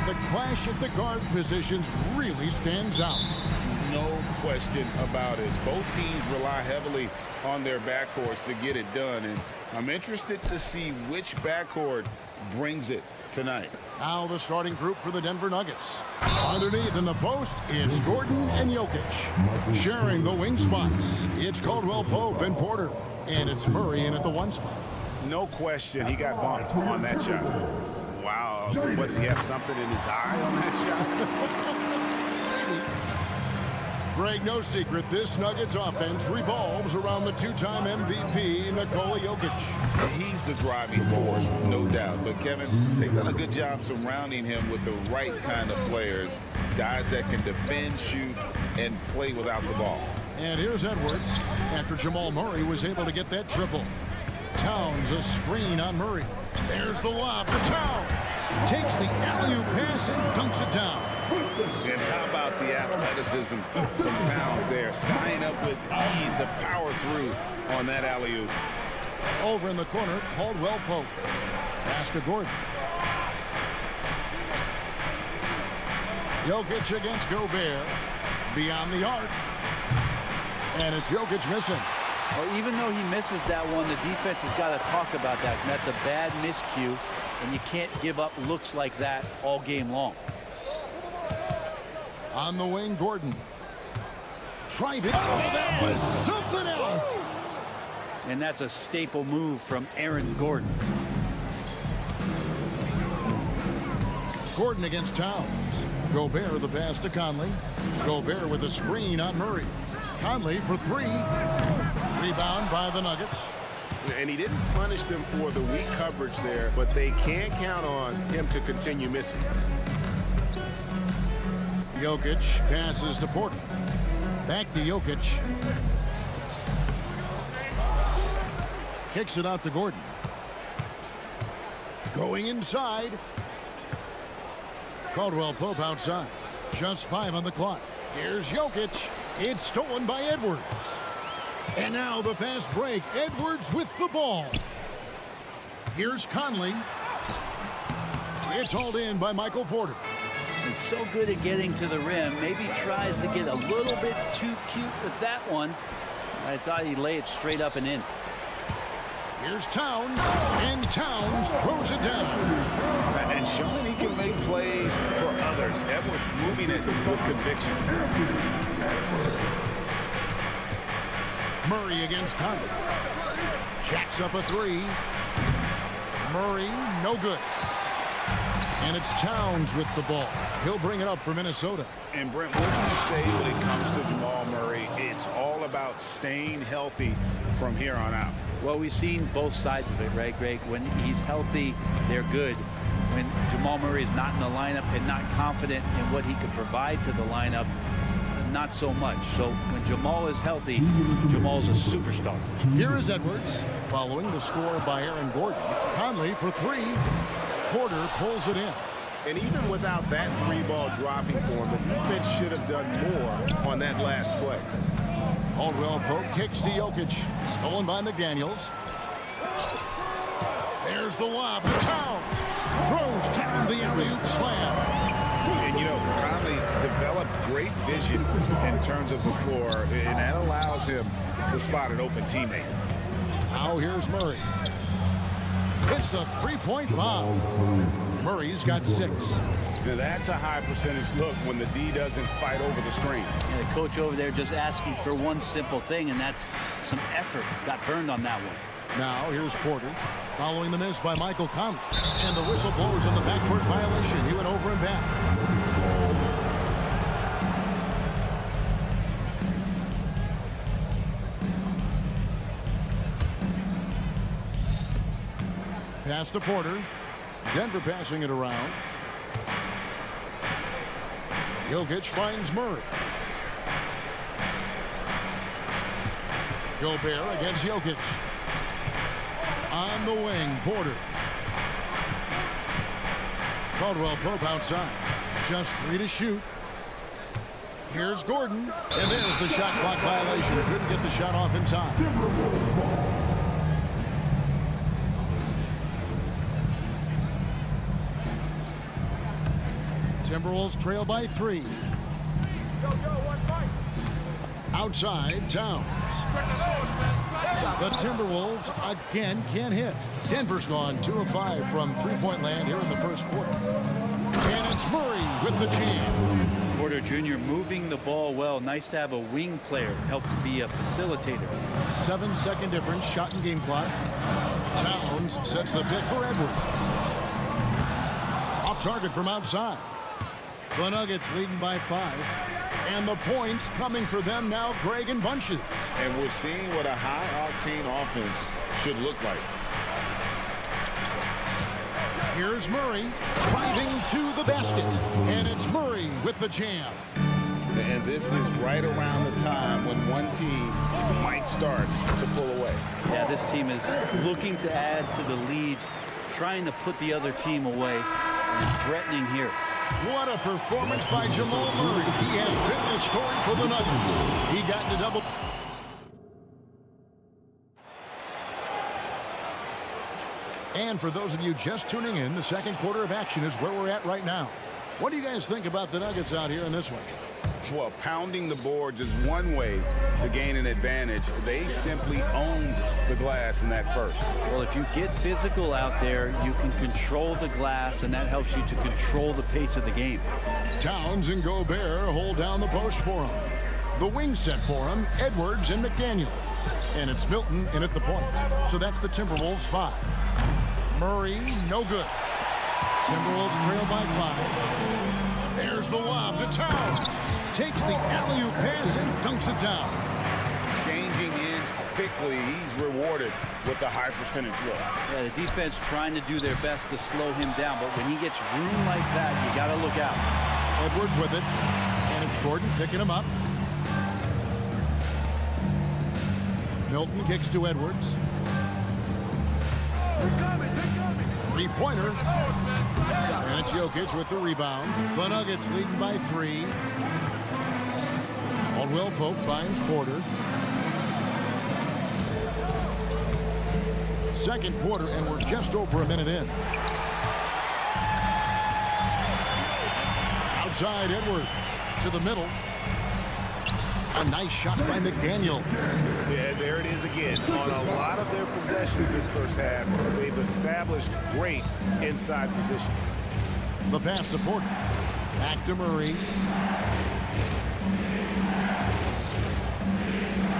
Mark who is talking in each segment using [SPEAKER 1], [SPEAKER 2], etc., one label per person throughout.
[SPEAKER 1] the clash at the guard positions really stands out.
[SPEAKER 2] No question about it. Both teams rely heavily on their backcourts to get it done, and I'm interested to see which backcourt brings it tonight.
[SPEAKER 1] Now the starting group for the Denver Nuggets. Underneath in the post, it's Gordon and Jokic. Sharing the wing spots, it's Caldwell Pope and Porter. And it's Murray in at the 1 spot.
[SPEAKER 2] No question he got bumped on that shot. Wow. What, did he have something in his eye on that shot?
[SPEAKER 1] Greg, no secret, this Nuggets offense revolves around the 2-time MVP, Nikola Jokic.
[SPEAKER 2] He's the driving force, no doubt. But, Kevin, they've done a good job surrounding him with the right kind of players, guys that can defend, shoot, and play without the ball.
[SPEAKER 1] And here's Edwards after Jamal Murray was able to get that triple. Towns a screen on Murray. There's the lob for Towns. Takes the alley-oop pass and dunks it down.
[SPEAKER 2] And how about the athleticism from Towns there? Skying up with ease to power through on that alley-oop.
[SPEAKER 1] Over in the corner, Caldwell Pope. Pass to Gordon. Jokic against Gobert. Beyond the arc. And it's Jokic missing.
[SPEAKER 3] Well, even though he misses that one, the defense has got to talk about that. And that's a bad miscue, and you can't give up looks like that all game long.
[SPEAKER 1] On the wing, Gordon. Tried it. Oh, that was something else.
[SPEAKER 3] And that's a staple move from Aaron Gordon.
[SPEAKER 1] Gordon against Towns. Gobert the pass to Conley. Gobert with a screen on Murray. Conley for 3. Rebound by the Nuggets.
[SPEAKER 2] And he didn't punish them for the weak coverage there, but they can't count on him to continue missing.
[SPEAKER 1] Jokic passes to Porter. Back to Jokic. Kicks it out to Gordon. Going inside. Caldwell Pope outside. Just 5 on the clock. Here's Jokic. It's stolen by Edwards. And now the fast break. Edwards with the ball. Here's Conley. It's hauled in by Michael Porter.
[SPEAKER 3] He's so good at getting to the rim. Maybe tries to get a little bit too cute with that one. I thought he'd lay it straight up and in.
[SPEAKER 1] Here's Towns. And Towns throws it down.
[SPEAKER 2] And showing he can make plays for others. Edwards moving it with conviction.
[SPEAKER 1] Murray against Conley. Jacks up a 3. Murray, no good. And it's Towns with the ball. He'll bring it up for Minnesota.
[SPEAKER 2] And Brent, what do you say when it comes to Jamal Murray? It's all about staying healthy from here on out.
[SPEAKER 3] Well, we've seen both sides of it, right, Greg? When he's healthy, they're good. When Jamal Murray is not in the lineup and not confident in what he can provide to the lineup, not so much. So when Jamal is healthy, Jamal's a superstar.
[SPEAKER 1] Here is Edwards, following the score by Aaron Gordon. Conley for 3. Porter pulls it in.
[SPEAKER 2] And even without that 3-ball dropping for him, the defense should have done more on that last play.
[SPEAKER 1] Caldwell Pope kicks to Jokic. Stolen by McDaniels. There's the lob to Towns. Throws down the alley-oop slam.
[SPEAKER 2] And, you know, Conley developed great vision in terms of the floor, and that allows him to spot an open teammate.
[SPEAKER 1] Now here's Murray. It's the 3-point bomb. Murray's got 6.
[SPEAKER 2] Now that's a high percentage look when the D doesn't fight over the screen.
[SPEAKER 3] And the coach over there just asking for one simple thing, and that's some effort. Got burned on that one.
[SPEAKER 1] Now here's Porter. Following the miss by Michael Conley. And the whistle blows on the backcourt violation. He went over and back. Pass to Porter. Denver passing it around. Jokic finds Murray. Gobert against Jokic. On the wing, Porter. Caldwell Pope outside. Just 3 to shoot. Here's Gordon. And there's the shot clock violation. Couldn't get the shot off in time. Timberwolves trail by 3. Outside, Towns. The Timberwolves again can't hit. Denver's gone 2 of 5 from three-point land here in the first quarter. And it's Murray with the jam.
[SPEAKER 3] Porter Jr. moving the ball well. Nice to have a wing player help to be a facilitator.
[SPEAKER 1] 7-second difference, shot and game clock. Towns sets the pick for Edwards. Off target from outside. The Nuggets leading by 5. And the points coming for them now, Greg, in bunches.
[SPEAKER 2] And we're seeing what a high-octane offense should look like.
[SPEAKER 1] Here's Murray driving to the basket. And it's Murray with the jam.
[SPEAKER 2] And this is right around the time when one team might start to pull away.
[SPEAKER 3] Yeah, this team is looking to add to the lead, trying to put the other team away, and threatening here.
[SPEAKER 1] What a performance by Jamal Murray. He has been the story for the Nuggets. He got into double. And for those of you just tuning in, the second quarter of action is where we're at right now. What do you guys think about the Nuggets out here in this one?
[SPEAKER 2] Well, pounding the boards is one way to gain an advantage. They simply owned the glass in that first.
[SPEAKER 3] Well, if you get physical out there, you can control the glass, and that helps you to control the pace of the game.
[SPEAKER 1] Towns and Gobert hold down the post for him. The wing set for him, Edwards and McDaniels. And it's Milton in at the point. So that's the Timberwolves 5. Murray, no good. Timberwolves trail by 5. There's the lob to Towns. Takes the alley-oop pass and dunks it down.
[SPEAKER 2] Changing ends quickly. He's rewarded with a high percentage look.
[SPEAKER 3] Yeah, the defense trying to do their best to slow him down, but when he gets room like that, you got to look out.
[SPEAKER 1] Edwards with it, and it's Gordon picking him up. Milton kicks to Edwards. Three-pointer. And it's Jokic with the rebound. The Nuggets leading by 3. Caldwell Pope finds Porter. Second quarter, and we're just over a minute in. Outside Edwards to the middle. A nice shot by McDaniel.
[SPEAKER 2] Yeah, there it is again. On a lot of their possessions this first half, they've established great inside position.
[SPEAKER 1] The pass to Porter. Back to Murray.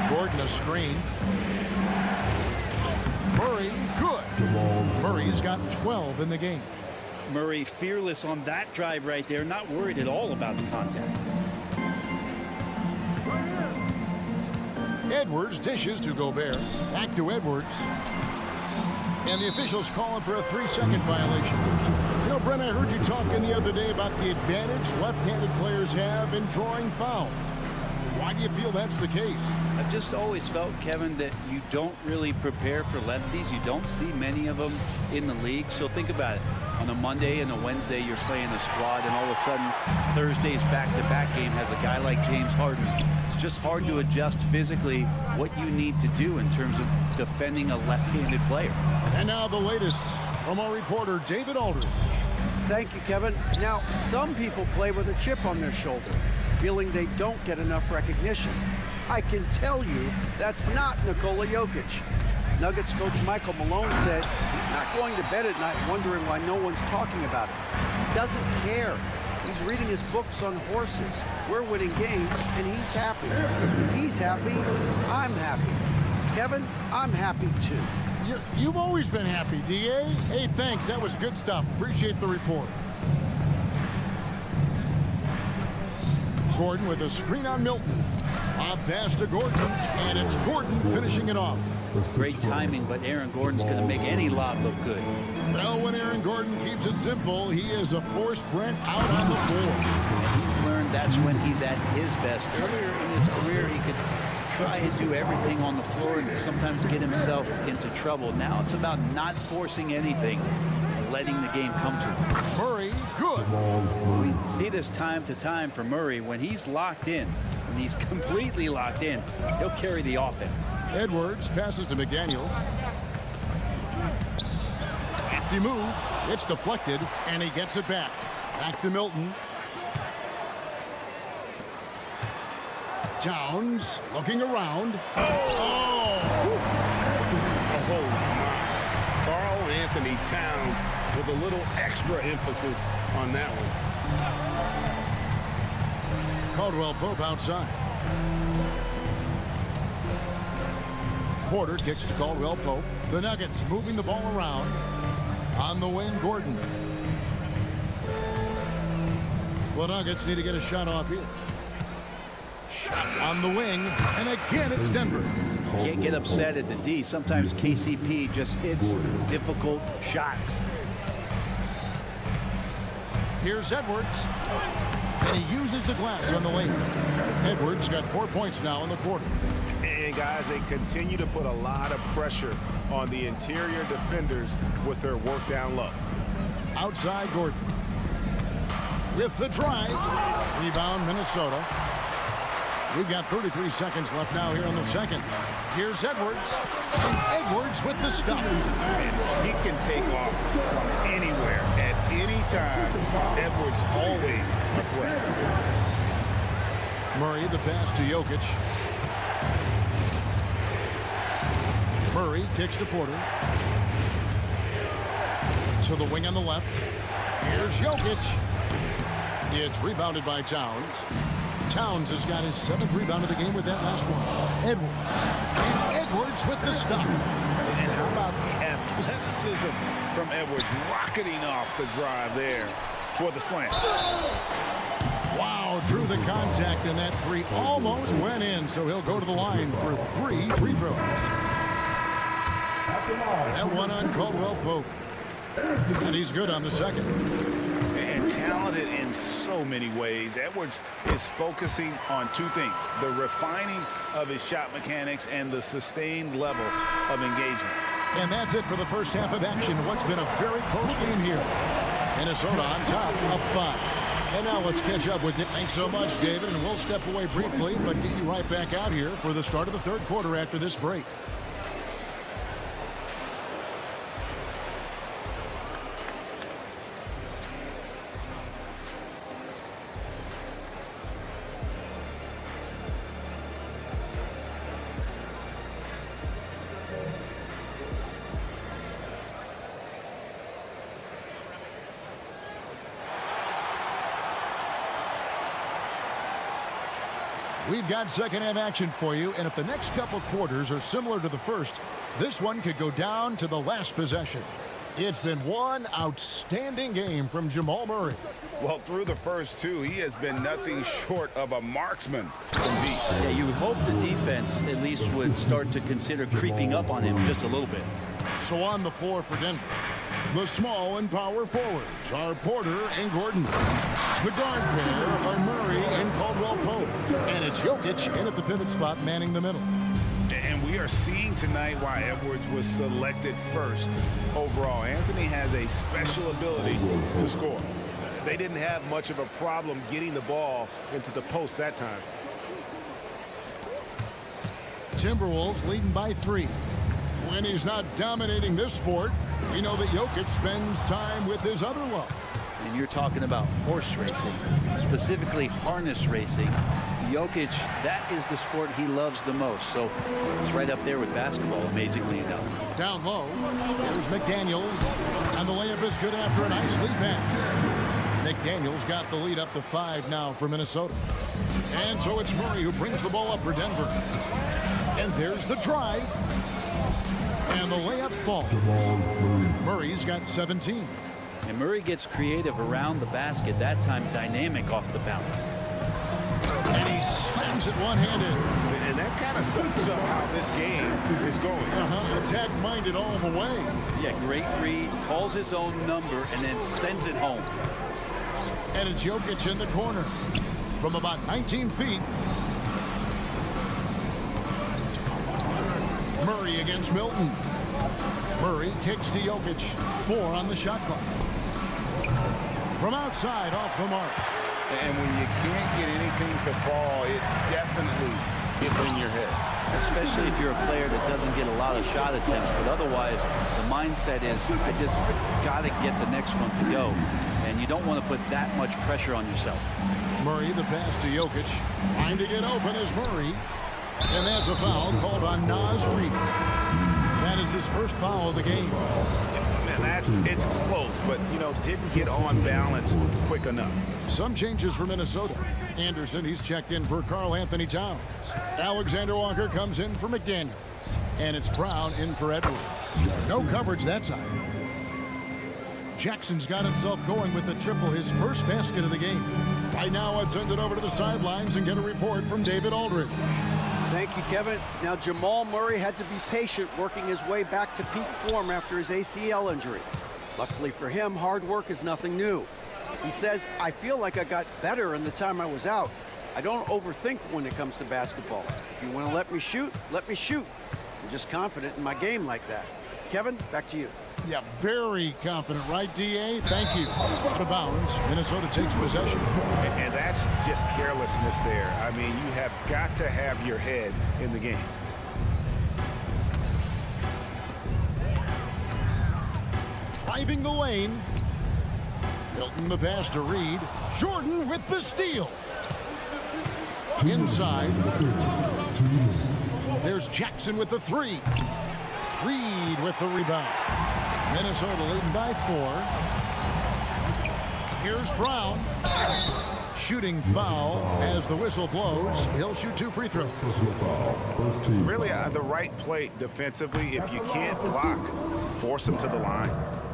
[SPEAKER 1] Gordon a screen. Murray, good. Murray's got 12 in the game.
[SPEAKER 3] Murray fearless on that drive right there, not worried at all about the contact.
[SPEAKER 1] Edwards dishes to Gobert. Back to Edwards. And the officials calling for a 3-second violation. You know, Brent, I heard you talking the other day about the advantage left-handed players have in drawing fouls. Why do you feel that's the case?
[SPEAKER 3] I've just always felt, Kevin, that you don't really prepare for lefties. You don't see many of them in the league. So think about it. On a Monday and a Wednesday, you're playing a squad, and all of a sudden, Thursday's back-to-back game has a guy like James Harden. It's just hard to adjust physically what you need to do in terms of defending a left-handed player.
[SPEAKER 1] And now the latest from our reporter, David Aldridge.
[SPEAKER 4] Thank you, Kevin. Now, some people play with a chip on their shoulder, feeling they don't get enough recognition. I can tell you that's not Nikola Jokic. Nuggets coach Michael Malone said he's not going to bed at night wondering why no one's talking about it. He doesn't care. He's reading his books on horses. We're winning games, and he's happy. If he's happy, I'm happy. Kevin, I'm happy too.
[SPEAKER 1] You've always been happy, D.A. Hey, thanks. That was good stuff. Appreciate the report. Gordon with a screen on Milton. A pass to Gordon, and it's Gordon finishing it off.
[SPEAKER 3] Great timing, but Aaron Gordon's going to make any lob look good.
[SPEAKER 1] Well, when Aaron Gordon keeps it simple, he is a force Brent out on the floor.
[SPEAKER 3] And he's learned that's when he's at his best. Earlier in his career, he could try and do everything on the floor and sometimes get himself into trouble. Now it's about not forcing anything, letting the game come to him.
[SPEAKER 1] Murray, good.
[SPEAKER 3] We see this time to time for Murray. When he's locked in, when he's completely locked in, he'll carry the offense.
[SPEAKER 1] Edwards passes to McDaniels. Crafty move. It's deflected, and he gets it back. Back to Milton. Towns looking around. Oh!
[SPEAKER 5] Oh, my. Karl Anthony Towns with a little extra emphasis on that one.
[SPEAKER 1] Caldwell Pope outside. Porter kicks to Caldwell Pope. The Nuggets moving the ball around. On the wing, Gordon. The Nuggets need to get a shot off here. Shot on the wing, and again it's Denver.
[SPEAKER 3] Can't get upset at the D. Sometimes KCP just hits difficult shots.
[SPEAKER 1] Here's Edwards. And he uses the glass on the lane. Edwards got 4 points now in the quarter.
[SPEAKER 5] And guys, they continue to put a lot of pressure on the interior defenders with their work down low.
[SPEAKER 1] Outside Gordon. With the drive. Rebound Minnesota. We've got 33 seconds left now here in the second. Here's Edwards. And Edwards with the stop.
[SPEAKER 2] He can take off from anywhere at any time. Edwards always a threat.
[SPEAKER 1] Murray, the pass to Jokic. Murray kicks to Porter. To the wing on the left. Here's Jokic. It's rebounded by Towns. Towns has got his 7th rebound of the game with that last one. Edwards. And Edwards with the stop.
[SPEAKER 2] And how about the athleticism from Edwards rocketing off the drive there for the slam.
[SPEAKER 1] Wow, drew the contact, and that three almost went in, so he'll go to the line for 3 free throws. And one on Caldwell Pope. And he's good on the second.
[SPEAKER 2] And talented in so many ways. Edwards is focusing on 2 things: the refining of his shot mechanics and the sustained level of engagement.
[SPEAKER 1] And that's it for the first half of action. What's been a very close game here. Minnesota on top, up 5. And now let's catch up with it. Thanks so much, David. And we'll step away briefly, but get you right back out here for the start of the third quarter after this break. We've got second half action for you, and if the next couple quarters are similar to the first, this one could go down to the last possession. It's been one outstanding game from Jamal Murray.
[SPEAKER 2] Well, through the first 2, he has been nothing short of a marksman from deep.
[SPEAKER 3] Yeah, you would hope the defense at least would start to consider creeping up on him just a little bit.
[SPEAKER 1] So on the floor for Denver, the small and power forwards are Porter and Gordon. The guard pair are Murray and Caldwell Pope. And it's Jokic in at the pivot spot, manning the middle.
[SPEAKER 2] And we are seeing tonight why Edwards was selected first overall. Anthony has a special ability to score.
[SPEAKER 5] They didn't have much of a problem getting the ball into the post that time.
[SPEAKER 1] Timberwolves leading by 3. When he's not dominating this sport, we know that Jokic spends time with his other love.
[SPEAKER 3] And you're talking about horse racing, specifically harness racing. Jokic, that is the sport he loves the most. So it's right up there with basketball, amazingly enough.
[SPEAKER 1] Down low, here's McDaniels, and the layup is good after a nice lead pass. McDaniels got the lead up to 5 now for Minnesota. And so it's Murray who brings the ball up for Denver. And there's the drive. And the layup falls. Murray's got 17.
[SPEAKER 3] And Murray gets creative around the basket, that time dynamic off the bounce.
[SPEAKER 1] And he slams it one-handed.
[SPEAKER 5] And that kind of sums up how this game is going.
[SPEAKER 1] Attack-minded all the way.
[SPEAKER 3] Yeah, great read, calls his own number, and then sends it home.
[SPEAKER 1] And it's Jokic in the corner from about 19 feet. Murray against Milton. Murray kicks to Jokic. 4 on the shot clock. From outside, off the mark.
[SPEAKER 2] And when you can't get anything to fall, it definitely gets in your head.
[SPEAKER 3] Especially if you're a player that doesn't get a lot of shot attempts. But otherwise, the mindset is, I just got to get the next one to go. And you don't want to put that much pressure on yourself.
[SPEAKER 1] Murray, the pass to Jokic. Trying to get open is Murray. And that's a foul called on Naz Reid. That is his first foul of the game.
[SPEAKER 2] Man, it's close, but, didn't get on balance quick enough.
[SPEAKER 1] Some changes for Minnesota. Anderson, he's checked in for Karl Anthony Towns. Alexander Walker comes in for McDaniels. And it's Brown in for Edwards. No coverage that time. Jackson's got himself going with the triple, his first basket of the game. Right now, let's send it over to the sidelines and get a report from David Aldridge.
[SPEAKER 4] Thank you, Kevin. Now, Jamal Murray had to be patient working his way back to peak form after his ACL injury. Luckily for him, hard work is nothing new. He says, I feel like I got better in the time I was out. I don't overthink when it comes to basketball. If you want to let me shoot, let me shoot. I'm just confident in my game like that. Kevin, back to you.
[SPEAKER 1] Yeah, very confident, right, D.A.? Thank you. Out of bounds. Minnesota takes possession.
[SPEAKER 2] And that's just carelessness there. I mean, you have got to have your head in the game.
[SPEAKER 1] Driving the lane. Milton the pass to Reed. Jordan with the steal. Inside. There's Jackson with the three. Reed with the rebound. Minnesota leading by 4. Here's Brown. Shooting foul as the whistle blows. He'll shoot 2 free throws.
[SPEAKER 2] Really, the right play defensively. If you can't block, force him to the line.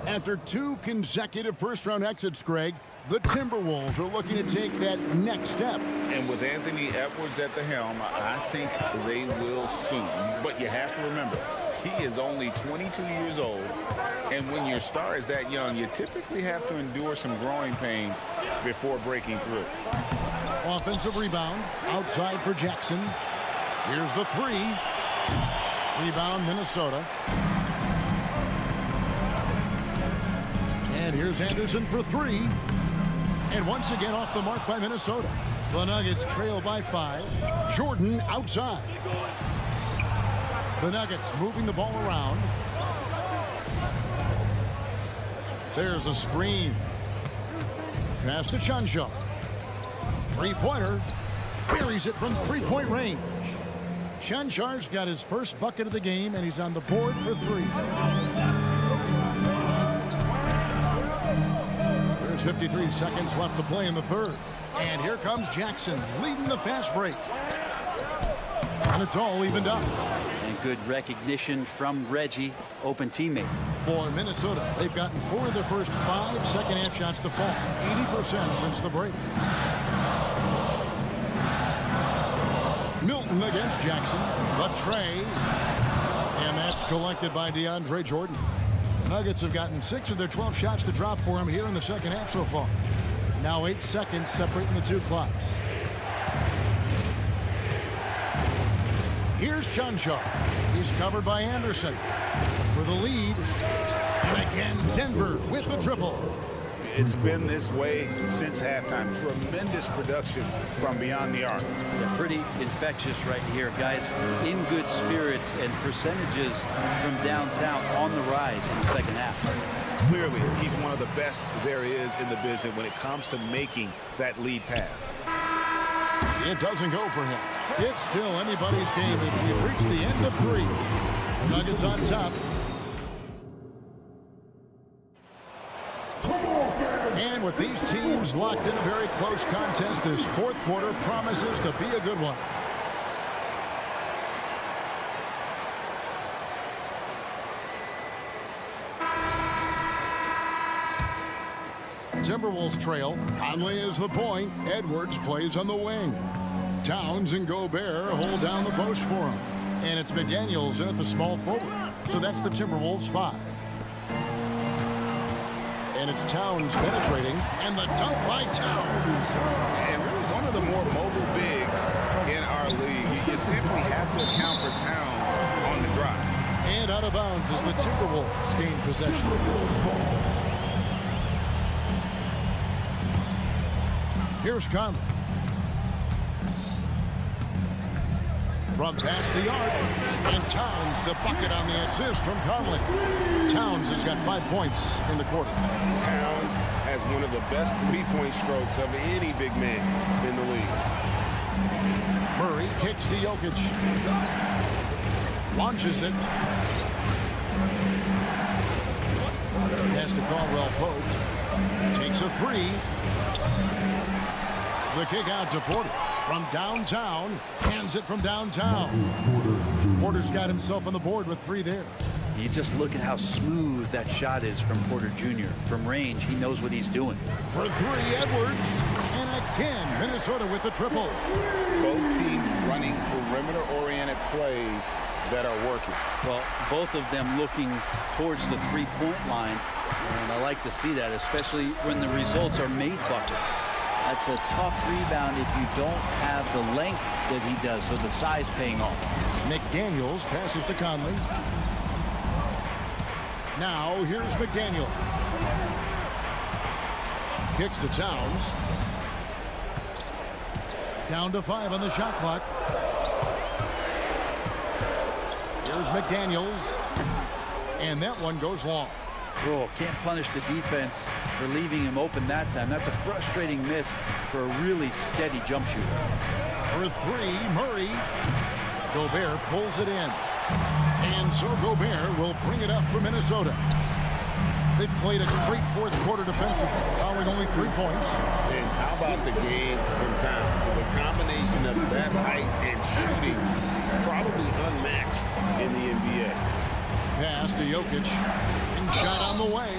[SPEAKER 1] After 2 consecutive first-round exits, Greg, the Timberwolves are looking to take that next step.
[SPEAKER 2] And with Anthony Edwards at the helm, I think they will soon. But you have to remember, he is only 22 years old. And when your star is that young, you typically have to endure some growing pains before breaking through.
[SPEAKER 1] Offensive rebound outside for Jackson. Here's the 3. Rebound, Minnesota. And here's Anderson for 3. And once again off the mark by Minnesota. The Nuggets trail by 5. Jordan outside. The Nuggets moving the ball around. There's a screen. Pass to Chuncho. Three-pointer. Buries it from three-point range. Chanchar's got his first bucket of the game, and he's on the board for 3. There's 53 seconds left to play in the third. And here comes Jackson leading the fast break. And it's all evened up.
[SPEAKER 3] And good recognition from Reggie, open teammate.
[SPEAKER 1] For Minnesota, they've gotten 4 of their first 5 second-half shots to fall. 80% since the break. Milton against Jackson. The tray. And that's collected by DeAndre Jordan. The Nuggets have gotten 6 of their 12 shots to drop for him here in the second half so far. Now 8 seconds separating the 2 clocks. Here's Chuncho. He's covered by Anderson for the lead. And again, Denver with the triple.
[SPEAKER 2] It's been this way since halftime. Tremendous production from beyond the arc.
[SPEAKER 3] Yeah, pretty infectious right here, guys. In good spirits and percentages from downtown on the rise in the second half.
[SPEAKER 2] Clearly, he's one of the best there is in the business when it comes to making that lead pass.
[SPEAKER 1] It doesn't go for him. It's still anybody's game as we reach the end of 3. Nuggets on top. And with these teams locked in a very close contest, this fourth quarter promises to be a good one. Timberwolves trail. Conley is the point. Edwards plays on the wing. Towns and Gobert hold down the post for him. And it's McDaniels in at the small forward. So that's the Timberwolves 5. And it's Towns penetrating. And the dunk by Towns.
[SPEAKER 2] And really one of the more mobile bigs in our league. You simply have to account for Towns on the drive.
[SPEAKER 1] And out of bounds as the Timberwolves gain possession. Here's Conley. from past the arc. And Towns the bucket on the assist from Conley. Towns has got 5 points in the quarter.
[SPEAKER 5] Towns has one of the best three-point strokes of any big man in the league.
[SPEAKER 1] Murray kicks to Jokic. Launches it. Pass to Caldwell Pope. Takes a three. The kick out to Porter. From downtown. Hands it from downtown. Porter's got himself on the board with 3 there.
[SPEAKER 3] You just look at how smooth that shot is from Porter Jr. From range, he knows what he's doing.
[SPEAKER 1] For 3, Edwards. And again, Minnesota with the triple.
[SPEAKER 2] Both teams running perimeter-oriented plays that are working.
[SPEAKER 3] Well, both of them looking towards the three-point line. And I like to see that, especially when the results are made buckets. That's a tough rebound if you don't have the length that he does, so the size paying off.
[SPEAKER 1] McDaniels passes to Conley. Now here's McDaniels. Kicks to Towns. Down to 5 on the shot clock. Here's McDaniels. And that one goes long.
[SPEAKER 3] Oh, can't punish the defense for leaving him open that time. That's a frustrating miss for a really steady jump shooter.
[SPEAKER 1] For 3, Murray. Gobert pulls it in. And so Gobert will bring it up for Minnesota. They've played a great fourth quarter defensively, allowing only 3 points.
[SPEAKER 5] And how about the game from Towns? The combination of that height and shooting probably unmatched in the NBA.
[SPEAKER 1] Pass to Jokic. And shot on the way.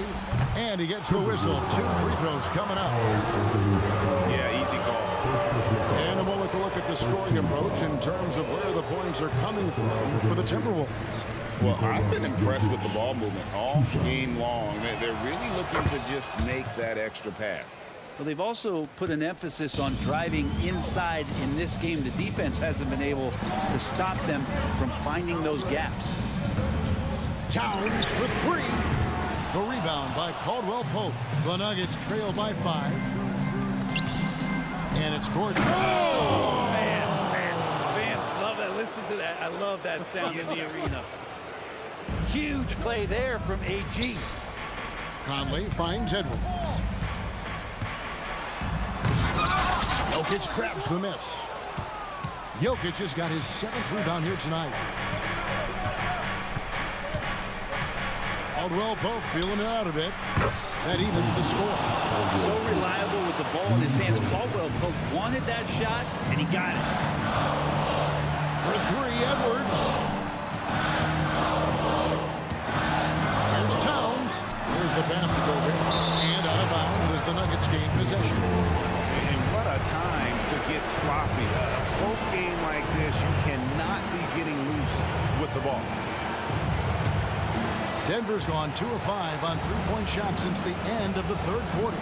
[SPEAKER 1] And he gets the whistle. 2 free throws coming up.
[SPEAKER 5] Yeah, easy call.
[SPEAKER 1] And a moment to look at the scoring approach in terms of where the points are coming from for the Timberwolves.
[SPEAKER 2] Well, I've been impressed with the ball movement all game long. They're really looking to just make that extra pass.
[SPEAKER 3] Well, they've also put an emphasis on driving inside in this game. The defense hasn't been able to stop them from finding those gaps.
[SPEAKER 1] Towns for 3. The rebound by Caldwell Pope. The Nuggets trail by 5. And it's Gordon.
[SPEAKER 3] Oh, man. Fans love that. Listen to that. I love that sound in the arena. Huge play there from AG.
[SPEAKER 1] Conley finds Edwards. Jokic grabs the miss. Jokic has got his 7th rebound here tonight. Caldwell Pope feeling it out a bit. That evens the score.
[SPEAKER 3] So reliable with the ball in his hands. Caldwell Pope wanted that shot, and he got it.
[SPEAKER 1] For 3, Edwards. Here's Towns. Here's the pass to Gobert. And out of bounds as the Nuggets gain possession.
[SPEAKER 6] And what a time to get sloppy. A close game like this, you cannot be getting loose with the ball.
[SPEAKER 1] Denver's gone 2 of 5 on 3-point shots since the end of the 3rd quarter.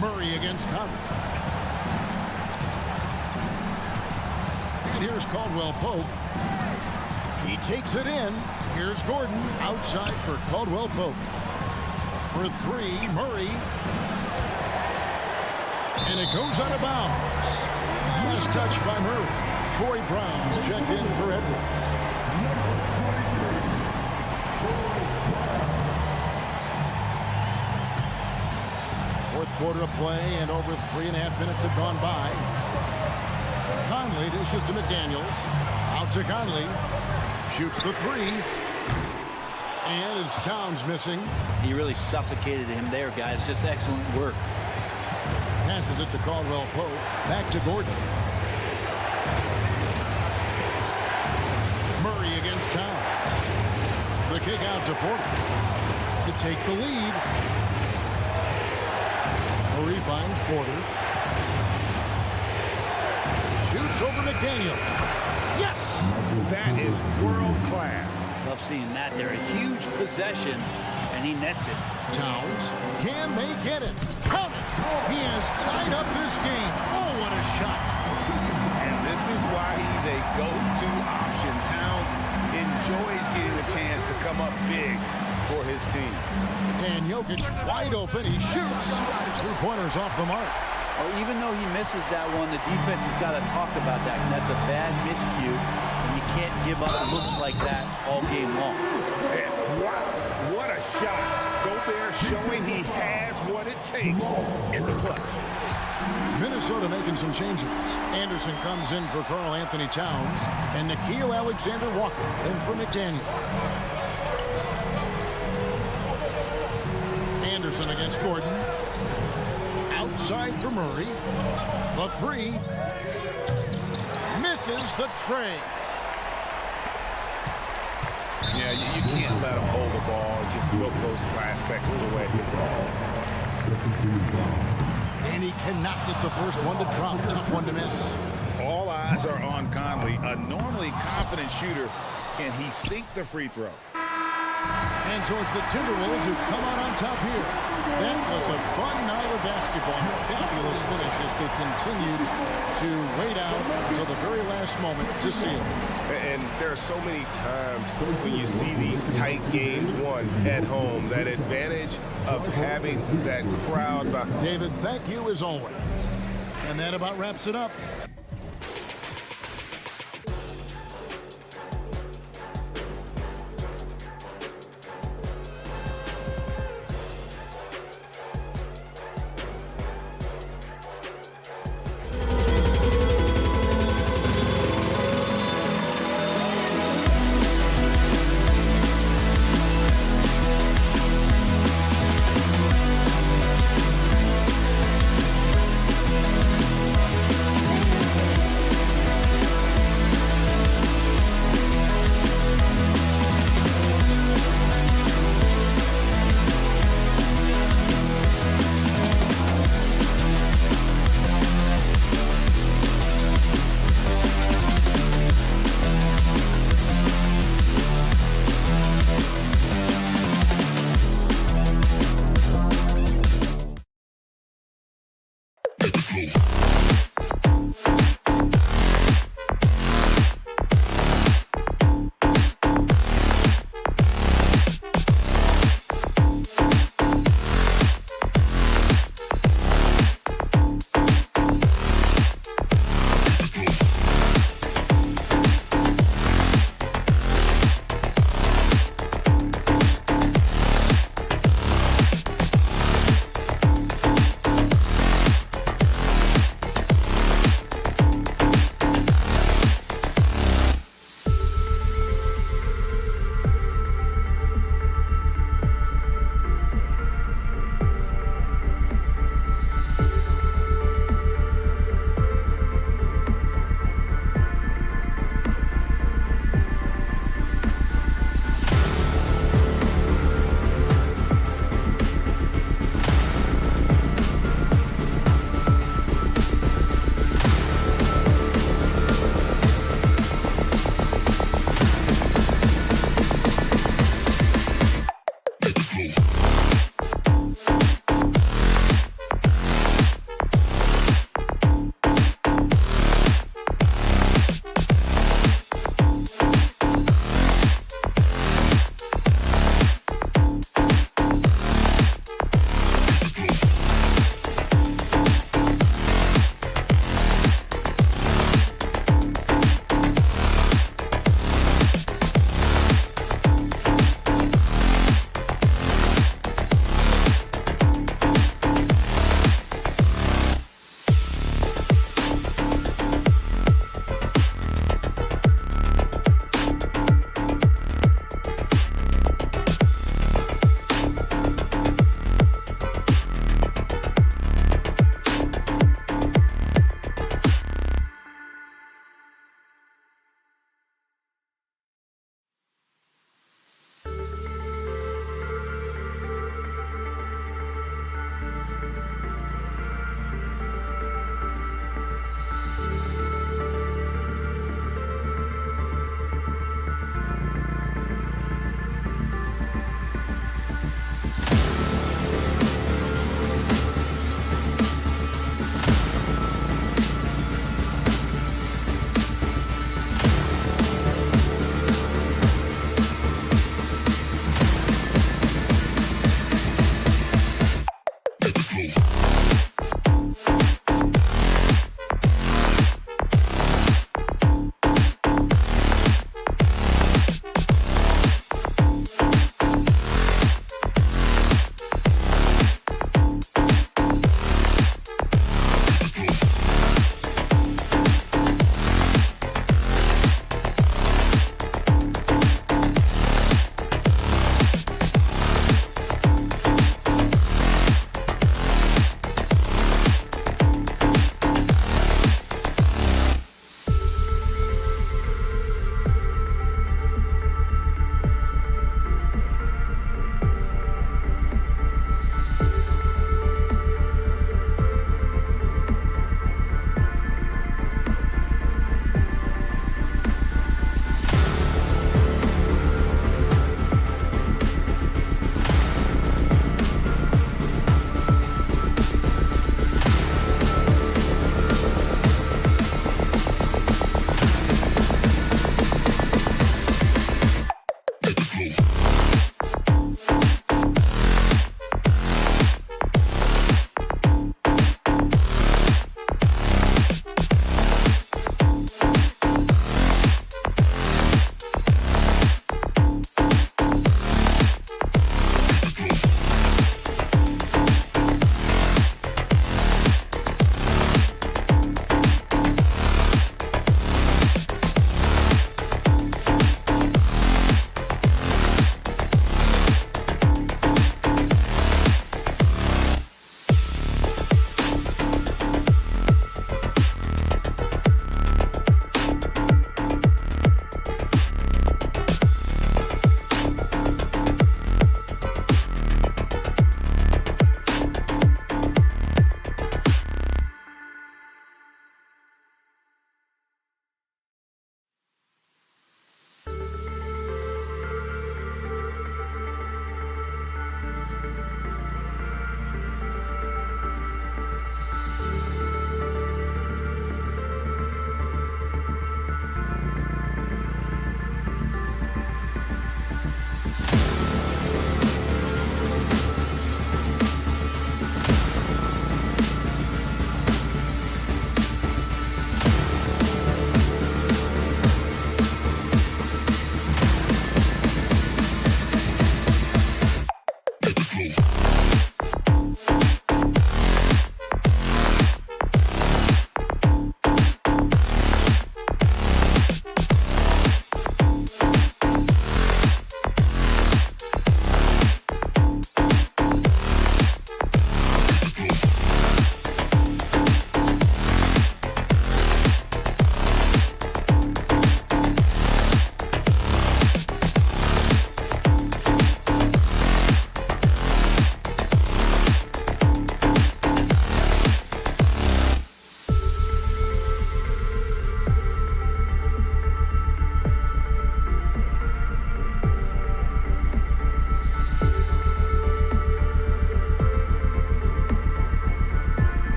[SPEAKER 1] Murray against Conley. And here's Caldwell Pope. He takes it in. Here's Gordon outside for Caldwell Pope. For 3, Murray. And it goes out of bounds. Last touch by Murray. Troy Brown's checked in for Edwards. Fourth quarter of play, and over 3.5 minutes have gone by. Conley dishes to McDaniels. Out to Conley. Shoots the 3. And it's Towns missing.
[SPEAKER 3] He really suffocated him there, guys. Just excellent work.
[SPEAKER 1] Passes it to Caldwell Pope. Back to Gordon. Murray against Towns. The kick out to Porter to take the lead. Murray finds Porter. Shoots over McDaniel. Yes!
[SPEAKER 5] That is world class.
[SPEAKER 3] Love seeing that. They're a huge possession, and he nets it.
[SPEAKER 1] Towns, can they get it? Count it! He has tied up this game. Oh, what a shot!
[SPEAKER 5] And this is why he's a go-to option. Towns enjoys getting the chance to come up big for his team.
[SPEAKER 1] And Jokic wide open. He shoots. His 3-pointers off the mark.
[SPEAKER 3] Well, even though he misses that one, the defense has got to talk about that. And that's a bad miscue, and you can't give up looks like that all game long.
[SPEAKER 5] And what a shot. Gobert showing he has what it takes in the clutch.
[SPEAKER 1] Minnesota making some changes. Anderson comes in for Karl Anthony Towns, and Nickeil Alexander-Walker in for McDaniel. Anderson against Gordon. Outside for Murray. The three. Misses the tray.
[SPEAKER 5] Yeah, you can't let him hold the ball and just milk those last seconds away.
[SPEAKER 1] And he cannot get the first one to drop. Tough one to miss.
[SPEAKER 2] All eyes are on Conley. A normally confident shooter. Can he sink the free throw?
[SPEAKER 1] And so it's the Timberwolves who come out on top here. That was a fun night of basketball. Fabulous finish as they continued to wait out until the very last moment to seal it.
[SPEAKER 5] And there are so many times when you see these tight games won at home, that advantage of having that crowd behind.
[SPEAKER 1] David, thank you as always. And that about wraps it up.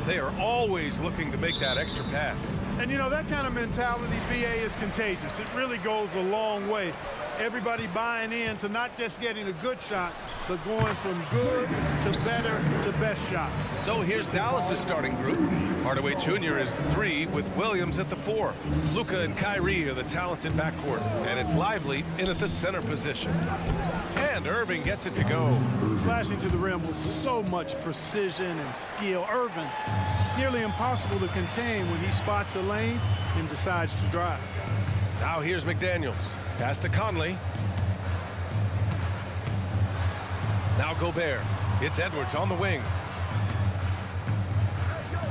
[SPEAKER 7] They are always looking to make that extra pass.
[SPEAKER 8] And, you know, that kind of mentality, BA, is contagious. It really goes a long way. Everybody buying in to not just getting a good shot, but going from good to better to best shot.
[SPEAKER 7] So here's Dallas's starting group. Hardaway Jr. is 3 with Williams at the 4. Luka and Kyrie are the talented backcourt, and it's Lively in at the center position. And Irving gets it to go.
[SPEAKER 8] Slashing to the rim with so much precision and skill. Irving, nearly impossible to contain when he spots a lane and decides to drive.
[SPEAKER 7] Now here's McDaniels. Pass to Conley. Now Gobert. It's Edwards on the wing.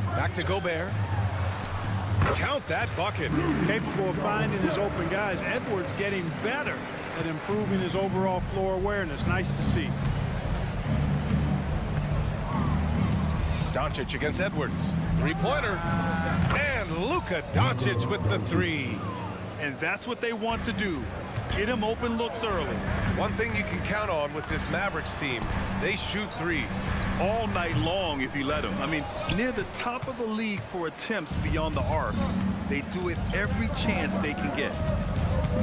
[SPEAKER 7] Back to Gobert. Count that bucket.
[SPEAKER 8] Capable of finding his open guys. Edwards getting better at improving his overall floor awareness. Nice to see.
[SPEAKER 7] Doncic against Edwards. Three-pointer. And Luka Doncic with the 3.
[SPEAKER 9] And that's what they want to do. Get him open looks early.
[SPEAKER 7] One thing you can count on with this Mavericks team, they shoot threes.
[SPEAKER 9] All night long if you let them. I mean, near the top of the league for attempts beyond the arc. They do it every chance they can get.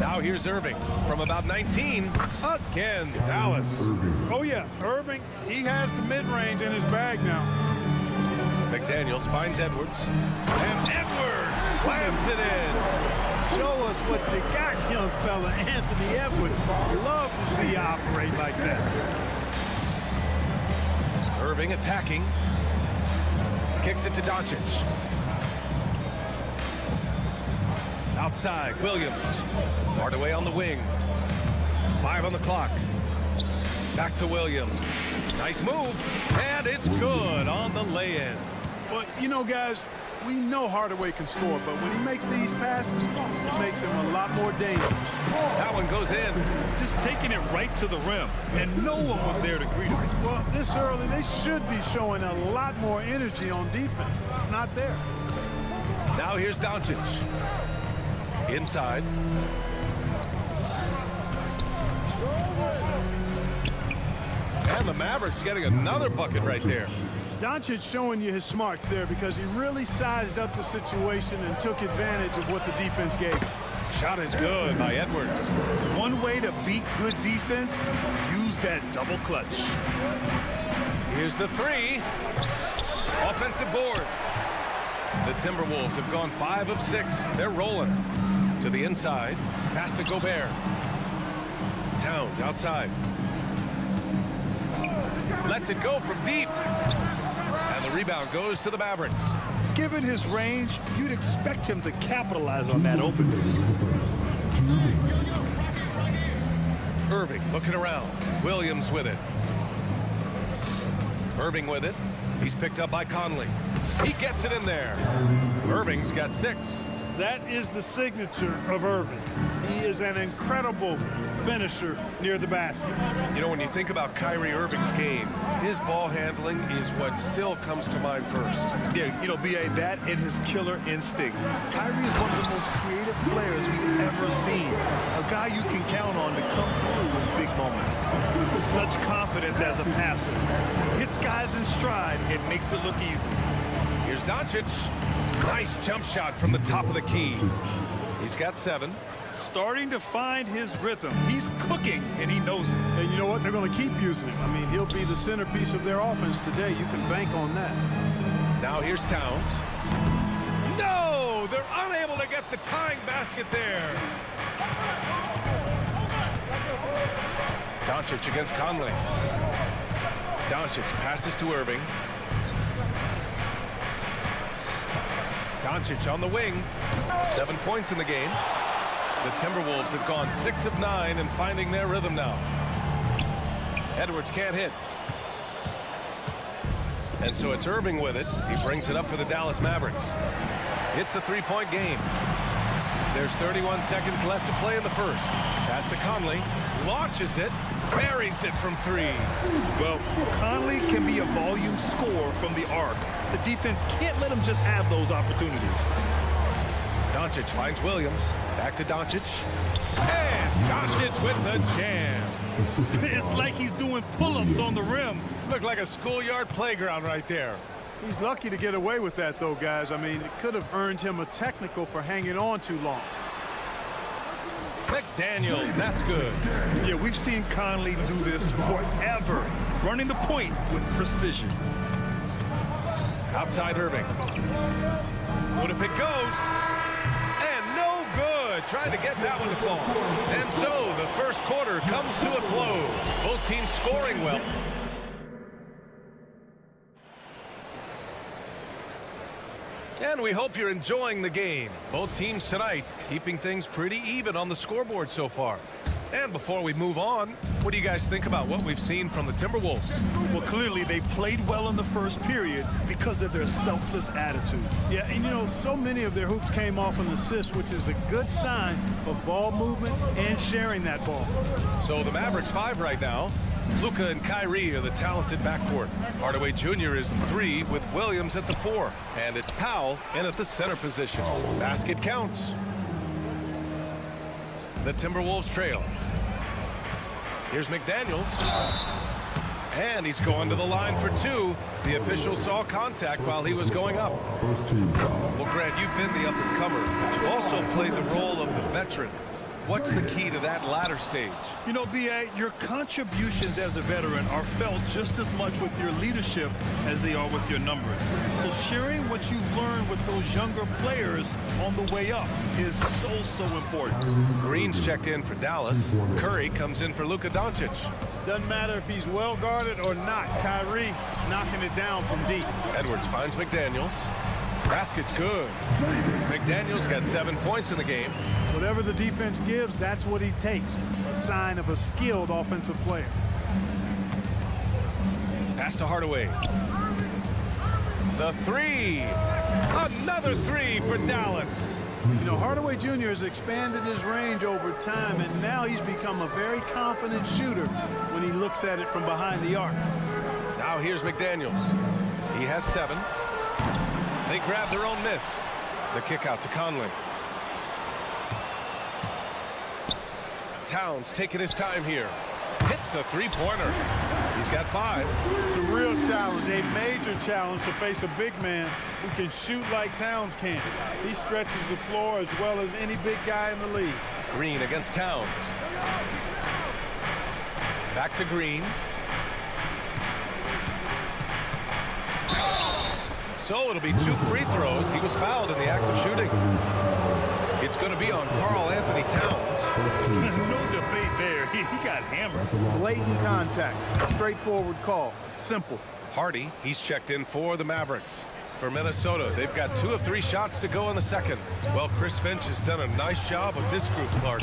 [SPEAKER 7] Now here's Irving from about 19. Again, Dallas.
[SPEAKER 8] Oh, yeah, Irving, he has the mid-range in his bag now.
[SPEAKER 7] McDaniels finds Edwards. And Edwards slams it in.
[SPEAKER 8] Show us what you got, young fella. Anthony Edwards. Love to see you operate like that.
[SPEAKER 7] Irving attacking. Kicks it to Doncic. Outside, Williams. Hardaway on the wing. 5 on the clock. Back to Williams. Nice move. And it's good on the lay-in.
[SPEAKER 8] Well, you know, guys, we know Hardaway can score, but when he makes these passes, it makes him a lot more dangerous.
[SPEAKER 7] That one goes in.
[SPEAKER 9] Just taking it right to the rim, and no one was there to greet him.
[SPEAKER 8] Well, this early, they should be showing a lot more energy on defense. It's not there.
[SPEAKER 7] Now here's Doncic. Inside. And the Mavericks getting another bucket right there.
[SPEAKER 8] Doncic showing you his smarts there because he really sized up the situation and took advantage of what the defense gave him.
[SPEAKER 7] Shot is good by Edwards.
[SPEAKER 9] One way to beat good defense, use that double clutch.
[SPEAKER 7] Here's the 3. Offensive board. The Timberwolves have gone 5 of 6. They're rolling. To the inside. Pass to Gobert. Towns outside. Lets it go from deep. And the rebound goes to the Mavericks.
[SPEAKER 9] Given his range, you'd expect him to capitalize on that opening.
[SPEAKER 7] Irving looking around. Williams with it. Irving with it. He's picked up by Conley. He gets it in there. Irving's got 6.
[SPEAKER 8] That is the signature of Irving. He is an incredible finisher near the basket.
[SPEAKER 7] You know, when you think about Kyrie Irving's game, his ball handling is what still comes to mind first.
[SPEAKER 9] Yeah, you know, B.A., that and his killer instinct. Kyrie is one of the most creative players we've ever seen. A guy you can count on to come through in big moments. Such confidence as a passer. Hits guys in stride and makes it look easy.
[SPEAKER 7] Here's Doncic. Nice jump shot from the top of the key. He's got 7.
[SPEAKER 9] Starting to find his rhythm. He's cooking, and he knows it.
[SPEAKER 8] And you know what? They're going to keep using him. I mean, he'll be the centerpiece of their offense today. You can bank on that.
[SPEAKER 7] Now here's Towns. No! They're unable to get the tying basket there. Doncic against Conley. Doncic passes to Irving. Doncic on the wing. 7 points in the game. The Timberwolves have gone 6 of 9 and finding their rhythm now. Edwards can't hit. And so it's Irving with it. He brings it up for the Dallas Mavericks. It's a 3-point game. There's 31 seconds left to play in the first. Pass to Conley. Launches it. Buries it from 3.
[SPEAKER 9] Well, Conley can be a volume scorer from the arc. The defense can't let him just have those opportunities.
[SPEAKER 7] Doncic finds Williams. Back to Doncic. And Doncic with the jam.
[SPEAKER 9] It's like he's doing pull-ups on the rim.
[SPEAKER 7] Looked like a schoolyard playground right there.
[SPEAKER 8] He's lucky to get away with that, though, guys. I mean, it could have earned him a technical for hanging on too long.
[SPEAKER 7] McDaniels, that's good.
[SPEAKER 9] Yeah, we've seen Conley do this forever, running the point with precision.
[SPEAKER 7] Outside Irving. What if it goes? And no good. Trying to get that one to fall. And so the first quarter comes to a close. Both teams scoring well. And we hope you're enjoying the game. Both teams tonight keeping things pretty even on the scoreboard so far. And before we move on, what do you guys think about what we've seen from the Timberwolves?
[SPEAKER 9] Well, clearly they played well in the first period because of their selfless attitude.
[SPEAKER 8] Yeah, and you know, so many of their hoops came off an assist, which is a good sign of ball movement and sharing that ball.
[SPEAKER 7] So the Mavericks 5 right now. Luka and Kyrie are the talented backcourt. Hardaway Jr. is 3 with Williams at the 4. And it's Powell in at the center position. Basket counts. The Timberwolves trail. Here's McDaniels. And he's going to the line for 2. The official saw contact while he was going up.
[SPEAKER 10] Well, Grant, you've been the up-and-comer, but you've also played the role of the veteran. What's the key to that latter stage?
[SPEAKER 9] You know, B.A., your contributions as a veteran are felt just as much with your leadership as they are with your numbers. So sharing what you've learned with those younger players on the way up is so important.
[SPEAKER 7] Green's checked in for Dallas. Curry comes in for Luka Doncic.
[SPEAKER 8] Doesn't matter if he's well guarded or not. Kyrie knocking it down from deep.
[SPEAKER 7] Edwards finds McDaniels. Basket's good. McDaniels got 7 points in the game.
[SPEAKER 8] Whatever the defense gives, that's what he takes. A sign of a skilled offensive player.
[SPEAKER 7] Pass to Hardaway. The 3. Another 3 for Dallas.
[SPEAKER 8] You know, Hardaway Jr. has expanded his range over time, and now he's become a very confident shooter when he looks at it from behind the arc.
[SPEAKER 7] Now here's McDaniels. He has 7. They grab their own miss. The kick out to Conley. Towns taking his time here. Hits the three-pointer. He's got 5.
[SPEAKER 8] It's a real challenge, a major challenge to face a big man who can shoot like Towns can. He stretches the floor as well as any big guy in the league.
[SPEAKER 7] Green against Towns. Back to Green. So it'll be 2 free throws. He was fouled in the act of shooting. It's going to be on Karl Anthony Towns.
[SPEAKER 9] No debate there. He got hammered.
[SPEAKER 8] Blatant contact. Straightforward call. Simple.
[SPEAKER 7] Hardy, he's checked in for the Mavericks. For Minnesota, they've got 2 of 3 shots to go in the second. Well, Chris Finch has done a nice job with this group, Clark.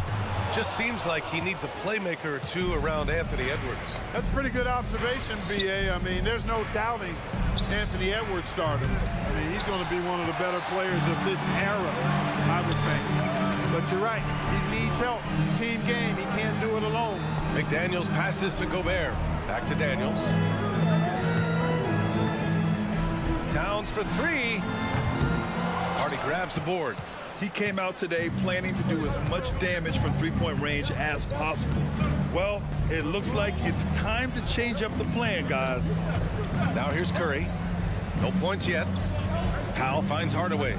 [SPEAKER 7] Just seems like he needs a playmaker or 2 around Anthony Edwards.
[SPEAKER 8] That's a pretty good observation, B.A. I mean, there's no doubting Anthony Edwards started. I mean, he's going to be one of the better players of this era, I would think. But you're right. He needs help. It's a team game. He can't do it alone.
[SPEAKER 7] McDaniels passes to Gobert. Back to Daniels. Towns for 3. Hardy grabs the board.
[SPEAKER 9] He came out today planning to do as much damage from three-point range as possible. Well, it looks like it's time to change up the plan, guys.
[SPEAKER 7] Now here's Curry. No points yet. Powell finds Hardaway.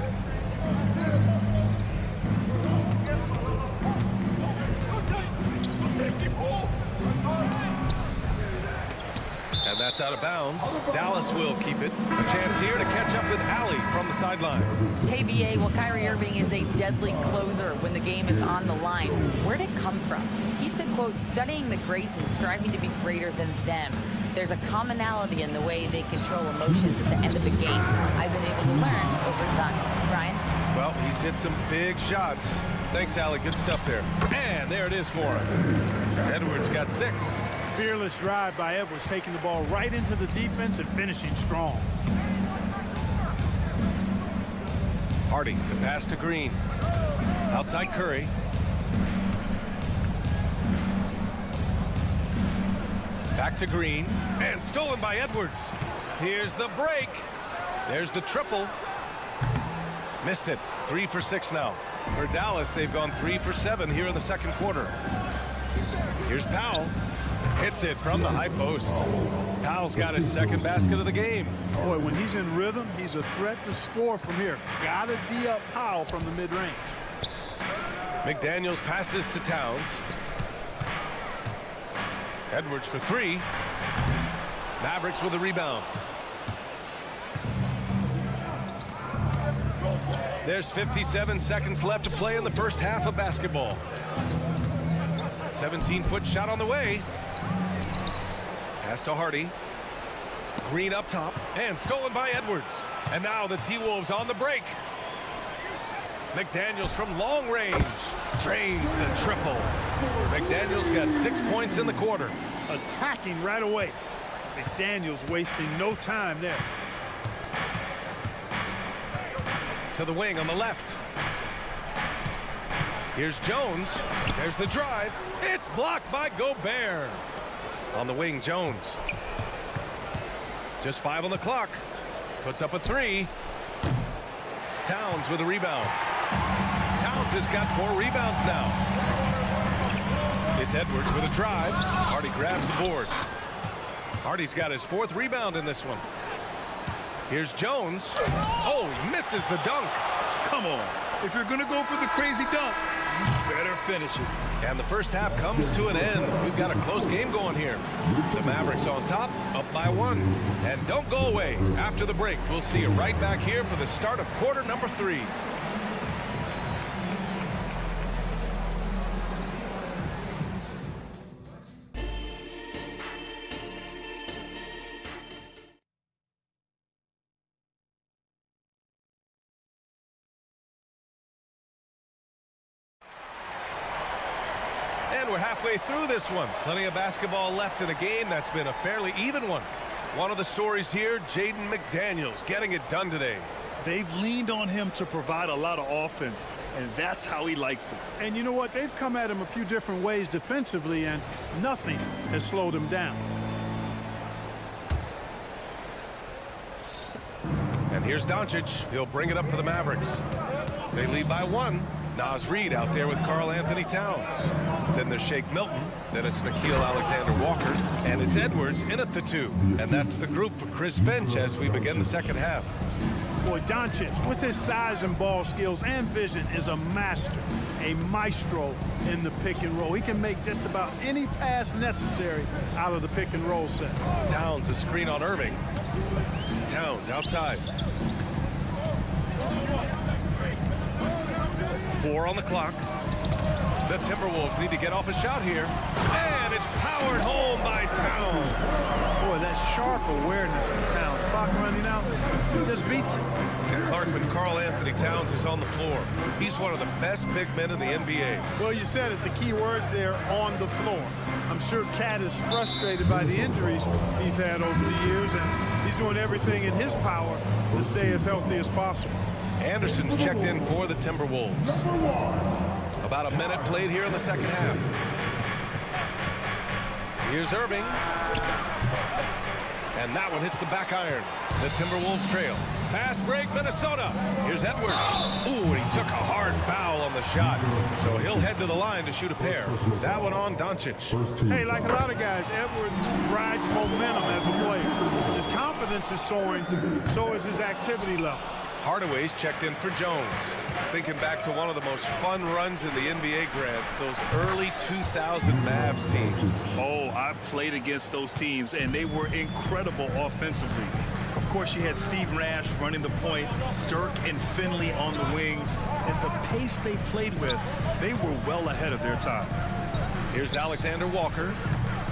[SPEAKER 7] And that's out of bounds. Dallas will keep it. A chance here to catch up with Allie from the sideline.
[SPEAKER 11] KBA, well, Kyrie Irving is a deadly closer when the game is on the line. Where'd it come from? He said, quote, studying the greats and striving to be greater than them. There's a commonality in the way they control emotions at the end of the game. I've been able to learn over time. Ryan?
[SPEAKER 7] Well, he's hit some big shots. Thanks, Allie. Good stuff there. And there it is for him. Edwards got 6.
[SPEAKER 8] Fearless drive by Edwards, taking the ball right into the defense and finishing strong.
[SPEAKER 7] Hardy, the pass to Green. Outside Curry. Back to Green. And stolen by Edwards. Here's the break. There's the triple. Missed it. 3 for 6 now. For Dallas, they've gone 3 for 7 here in the second quarter. Here's Powell. Hits it from the high post. Powell's got his second basket of the game.
[SPEAKER 8] Boy, when he's in rhythm, he's a threat to score from here. Gotta D up Powell from the mid-range.
[SPEAKER 7] McDaniels passes to Towns. Edwards for three. Mavericks with a rebound. There's 57 seconds left to play in the first half of basketball. 17-foot shot on the way. Pass to Hardy. Green up top and stolen by Edwards. And now the T-Wolves on the break. McDaniels from long range drains the triple. McDaniels got 6 points in the quarter.
[SPEAKER 8] Attacking right away. McDaniels wasting no time there.
[SPEAKER 7] To the wing on the left. Here's Jones. There's the drive. It's blocked by Gobert. On the wing, Jones. Just 5 on the clock. Puts up a three. Towns with a rebound. Towns has got 4 rebounds now. It's Edwards with a drive. Hardy grabs the board. Hardy's got his 4th rebound in this one. Here's Jones. Oh, he misses the dunk.
[SPEAKER 9] Come on. If you're going to go for the crazy dunk, you better finish it.
[SPEAKER 7] And the first half comes to an end. We've got a close game going here. The Mavericks on top, up by 1. And don't go away. After the break, we'll see you right back here for the start of quarter number 3. We're halfway through this one. Plenty of basketball left in a game that's been a fairly even one. One of the stories here, Jaden McDaniels getting it done today.
[SPEAKER 9] They've leaned on him to provide a lot of offense, and that's how he likes it.
[SPEAKER 8] And you know what? They've come at him a few different ways defensively, and nothing has slowed him down.
[SPEAKER 7] And here's Doncic. He'll bring it up for the Mavericks. They lead by 1. Naz Reid out there with Karl Anthony Towns. Then there's Shake Milton. Then it's Nickeil Alexander-Walker. And it's Edwards in at the 2. And that's the group for Chris Finch as we begin the second half.
[SPEAKER 8] Boy, Doncic, with his size and ball skills and vision, is a master, a maestro in the pick and roll. He can make just about any pass necessary out of the pick and roll set.
[SPEAKER 7] Towns a screen on Irving. Towns outside. 4 on the clock. The Timberwolves need to get off a shot here. And it's powered home by Towns.
[SPEAKER 8] Boy, that sharp awareness of Towns. Clock running out, just beats it.
[SPEAKER 7] And Clarkman, Karl Anthony Towns is on the floor. He's one of the best big men in the NBA.
[SPEAKER 8] Well, you said it. The key words there, on the floor. I'm sure Cat is frustrated by the injuries he's had over the years, and he's doing everything in his power to stay as healthy as possible.
[SPEAKER 7] Anderson's checked in for the Timberwolves. About a minute played here in the second half. Here's Irving. And that one hits the back iron. The Timberwolves trail. Fast break, Minnesota. Here's Edwards. Ooh, and he took a hard foul on the shot. So he'll head to the line to shoot a pair. That one on Doncic.
[SPEAKER 8] Hey, like a lot of guys, Edwards rides momentum as a player. His confidence is soaring, so is his activity level.
[SPEAKER 7] Hardaway's checked in for Jones. Thinking back to one of the most fun runs in the NBA, Grant, those early 2000 Mavs teams.
[SPEAKER 9] Oh, I played against those teams, and they were incredible offensively. Of course, you had Steve Nash running the point, Dirk and Finley on the wings, and the pace they played with, they were well ahead of their time.
[SPEAKER 7] Here's Alexander Walker.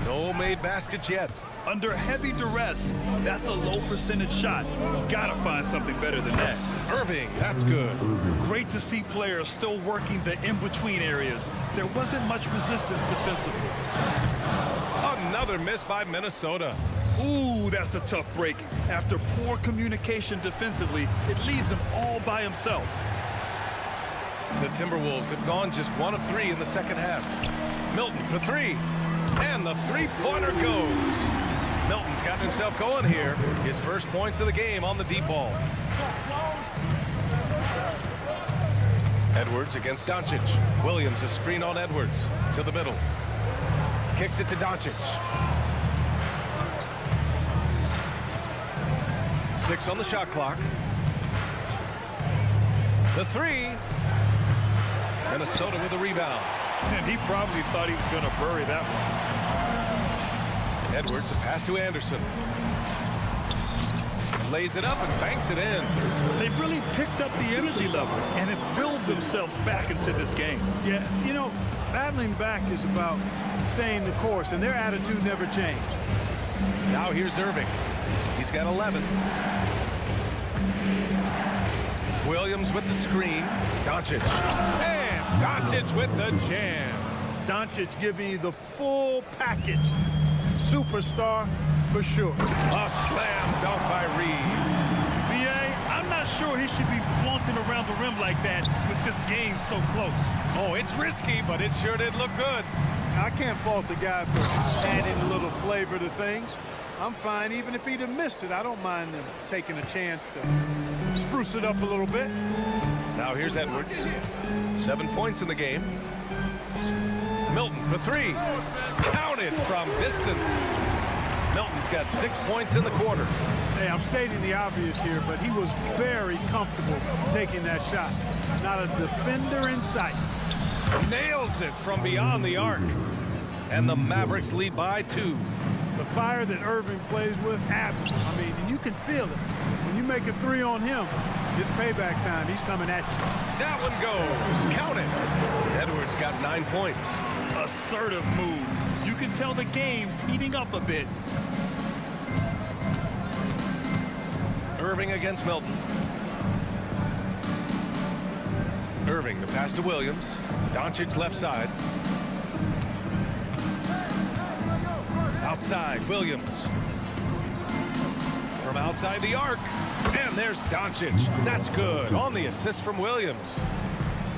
[SPEAKER 7] No made baskets yet.
[SPEAKER 9] Under heavy duress, that's a low percentage shot. You gotta find something better than that.
[SPEAKER 7] Irving, that's good.
[SPEAKER 9] Great to see players still working the in-between areas. There wasn't much resistance defensively.
[SPEAKER 7] Another miss by Minnesota.
[SPEAKER 9] Ooh, that's a tough break. After poor communication defensively, it leaves him all by himself.
[SPEAKER 7] The Timberwolves have gone just 1 of 3 in the second half. Milton for 3. And the three-pointer goes. Milton's got himself going here. His first points of the game on the deep ball. Edwards against Doncic. Williams a screen on Edwards to the middle. Kicks it to Doncic. 6 on the shot clock. The three. Minnesota with a rebound.
[SPEAKER 9] And he probably thought he was going to bury that one.
[SPEAKER 7] Edwards, a pass to Anderson. Lays it up and banks it in.
[SPEAKER 9] They've really picked up the energy level and have built themselves back into this game.
[SPEAKER 8] Yeah, you know, battling back is about staying the course, and their attitude never changed.
[SPEAKER 7] Now here's Irving. He's got 11. Williams with the screen. Doncic. And Doncic with the jam.
[SPEAKER 8] Doncic giving you the full package. Superstar for sure.
[SPEAKER 7] A slam dunk by Reed.
[SPEAKER 9] B.A., I'm not sure he should be flaunting around the rim like that with this game so close.
[SPEAKER 7] Oh, it's risky, but it sure did look good.
[SPEAKER 8] I can't fault the guy for adding a little flavor to things. I'm fine. Even if he'd have missed it, I don't mind them taking a chance to spruce it up a little bit.
[SPEAKER 7] Now here's Edwards. 7 points in the game. Milton for three. Counted from distance. Milton's got 6 points in the quarter.
[SPEAKER 8] Hey, I'm stating the obvious here, but he was very comfortable taking that shot. Not a defender in sight.
[SPEAKER 7] Nails it from beyond the arc. And the Mavericks lead by 2.
[SPEAKER 8] The fire that Irving plays with, I mean, you can feel it. When you make a three on him, it's payback time. He's coming at you.
[SPEAKER 7] That one goes. Count it. Edwards got 9 points.
[SPEAKER 9] Assertive move. You can tell the game's heating up a bit.
[SPEAKER 7] Irving against Milton. Irving, the pass to Williams. Doncic left side. Outside, Williams. From outside the arc. And there's Doncic. That's good. On the assist from Williams.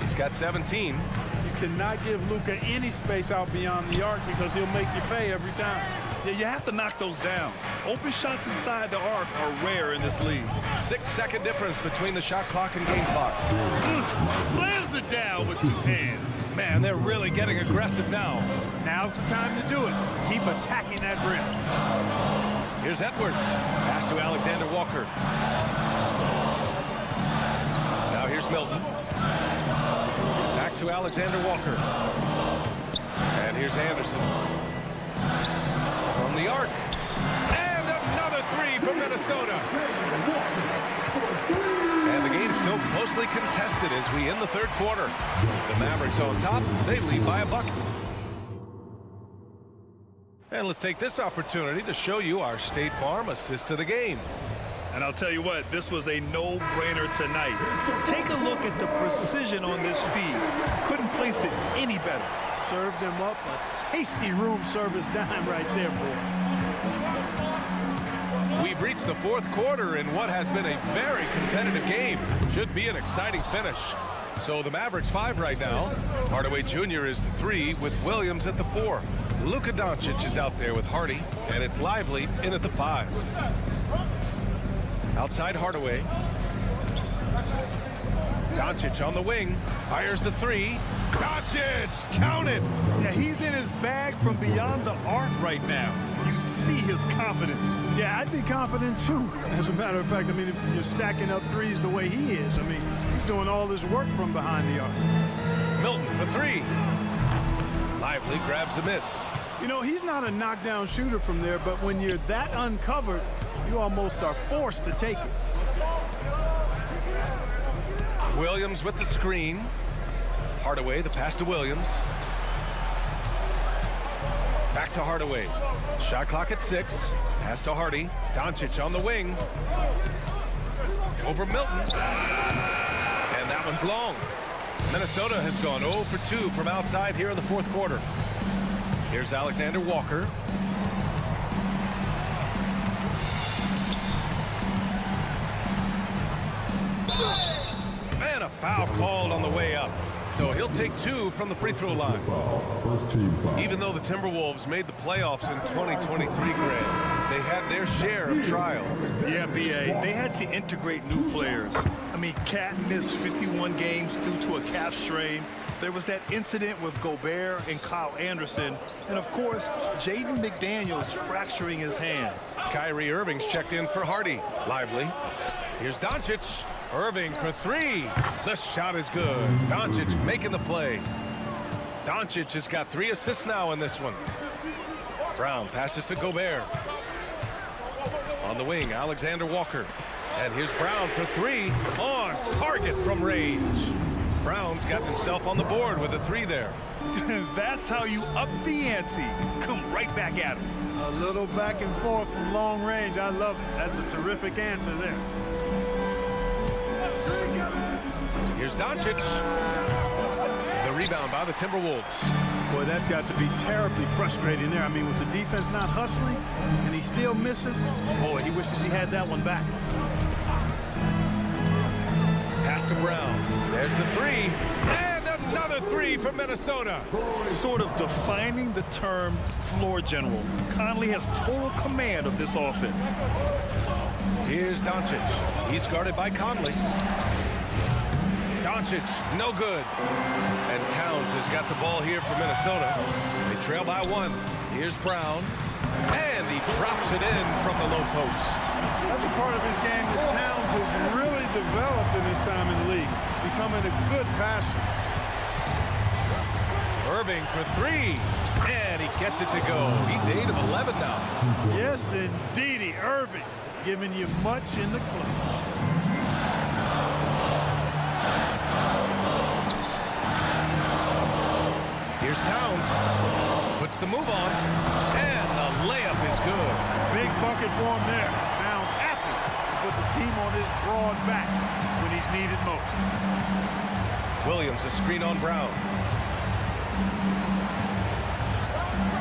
[SPEAKER 7] He's got 17.
[SPEAKER 8] You cannot give Luka any space out beyond the arc because he'll make you pay every time.
[SPEAKER 9] Yeah, you have to knock those down. Open shots inside the arc are rare in this league.
[SPEAKER 7] 6-second difference between the shot clock and game clock.
[SPEAKER 9] Slams it down with 2 hands.
[SPEAKER 7] Man, they're really getting aggressive now.
[SPEAKER 8] Now's the time to do it. Keep attacking that rim.
[SPEAKER 7] Here's Edwards. Pass to Alexander Walker. Now here's Milton. Back to Alexander Walker. And here's Anderson. From the arc. And another three from Minnesota. And the game's still closely contested as we end the third quarter. The Mavericks on top. They lead by a bucket. And let's take this opportunity to show you our State Farm assist to the game.
[SPEAKER 9] And I'll tell you what, this was a no-brainer tonight. Take a look at the precision on this feed. Couldn't place it any better.
[SPEAKER 8] Served him up a tasty room service dime right there, boy.
[SPEAKER 7] We've reached the fourth quarter in what has been a very competitive game. Should be an exciting finish. So the Mavericks 5 right now. Hardaway Jr. is the 3 with Williams at the 4. Luka Doncic is out there with Hardy, and it's Lively in at the 5. Outside Hardaway. Doncic on the wing. Fires the 3. Doncic! Count it!
[SPEAKER 9] Yeah, he's in his bag from beyond the arc right now. You see his confidence.
[SPEAKER 8] Yeah, I'd be confident too. As a matter of fact, I mean, if you're stacking up threes the way he is, I mean, he's doing all this work from behind the arc.
[SPEAKER 7] Milton for 3. Lively grabs a miss.
[SPEAKER 8] You know, he's not a knockdown shooter from there, but when you're that uncovered, you almost are forced to take it.
[SPEAKER 7] Williams with the screen. Hardaway, the pass to Williams. Back to Hardaway. Shot clock at 6. Pass to Hardy. Doncic on the wing. Over Milton. And that one's long. Minnesota has gone 0 for 2 from outside here in the fourth quarter. Here's Alexander Walker. And a foul called on the way up. So he'll take 2 from the free throw line. Even though the Timberwolves made the playoffs in 2023, Greg, they had their share of trials.
[SPEAKER 9] Yeah, B.A., they had to integrate new players. I mean, Cat missed 51 games due to a calf strain. There was that incident with Gobert and Kyle Anderson, and of course, Jaden McDaniels fracturing his hand.
[SPEAKER 7] Kyrie Irving's checked in for Hardy. Lively. Here's Doncic. Irving for three. The shot is good. Doncic making the play. Doncic has got 3 assists now in this one. Brown passes to Gobert. On the wing, Alexander Walker. And here's Brown for 3. On target from range. Brown's got himself on the board with a 3 there.
[SPEAKER 9] That's how you up the ante. Come right back at him.
[SPEAKER 8] A little back and forth from long range. I love it. That's a terrific answer there.
[SPEAKER 7] Here's Doncic. The rebound by the Timberwolves.
[SPEAKER 8] Boy, that's got to be terribly frustrating there. I mean, with the defense not hustling and he still misses, boy, he wishes he had that one back.
[SPEAKER 7] Pass to Brown. There's the 3. And another 3 from Minnesota.
[SPEAKER 9] Sort of defining the term floor general. Conley has total command of this offense.
[SPEAKER 7] Here's Doncic. He's guarded by Conley. Doncic, no good. And Towns has got the ball here for Minnesota. They trail by 1. Here's Brown. And he drops it in from the low post.
[SPEAKER 8] That's a part of his game that Towns has really developed in his time in the league, becoming a good passer.
[SPEAKER 7] Irving for 3. And he gets it to go. He's 8 of 11 now.
[SPEAKER 8] Yes, indeedy. Irving giving you much in the clutch.
[SPEAKER 7] Here's Towns. Puts the move on. And the layup is good.
[SPEAKER 8] Big bucket for him there. Towns happy to put the team on his broad back when he's needed most.
[SPEAKER 7] Williams, a screen on Brown.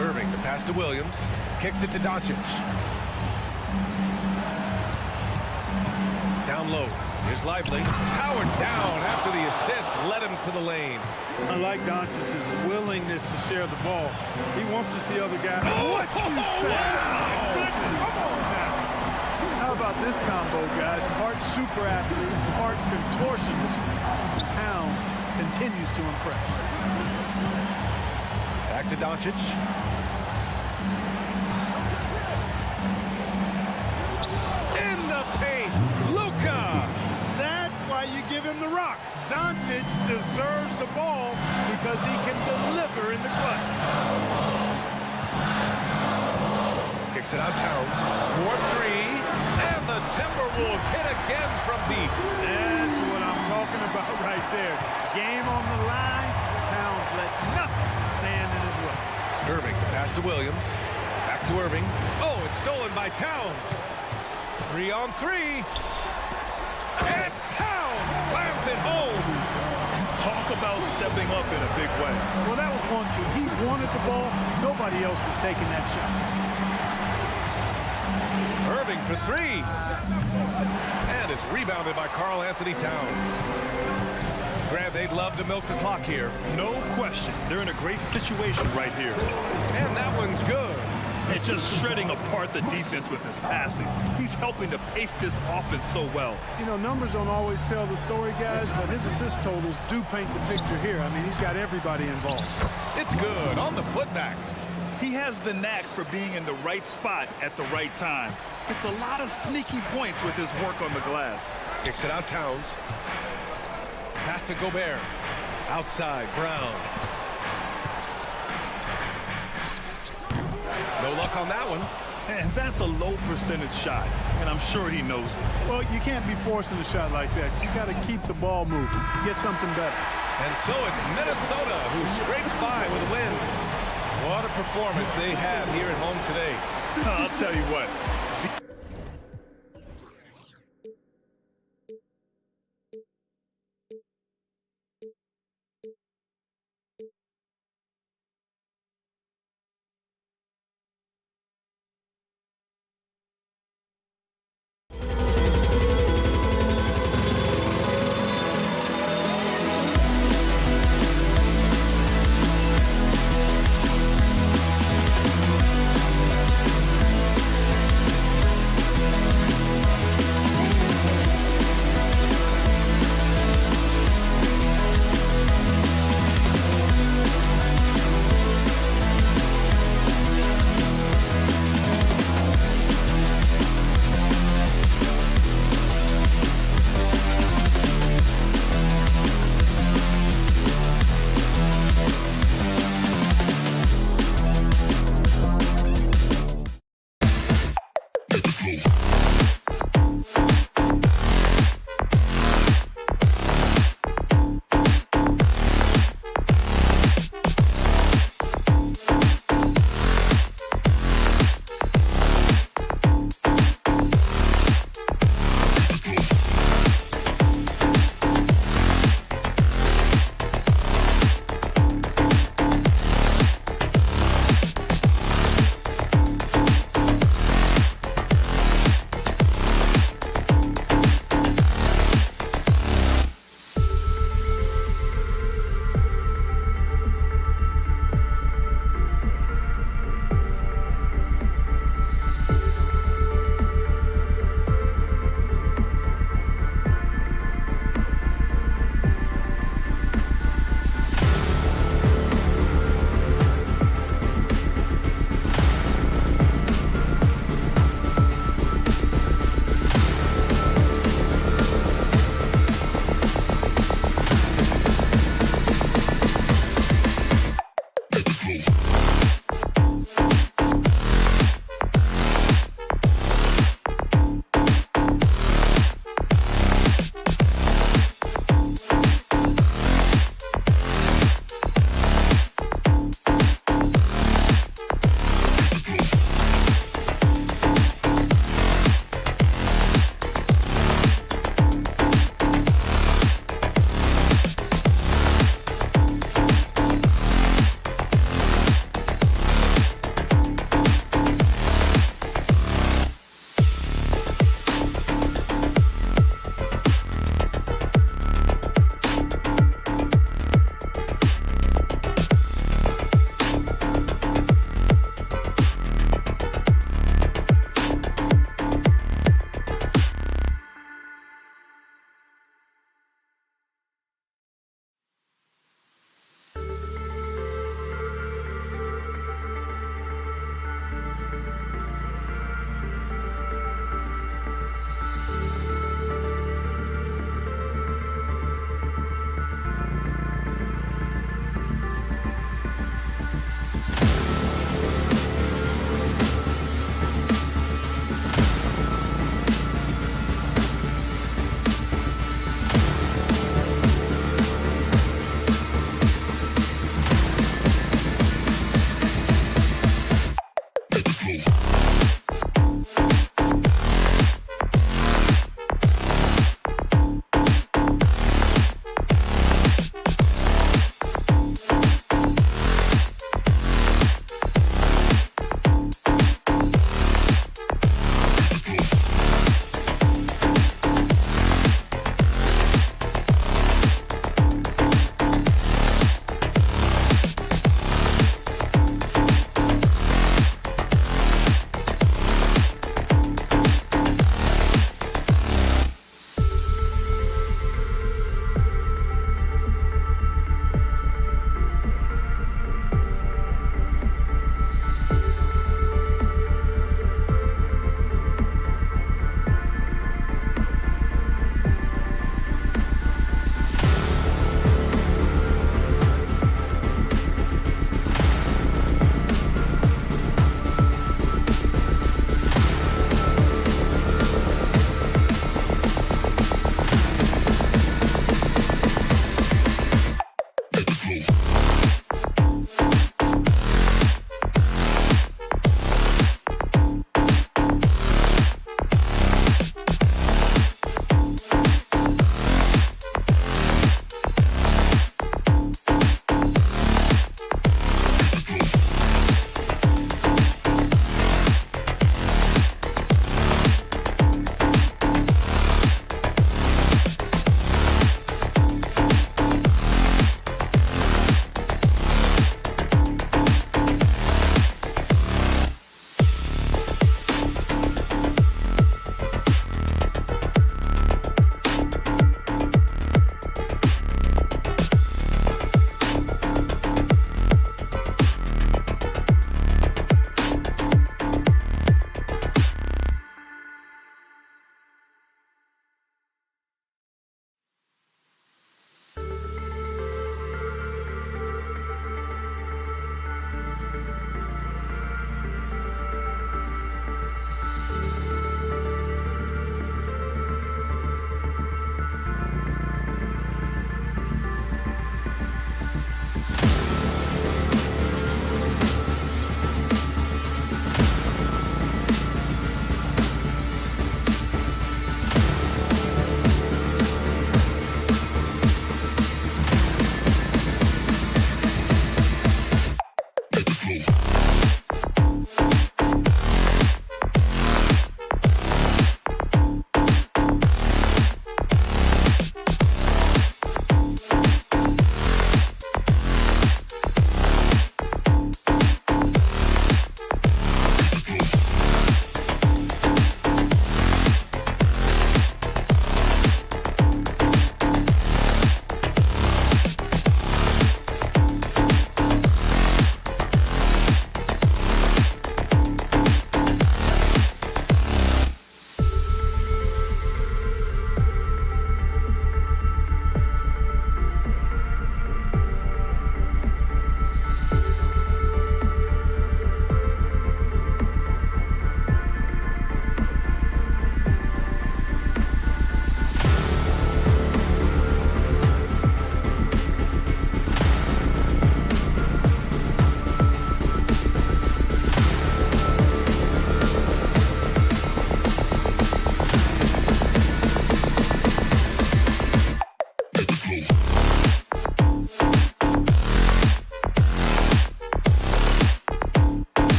[SPEAKER 7] Irving, the pass to Williams. Kicks it to Doncic. Down low. Here's Lively. Howard down after the assist. Led him to the lane.
[SPEAKER 8] I like Doncic's willingness to share the ball. He wants to see other guys. What you say? Come on now. How about this combo, guys? Part super athlete, part contortionist. Towns continues to impress.
[SPEAKER 7] Back to Doncic. In the paint. Luka.
[SPEAKER 8] That's why you give him the rock. Doncic deserves the ball because he can deliver in the clutch.
[SPEAKER 7] Kicks it out Towns. 4-3. And the Timberwolves hit again from deep.
[SPEAKER 8] That's what I'm talking about right there. Game on the line. Towns lets nothing stand in his way.
[SPEAKER 7] Irving, pass to Williams. Back to Irving. Oh, it's stolen by Towns. 3-on-3. And Towns slams it home.
[SPEAKER 9] Talk about stepping up in a big way.
[SPEAKER 8] Well, that was 1-2. He wanted the ball. Nobody else was taking that shot.
[SPEAKER 7] Irving for 3. And it's rebounded by Karl Anthony Towns. Grant, they'd love to milk the clock here.
[SPEAKER 9] No question. They're in a great situation right here.
[SPEAKER 7] And that one's good.
[SPEAKER 9] And just shredding apart the defense with his passing. He's helping to pace this offense so well.
[SPEAKER 8] You know, numbers don't always tell the story, guys, but his assist totals do paint the picture here. I mean, he's got everybody involved.
[SPEAKER 7] It's good on the putback.
[SPEAKER 9] He has the knack for being in the right spot at the right time. It's a lot of sneaky points with his work on the glass.
[SPEAKER 7] Kicks it out Towns. Pass to Gobert. Outside, Brown. No luck on that one.
[SPEAKER 9] And that's a low percentage shot, and I'm sure he knows it.
[SPEAKER 8] Well, you can't be forcing a shot like that. You got to keep the ball moving. Get something better.
[SPEAKER 7] And so it's Minnesota who scrapes by with a win. What a performance they have here at home today.
[SPEAKER 9] I'll tell you what.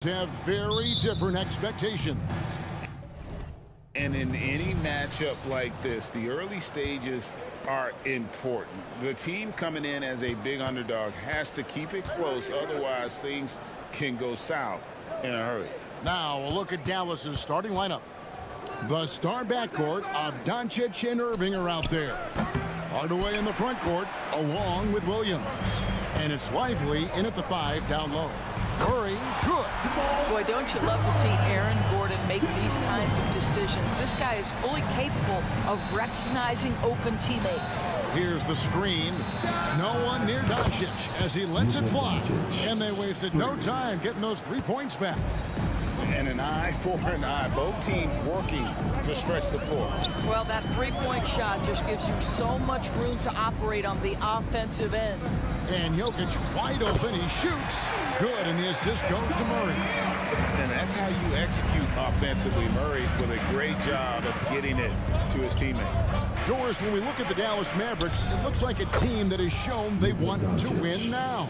[SPEAKER 1] have very different expectations.
[SPEAKER 2] And in any matchup like this, the early stages are important. The team coming in as a big underdog has to keep it close, otherwise things can go south in a hurry.
[SPEAKER 1] Now a look at Dallas's starting lineup. The star backcourt of Doncic and Irving are out there. Hardaway in the front court along with Williams. And it's Lively in at the 5 down low. Murray, good.
[SPEAKER 12] Boy, don't you love to see Aaron Gordon make these kinds of decisions. This guy is fully capable of recognizing open teammates.
[SPEAKER 1] Here's the screen. No one near Doncic as he lets it fly. And they wasted no time getting those 3 points back.
[SPEAKER 2] And an eye for an eye. Both teams working to stretch the floor.
[SPEAKER 12] Well, that three-point shot just gives you so much room to operate on the offensive end.
[SPEAKER 1] And Jokic wide open. He shoots. Good, and the assist goes to Murray.
[SPEAKER 2] And that's how you execute offensively. Murray with a great job of getting it to his teammate.
[SPEAKER 1] Doris, when we look at the Dallas Mavericks, it looks like a team that has shown they want to win now.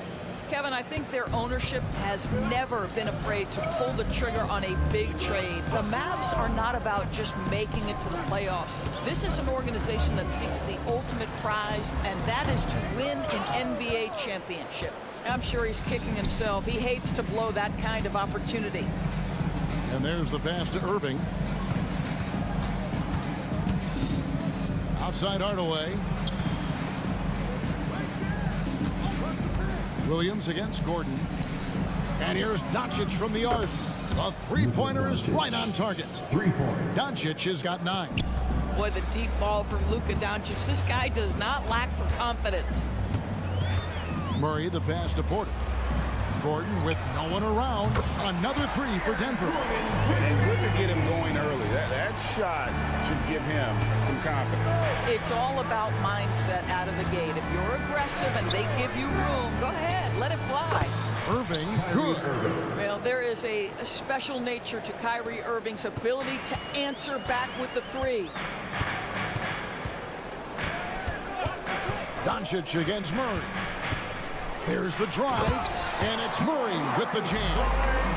[SPEAKER 12] Kevin, I think their ownership has never been afraid to pull the trigger on a big trade. The Mavs are not about just making it to the playoffs. This is an organization that seeks the ultimate prize, and that is to win an NBA championship. I'm sure he's kicking himself. He hates to blow that kind of opportunity.
[SPEAKER 1] And there's the pass to Irving. Outside Hardaway. Williams against Gordon. And here's Doncic from the arc. A three-pointer is right on target. 3 points. Doncic has got 9.
[SPEAKER 12] Boy, the deep ball from Luka Doncic. This guy does not lack for confidence.
[SPEAKER 1] Murray, the pass to Porter. Gordon with no one around. Another 3 for Denver.
[SPEAKER 2] And good to get him going early. That shot should give him some confidence.
[SPEAKER 12] It's all about mindset out of the gate. If you're aggressive and they give you room, go ahead, let it fly.
[SPEAKER 1] Irving, good.
[SPEAKER 12] Well, there is a special nature to Kyrie Irving's ability to answer back with the 3.
[SPEAKER 1] Doncic against Murray. There's the drive, and it's Murray with the jam.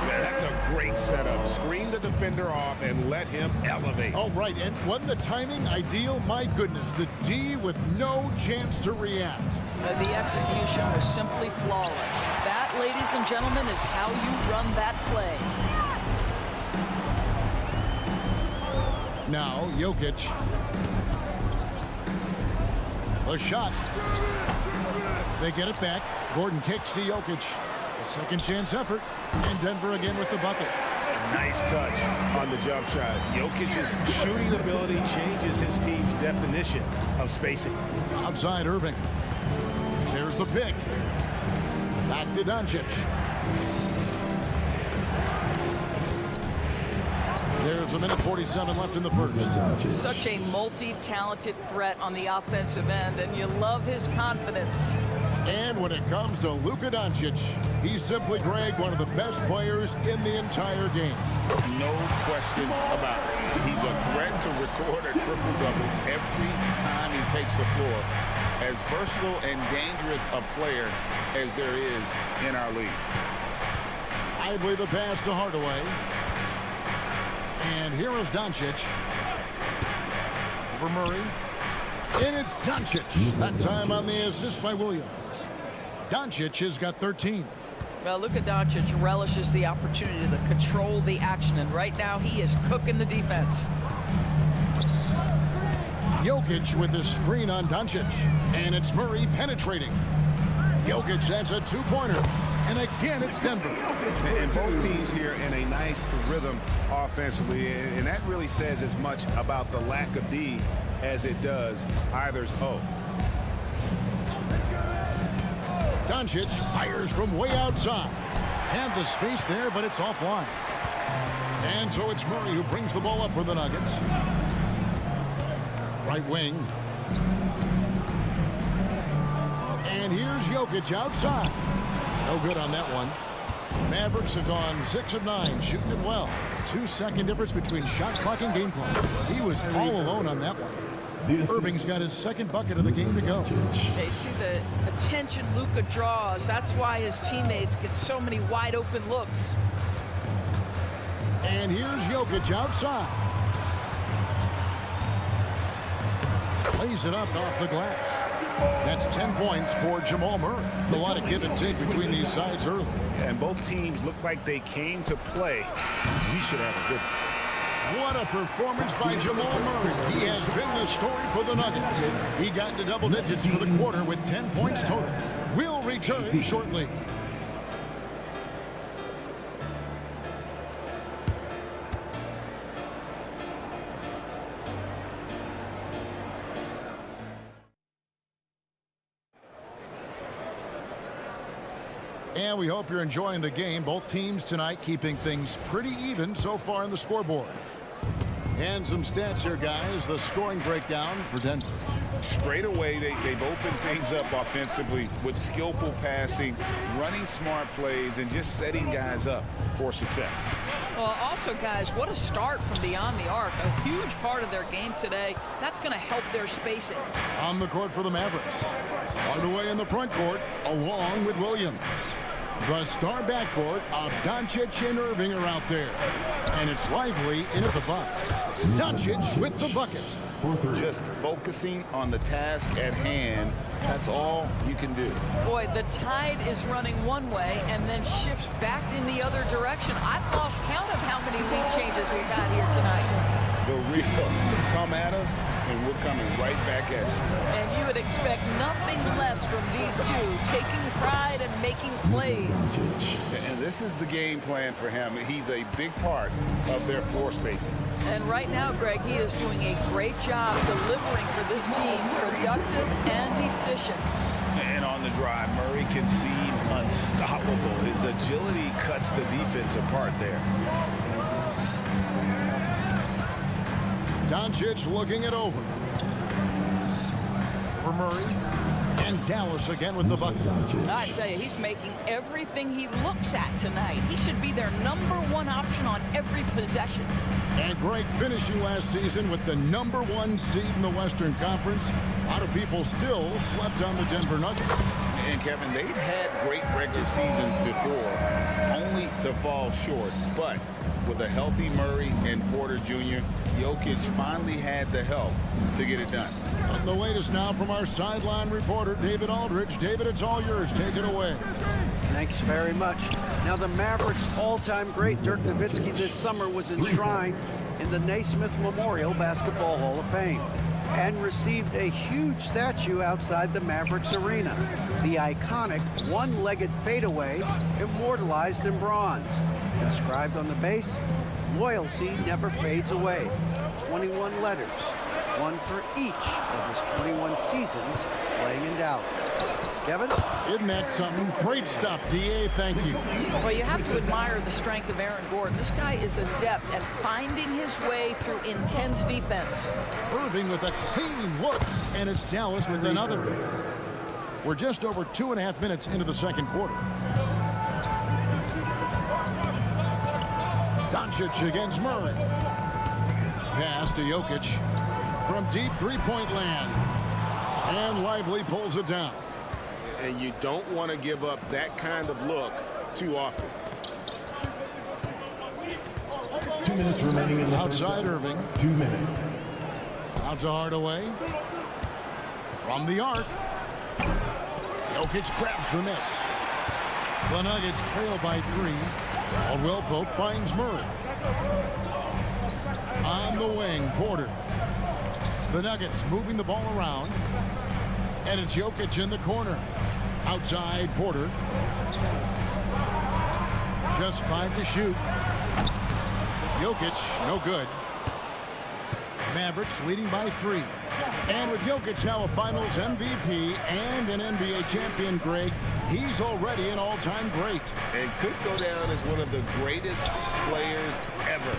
[SPEAKER 5] That's a great setup. Screen the defender off and let him elevate.
[SPEAKER 1] Oh, right, and wasn't the timing ideal? My goodness, the D with no chance to react.
[SPEAKER 12] The execution was simply flawless. That, ladies and gentlemen, is how you run that play.
[SPEAKER 1] Now, Jokic. A shot. They get it back. Gordon kicks to Jokic. A second chance effort. And Denver again with the bucket.
[SPEAKER 5] Nice touch on the jump shot. Jokic's shooting ability changes his team's definition of spacing.
[SPEAKER 1] Outside Irving. There's the pick. Back to Doncic. There's a minute 47 left in the first.
[SPEAKER 12] Such a multi-talented threat on the offensive end, and you love his confidence.
[SPEAKER 1] And when it comes to Luka Doncic, he's simply, Greg, one of the best players in the entire game.
[SPEAKER 2] No question about it. He's a threat to record a triple-double every time he takes the floor. As versatile and dangerous a player as there is in our league.
[SPEAKER 1] I believe the pass to Hardaway. And here is Doncic. Over Murray. And it's Doncic. That time on the assist by Williams. Doncic has got 13.
[SPEAKER 12] Well, Luka Doncic relishes the opportunity to control the action, and right now he is cooking the defense.
[SPEAKER 1] Jokic with the screen on Doncic. And it's Murray penetrating. Jokic, that's a 2-pointer. And again, it's Denver.
[SPEAKER 5] And both teams here in a nice rhythm offensively. And that really says as much about the lack of D as it does either's O.
[SPEAKER 1] Doncic fires from way outside. And the space there, but it's offline. And so it's Murray who brings the ball up for the Nuggets. Right wing. And here's Jokic outside. No good on that one. Mavericks have gone 6 of 9, shooting it well. 2-second difference between shot clock and game clock. He was all alone on that one. Irving's got his second bucket of the game to go.
[SPEAKER 12] They see the attention Luka draws. That's why his teammates get so many wide open looks.
[SPEAKER 1] And here's Jokic outside. Lays it up off the glass. That's 10 points for Jamal Murray. A lot of give and take between these sides early.
[SPEAKER 5] And both teams look like they came to play. We should have a good one.
[SPEAKER 1] What a performance by Jamal Murray. He has been the story for the Nuggets. He got into double digits for the quarter with 10 points total. We'll return shortly. And we hope you're enjoying the game. Both teams tonight keeping things pretty even so far in the scoreboard. And some stats here, guys. The scoring breakdown for Denver.
[SPEAKER 2] Straight away, they've opened things up offensively with skillful passing, running smart plays, and just setting guys up for success.
[SPEAKER 12] Well, also, guys, what a start from beyond the arc. A huge part of their game today. That's going to help their spacing.
[SPEAKER 1] On the court for the Mavericks. Hardaway in the front court, along with Williams. The star backcourt of Doncic and Irving are out there. And it's lively in at the 5. Doncic with the bucket.
[SPEAKER 2] Just focusing on the task at hand. That's all you can do.
[SPEAKER 12] Boy, the tide is running one way and then shifts back in the other direction. I've lost count of how many lead changes we've had here tonight.
[SPEAKER 2] The real come at us, and we're coming right back at you.
[SPEAKER 12] And you would expect nothing less from these two, taking pride and making plays.
[SPEAKER 2] And this is the game plan for him. He's a big part of their floor spacing.
[SPEAKER 12] And right now, Greg, he is doing a great job delivering for this team, productive and efficient.
[SPEAKER 5] And on the drive, Murray can seem unstoppable. His agility cuts the defense apart there.
[SPEAKER 1] Doncic looking it over. For Murray. And Dallas again with the bucket.
[SPEAKER 12] I tell you, he's making everything he looks at tonight. He should be their #1 option on every possession.
[SPEAKER 1] And Greg finishing last season with the #1 seed in the Western Conference. A lot of people still slept on the Denver Nuggets.
[SPEAKER 2] And Kevin, they've had great regular seasons before, only to fall short. But with a healthy Murray and Porter Jr., Jokic finally had the help to get it done.
[SPEAKER 1] And the latest now from our sideline reporter, David Aldridge. David, it's all yours. Take it away.
[SPEAKER 4] Thanks very much. Now, the Mavericks' all-time great Dirk Nowitzki this summer was enshrined in the Naismith Memorial Basketball Hall of Fame and received a huge statue outside the Mavericks arena. The iconic one-legged fadeaway immortalized in bronze. Inscribed on the base, loyalty never fades away. 21 letters, one for each of his 21 seasons playing in Dallas. Kevin?
[SPEAKER 1] Isn't that something? Great stuff, D.A. Thank you.
[SPEAKER 12] Well, you have to admire the strength of Aaron Gordon. This guy is adept at finding his way through intense defense.
[SPEAKER 1] Irving with a clean look, and it's Dallas with another. We're just over 2.5 minutes into the second quarter. Doncic against Murray. Pass to Jokic from deep three-point land. And Lively pulls it down.
[SPEAKER 5] And you don't want to give up that kind of look too often.
[SPEAKER 13] 2 minutes remaining in the
[SPEAKER 1] outside Irving.
[SPEAKER 13] 2 minutes.
[SPEAKER 1] Out to Hardaway. From the arc. Jokic grabs the miss. The Nuggets trail by 3. Caldwell Pope finds Murray. On the wing, Porter. The Nuggets moving the ball around. And it's Jokic in the corner. Outside, Porter. Just 5 to shoot. Jokic, no good. Mavericks leading by 3. And with Jokic now a Finals MVP and an NBA champion, Greg, he's already an all-time great.
[SPEAKER 2] And could go down as one of the greatest players ever.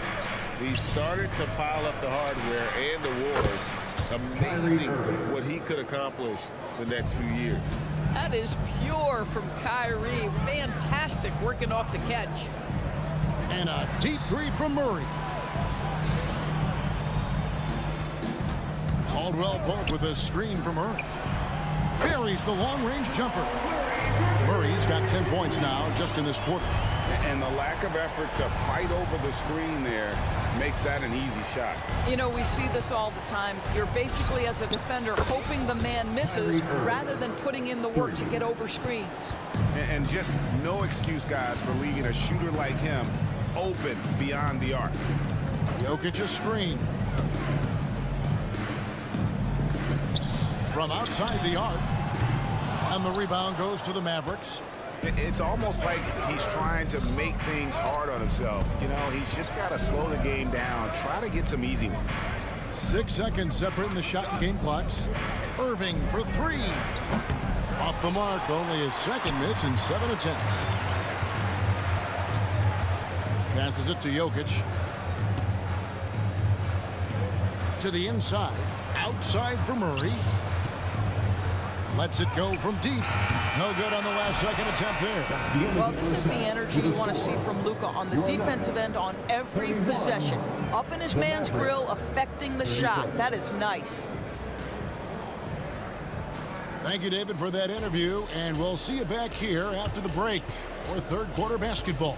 [SPEAKER 2] He started to pile up the hardware and the awards. Amazing what he could accomplish the next few years.
[SPEAKER 12] That is pure from Kyrie. Fantastic working off the catch.
[SPEAKER 1] And a deep 3 from Murray. Caldwell Pope with a screen from Murray. Buries the long-range jumper. Murray's got 10 points now just in this quarter.
[SPEAKER 2] And the lack of effort to fight over the screen there makes that an easy shot.
[SPEAKER 12] You know, we see this all the time. You're basically, as a defender, hoping the man misses rather than putting in the work to get over screens.
[SPEAKER 5] And just no excuse, guys, for leaving a shooter like him open beyond the arc.
[SPEAKER 1] Jokic's screen. From outside the arc. And the rebound goes to the Mavericks.
[SPEAKER 5] It's almost like he's trying to make things hard on himself. You know, he's just got to slow the game down, try to get some easy ones.
[SPEAKER 1] 6 seconds separating the shot and game clocks. Irving for three. Off the mark, only his second miss in 7 attempts. Passes it to Jokic. To the inside. Outside for Murray. Lets it go from deep. No good on the last second attempt there.
[SPEAKER 12] Well, this is the energy you want to see from Luka on the defensive end on every possession. Up in his man's grill, affecting the shot. That is nice.
[SPEAKER 1] Thank you, David, for that interview. And we'll see you back here after the break for third quarter basketball.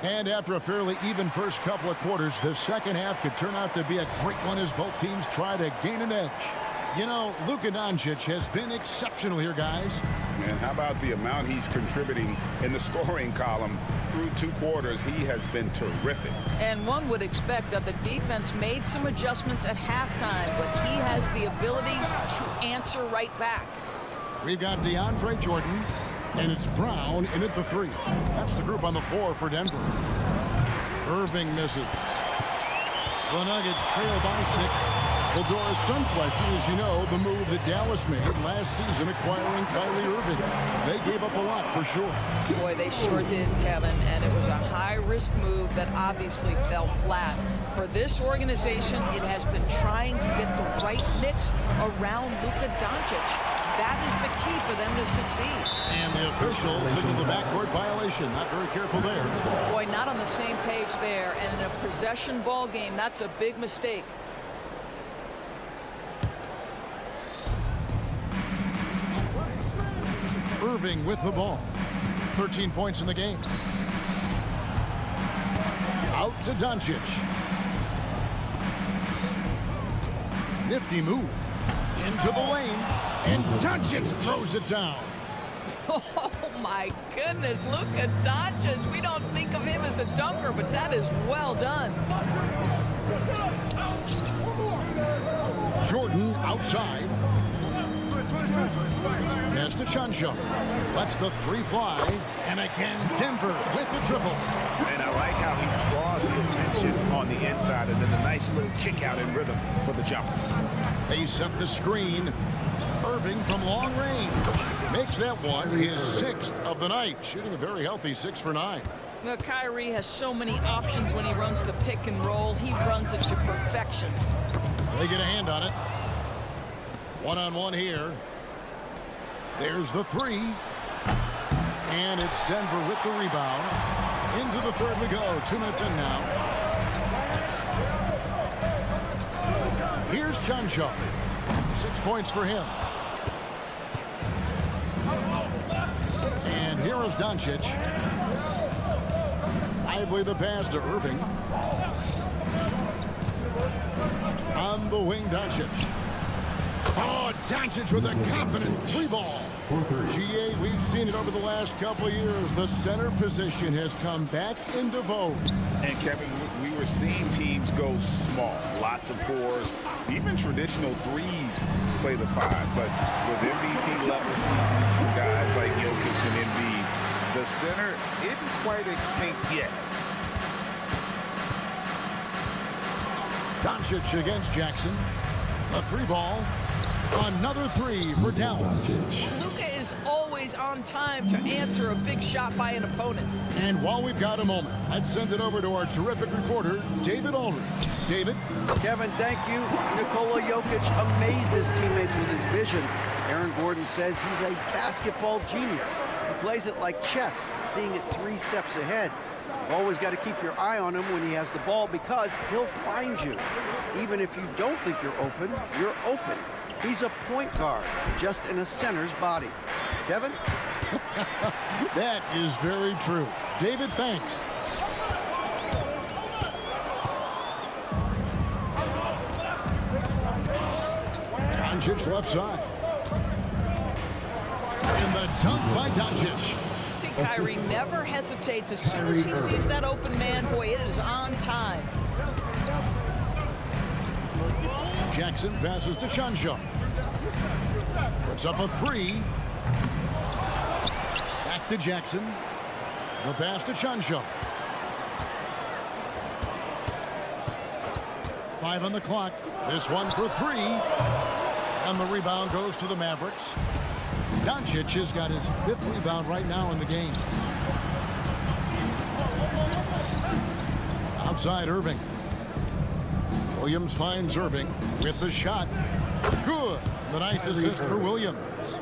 [SPEAKER 1] And after a fairly even first couple of quarters, the second half could turn out to be a great one as both teams try to gain an edge. You know, Luka Doncic has been exceptional here, guys.
[SPEAKER 2] And how about the amount he's contributing in the scoring column through 2 quarters? He has been terrific.
[SPEAKER 12] And one would expect that the defense made some adjustments at halftime, but he has the ability to answer right back.
[SPEAKER 1] We've got DeAndre Jordan. And it's Brown in at the three. That's the group on the floor for Denver. Irving misses. The Nuggets trail by 6. Well, Doris, some question, as you know, the move that Dallas made last season acquiring Kyrie Irving. They gave up a lot for sure.
[SPEAKER 12] Boy, they sure did, Kevin. And it was a high-risk move that obviously fell flat. For this organization, it has been trying to get the right mix around Luka Doncic. That is the key for them to succeed.
[SPEAKER 1] And the official signaled the backcourt violation. Not very careful there.
[SPEAKER 12] Boy, not on the same page there. And in a possession ball game, that's a big mistake.
[SPEAKER 1] Irving with the ball. 13 points in the game. Out to Doncic. Nifty move. Into the lane. And Doncic throws it down.
[SPEAKER 12] Oh, my goodness. Look at Doncic. We don't think of him as a dunker, but that is well done.
[SPEAKER 1] Jordan outside. Pass to Chuncho. Lets the three fly. And again, Denver with the triple.
[SPEAKER 5] And I like how he draws the attention on the inside, and then a nice little kick out in rhythm for the jumper.
[SPEAKER 1] They set the screen. Irving from long range makes that one his 6th of the night, shooting a very healthy 6 for 9.
[SPEAKER 12] Now, Kyrie has so many options when he runs the pick and roll. He runs it to perfection.
[SPEAKER 1] They get a hand on it. One-on-one here. There's the three. And it's Denver with the rebound. Into the third we go. 2 minutes in now. Here's Chuncho. 6 points for him. And here is Doncic. Lively the pass to Irving. On the wing, Doncic. Oh, Doncic with a confident three ball. GA, we've seen it over the last couple of years. The center position has come back into vogue.
[SPEAKER 2] And Kevin, we were seeing teams go small. Lots of 4s, even traditional 3s play the 5. But with MVP level seasons for guys like Jokic and Embiid, the center isn't quite extinct yet.
[SPEAKER 1] Doncic against Jackson. A three ball. Another three for Dallas.
[SPEAKER 12] Luka is always always on time to answer a big shot by an opponent.
[SPEAKER 1] And while we've got a moment, let's send it over to our terrific reporter, David Aldridge. David?
[SPEAKER 4] Kevin, thank you. Nikola Jokic amazes teammates with his vision. Aaron Gordon says he's a basketball genius. He plays it like chess, seeing it 3 steps ahead. You've always got to keep your eye on him when he has the ball because he'll find you. Even if you don't think you're open, you're open. He's a point guard, just in a center's body. Kevin?
[SPEAKER 1] That is very true. David, thanks. Doncic left side. And the dunk by Doncic.
[SPEAKER 12] See, Kyrie never hesitates. As soon as he sees that open man, boy, it is on time.
[SPEAKER 1] Jackson passes to Chuncho. Puts up a 3. Back to Jackson. The pass to Chuncho. 5 on the clock. This one for 3. And the rebound goes to the Mavericks. Doncic has got his 5th rebound right now in the game. Outside Irving. Williams finds Irving with the shot. Good. The nice assist for Williams.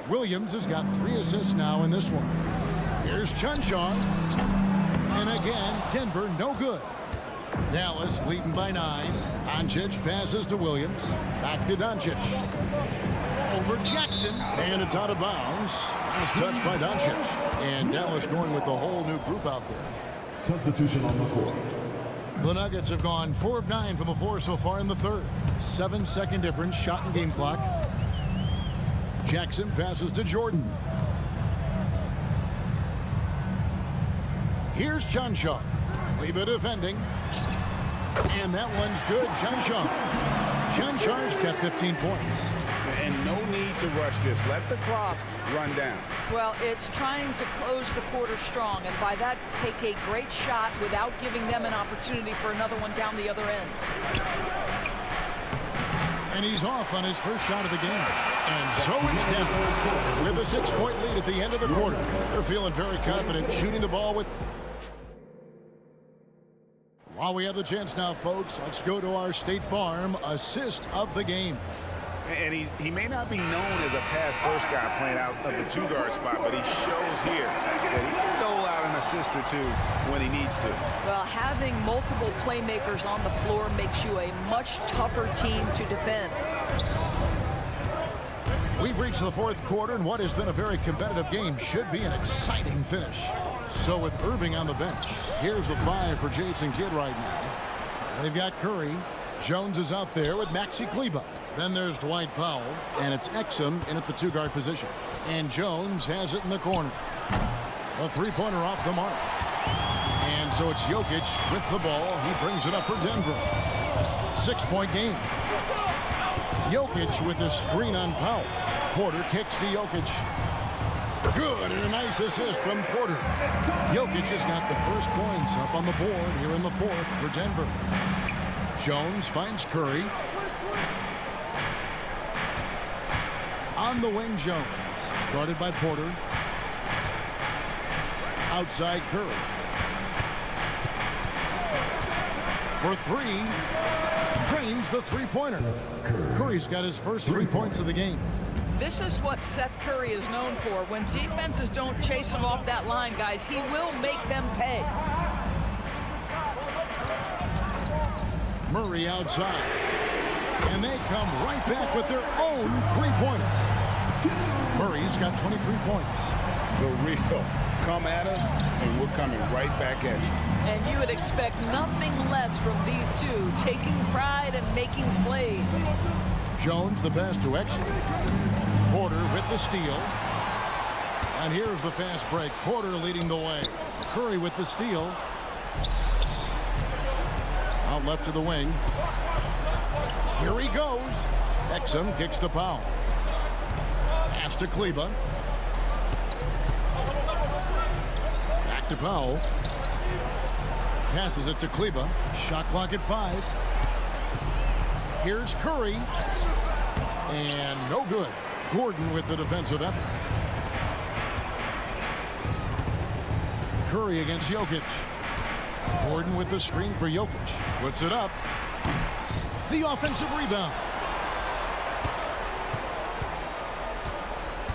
[SPEAKER 1] Williams has got 3 assists now in this one. Here's Chuncho. And again, Denver no good. Dallas leading by 9. Doncic passes to Williams. Back to Doncic. Over Jackson. And it's out of bounds. Last touch by Doncic. And Dallas going with a whole new group out there.
[SPEAKER 13] Substitution on the court.
[SPEAKER 1] The Nuggets have gone 4 of 9 from the floor so far in the third. 7-second difference, shot and game clock. Jackson passes to Jordan. Here's Chuncho. Kleba defending. And that one's good. Chuncho's got 15 points.
[SPEAKER 2] And no need to rush this. Let the clock run down.
[SPEAKER 12] Well, it's trying to close the quarter strong, and by that, take a great shot without giving them an opportunity for another one down the other end.
[SPEAKER 1] And he's off on his first shot of the game. And so is Dallas with a 6-point lead at the end of the quarter. They're feeling very confident shooting the ball with... While we have the chance now, folks, let's go to our State Farm assist of the game.
[SPEAKER 5] And he may not be known as a pass-first guy playing out of the 2-guard spot, but he shows here that he can dole out an assist or 2 when he needs to.
[SPEAKER 12] Well, having multiple playmakers on the floor makes you a much tougher team to defend.
[SPEAKER 1] We've reached the 4th quarter, and what has been a very competitive game should be an exciting finish. So with Irving on the bench, here's the 5 for Jason Kidd right now. They've got Curry. Jones is out there with Maxi Kleba. Then there's Dwight Powell, and it's Exum in at the 2-guard position. And Jones has it in the corner. A 3-pointer off the mark. And so it's Jokic with the ball. He brings it up for Denver. 6-point game. Jokic with the screen on Powell. Porter kicks to Jokic. Good, and a nice assist from Porter. Jokic has got the first points up on the board here in the 4th for Denver. Jones finds Curry. On the wing, Jones. Guarded by Porter. Outside Curry. For 3. Drains the 3-pointer. Curry's got his first 3 points of the game.
[SPEAKER 12] This is what Seth Curry is known for. When defenses don't chase him off that line, guys, he will make them pay.
[SPEAKER 1] Murray outside. And they come right back with their own 3-pointer. Murray's got 23 points.
[SPEAKER 2] The real come at us, and we're coming right back at you.
[SPEAKER 12] And you would expect nothing less from these two, taking pride and making plays.
[SPEAKER 1] Jones, the pass to Exum. Porter with the steal. And here's the fast break. Porter leading the way. Curry with the steal. Out left to the wing. Here he goes. Exum kicks to Powell. Pass to Kleba. Back to Powell. Passes it to Kleba. Shot clock at 5. Here's Curry. And no good. Gordon with the defensive effort. Curry against Jokic. Gordon with the screen for Jokic. Puts it up. The offensive rebound.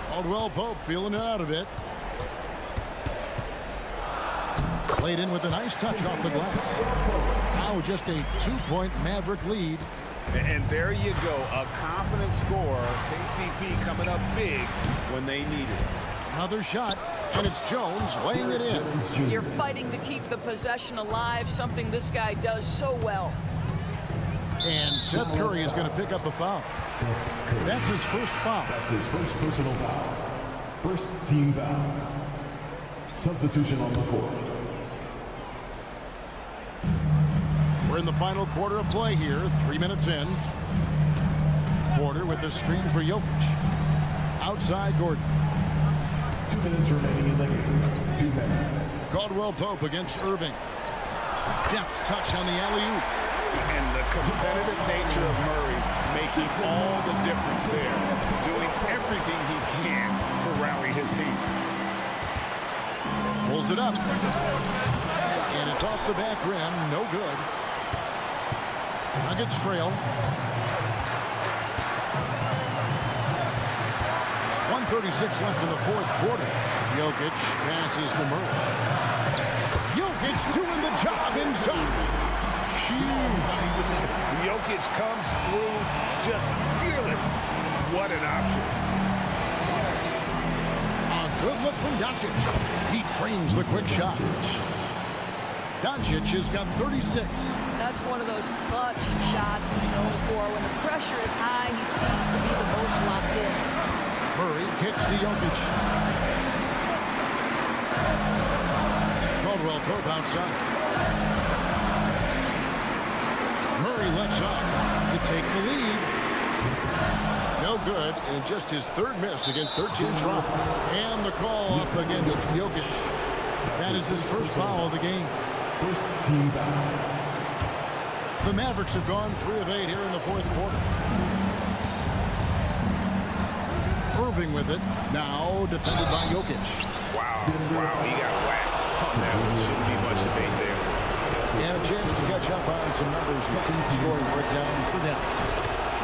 [SPEAKER 1] Caldwell Pope feeling it out a bit. Played in with a nice touch off the glass. Now just a 2-point Maverick lead.
[SPEAKER 5] And there you go, a confident scorer. KCP coming up big when they need it.
[SPEAKER 1] Another shot, and it's Jones weighing it in.
[SPEAKER 12] You're fighting to keep the possession alive, something this guy does so well.
[SPEAKER 1] And Seth Curry is going to pick up a foul. That's his first foul.
[SPEAKER 13] That's his first personal foul. First team foul. Substitution on the court.
[SPEAKER 1] We're in the final quarter of play here, 3 minutes in. Porter with the screen for Jokic. Outside Gordon.
[SPEAKER 13] 2 minutes remaining in the game. 2 minutes.
[SPEAKER 1] Caldwell Pope against Irving. Deft touch on the alley-oop.
[SPEAKER 5] And the competitive nature of Murray making all the difference there. Doing everything he can to rally his team.
[SPEAKER 1] Pulls it up. And it's off the back rim. No good. Nuggets trail. 1:36 left in the fourth quarter. Jokic passes to Murray. Jokic doing the job inside. Huge.
[SPEAKER 5] Jokic comes through just fearless. What an option.
[SPEAKER 1] A good look from Doncic. He trains the quick shot. Doncic has got 36.
[SPEAKER 12] That's one of those clutch shots he's known for. When the pressure is high, he seems to be the most locked in.
[SPEAKER 1] Murray kicks to Jokic. Caldwell Pope outside. Murray lets up to take the lead. No good, and just his third miss against 13 tries. And the call up against Jokic. That is his first foul of the game.
[SPEAKER 13] First team foul.
[SPEAKER 1] The Mavericks have gone 3 of 8 here in the fourth quarter. Irving with it. Now defended by Jokic.
[SPEAKER 5] Wow, he got whacked on that one. Shouldn't be much debate there.
[SPEAKER 1] And a chance to catch up on some numbers from the scoring breakdown for Dallas.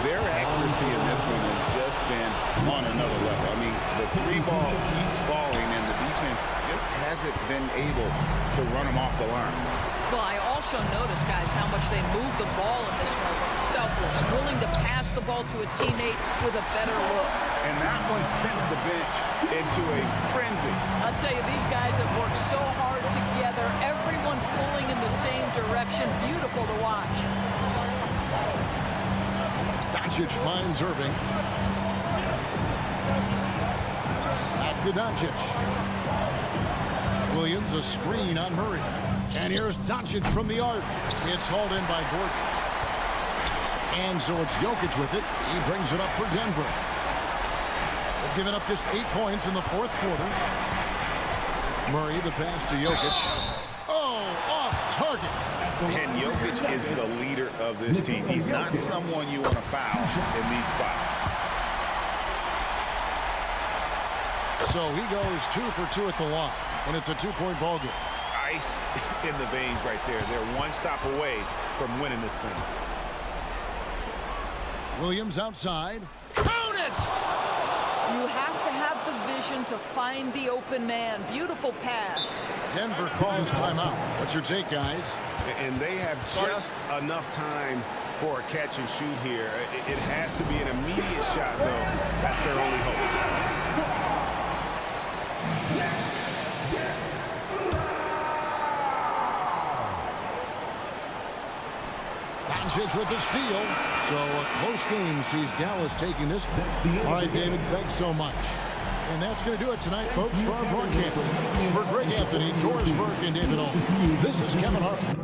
[SPEAKER 5] Their accuracy in this one has just been on another level. I mean, the 3-ball keeps falling, and the defense just hasn't been able to run them off the line.
[SPEAKER 12] Well, I also noticed, guys, how much they moved the ball in this one. Selfless, willing to pass the ball to a teammate with a better look.
[SPEAKER 5] And that one sends the bench into a frenzy.
[SPEAKER 12] I'll tell you, these guys have worked so hard together. Everyone pulling in the same direction. Beautiful to watch.
[SPEAKER 1] Doncic finds Irving. Back to Doncic. Williams a screen on Murray. And here's Doncic from the arc. It's hauled in by Gordon. And so it's Jokic with it. He brings it up for Denver. They've given up just 8 points in the fourth quarter. Murray the pass to Jokic. Oh, off target.
[SPEAKER 5] And Jokic is the leader of this team. He's not someone you want to foul in these spots.
[SPEAKER 1] So he goes 2 for 2 at the line, and it's a 2-point ball game.
[SPEAKER 5] Ice in the veins right there. They're one stop away from winning this thing.
[SPEAKER 1] Williams outside. Count it!
[SPEAKER 12] You have to have the vision to find the open man. Beautiful pass.
[SPEAKER 1] Denver calls timeout. What's your take, guys?
[SPEAKER 5] And they have just enough time for a catch and shoot here. It has to be an immediate shot, though. That's their only hope.
[SPEAKER 1] Doncic with the steal. So a close game sees Dallas taking this one. All right, David, thanks so much. And that's going to do it tonight, folks, for our broadcast. For Greg Anthony, Doris Burke, and David Owens, this is Kevin Hartman.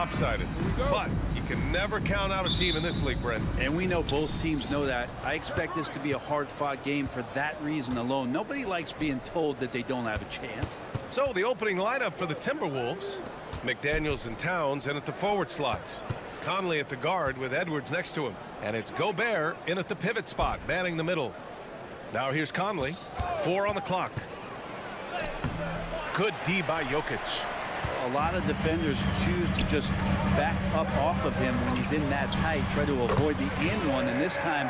[SPEAKER 7] lopsided. But you can never count out a team in this league, Brent.
[SPEAKER 3] And we know both teams know that. I expect this to be a hard-fought game for that reason alone. Nobody likes being told that they don't have a chance.
[SPEAKER 7] So the opening lineup for the Timberwolves. McDaniels and Towns in at the forward slots. Conley at the guard with Edwards next to him. And it's Gobert in at the pivot spot, manning the middle. Now here's Conley. 4 on the clock. Good D by Jokic.
[SPEAKER 3] A lot of defenders choose to just back up off of him when he's in that tight, try to avoid the and one, and this time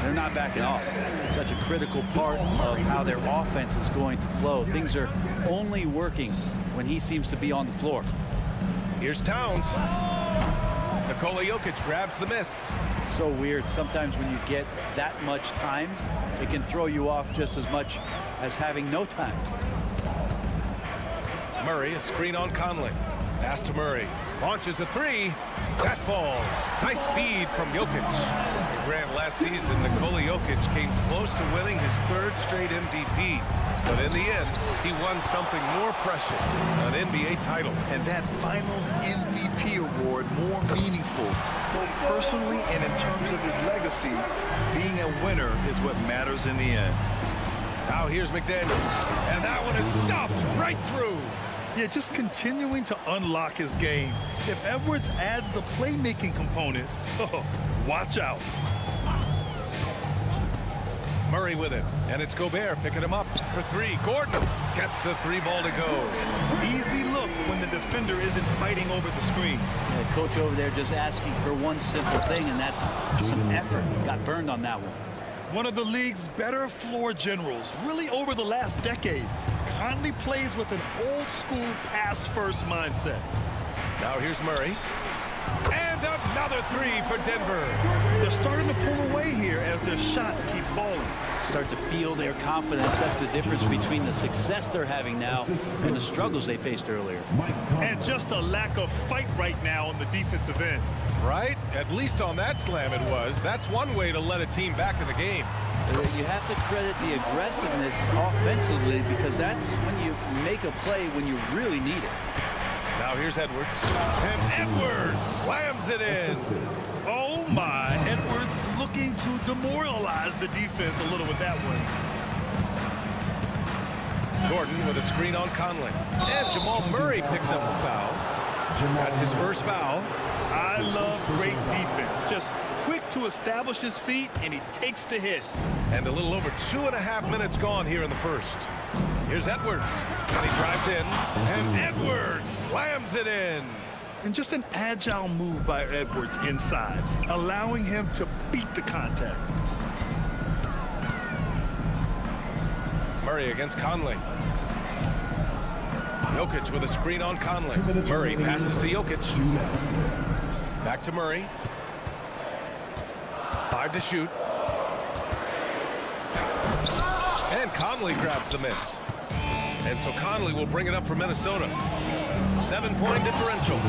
[SPEAKER 3] they're not backing off. It's such a critical part of how their offense is going to flow. Things are only working when he seems to be on the floor.
[SPEAKER 7] Here's Towns. Nikola Jokic grabs the miss.
[SPEAKER 3] So weird. Sometimes when you get that much time, it can throw you off just as much as having no time.
[SPEAKER 7] Murray, a screen on Conley. Pass to Murray. Launches a 3. That falls. Nice feed from Jokic. Grant, last season, Nikola Jokic came close to winning his 3rd straight MVP. But in the end, he won something more precious, an NBA title.
[SPEAKER 9] And that Finals MVP award more meaningful, both personally and in terms of his legacy. Being a winner is what matters in the end.
[SPEAKER 7] Now here's McDaniels. And that one is stuffed right through.
[SPEAKER 9] Yeah, just continuing to unlock his game. If Edwards adds the playmaking component, watch out.
[SPEAKER 7] Murray with it, and it's Gobert picking him up for 3. Gordon gets the 3 ball to go.
[SPEAKER 9] Easy look when the defender isn't fighting over the screen.
[SPEAKER 3] The coach over there just asking for one simple thing, and that's some effort. Got burned on that one.
[SPEAKER 9] One of the league's better floor generals, really over the last decade. Conley plays with an old-school pass-first mindset.
[SPEAKER 7] Now here's Murray. And another 3 for Denver.
[SPEAKER 9] They're starting to pull away here as their shots keep falling.
[SPEAKER 3] Start to feel their confidence. That's the difference between the success they're having now and the struggles they faced earlier.
[SPEAKER 9] And just a lack of fight right now on the defensive end.
[SPEAKER 7] Right? At least on that slam it was. That's one way to let a team back in the game.
[SPEAKER 3] You have to credit the aggressiveness offensively because that's when you make a play when you really need it.
[SPEAKER 7] Now here's Edwards. And Edwards slams it in.
[SPEAKER 9] Oh my, Edwards looking to demoralize the defense a little with that one.
[SPEAKER 7] Gordon with a screen on Conley. And Jamal Murray picks up the foul. That's his first foul.
[SPEAKER 9] I love great defense. Just quick to establish his feet, and he takes the hit.
[SPEAKER 7] And a little over 2.5 minutes gone here in the first. Here's Edwards. And he drives in. And Edwards slams it in.
[SPEAKER 9] And just an agile move by Edwards inside, allowing him to beat the contact.
[SPEAKER 7] Murray against Conley. Jokic with a screen on Conley. Murray passes to Jokic. Back to Murray. 5 to shoot. And Conley grabs the miss. And so Conley will bring it up for Minnesota. 7-point differential.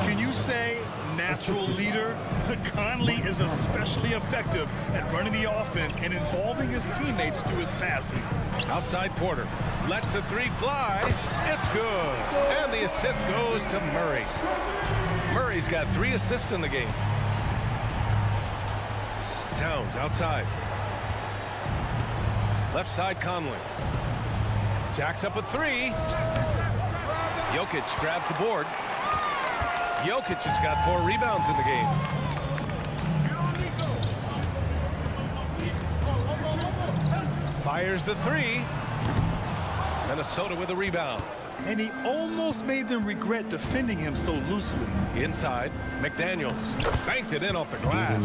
[SPEAKER 9] Can you say natural leader? Conley is especially effective at running the offense and involving his teammates through his passing.
[SPEAKER 7] Outside Porter. Lets the 3 fly. It's good. And the assist goes to Murray. Murray's got 3 assists in the game. Towns outside. Left side Conley. Jacks up a 3. Jokic grabs the board. Jokic has got 4 rebounds in the game. Fires the 3. Minnesota with a rebound.
[SPEAKER 9] And he almost made them regret defending him so loosely.
[SPEAKER 7] Inside, McDaniels banked it in off the glass.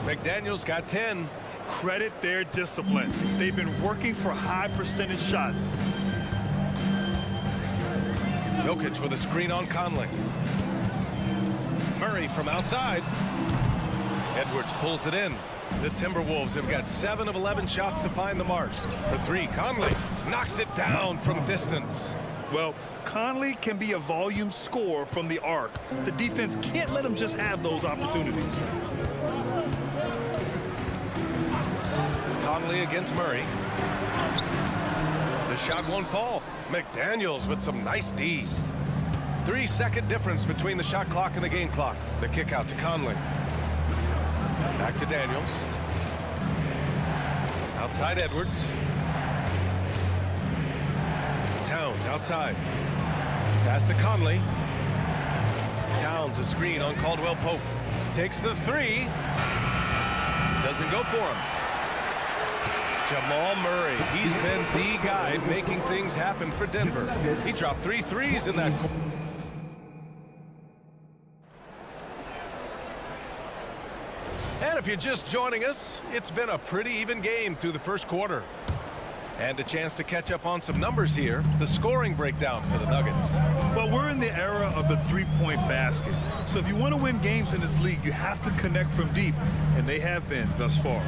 [SPEAKER 7] McDaniels got 10.
[SPEAKER 9] Credit their discipline. They've been working for high percentage shots.
[SPEAKER 7] Jokic with a screen on Conley. Murray from outside. Edwards pulls it in. The Timberwolves have got 7 of 11 shots to find the mark. For 3, Conley knocks it down from distance.
[SPEAKER 9] Well, Conley can be a volume scorer from the arc. The defense can't let him just have those opportunities.
[SPEAKER 7] Conley against Murray. The shot won't fall. McDaniels with some nice D. 3-second difference between the shot clock and the game clock. The kick out to Conley. Back to Daniels. Outside Edwards. Towns outside. Pass to Conley. Towns a screen on Caldwell Pope. Takes the three. Doesn't go for him. Jamal Murray, he's been the guy making things happen for Denver. He dropped 3 threes in that quarter. And if you're just joining us, it's been a pretty even game through the first quarter. And a chance to catch up on some numbers here. The scoring breakdown for the Nuggets.
[SPEAKER 9] Well, we're in the era of the three-point basket. So if you want to win games in this league, you have to connect from deep. And they have been thus far.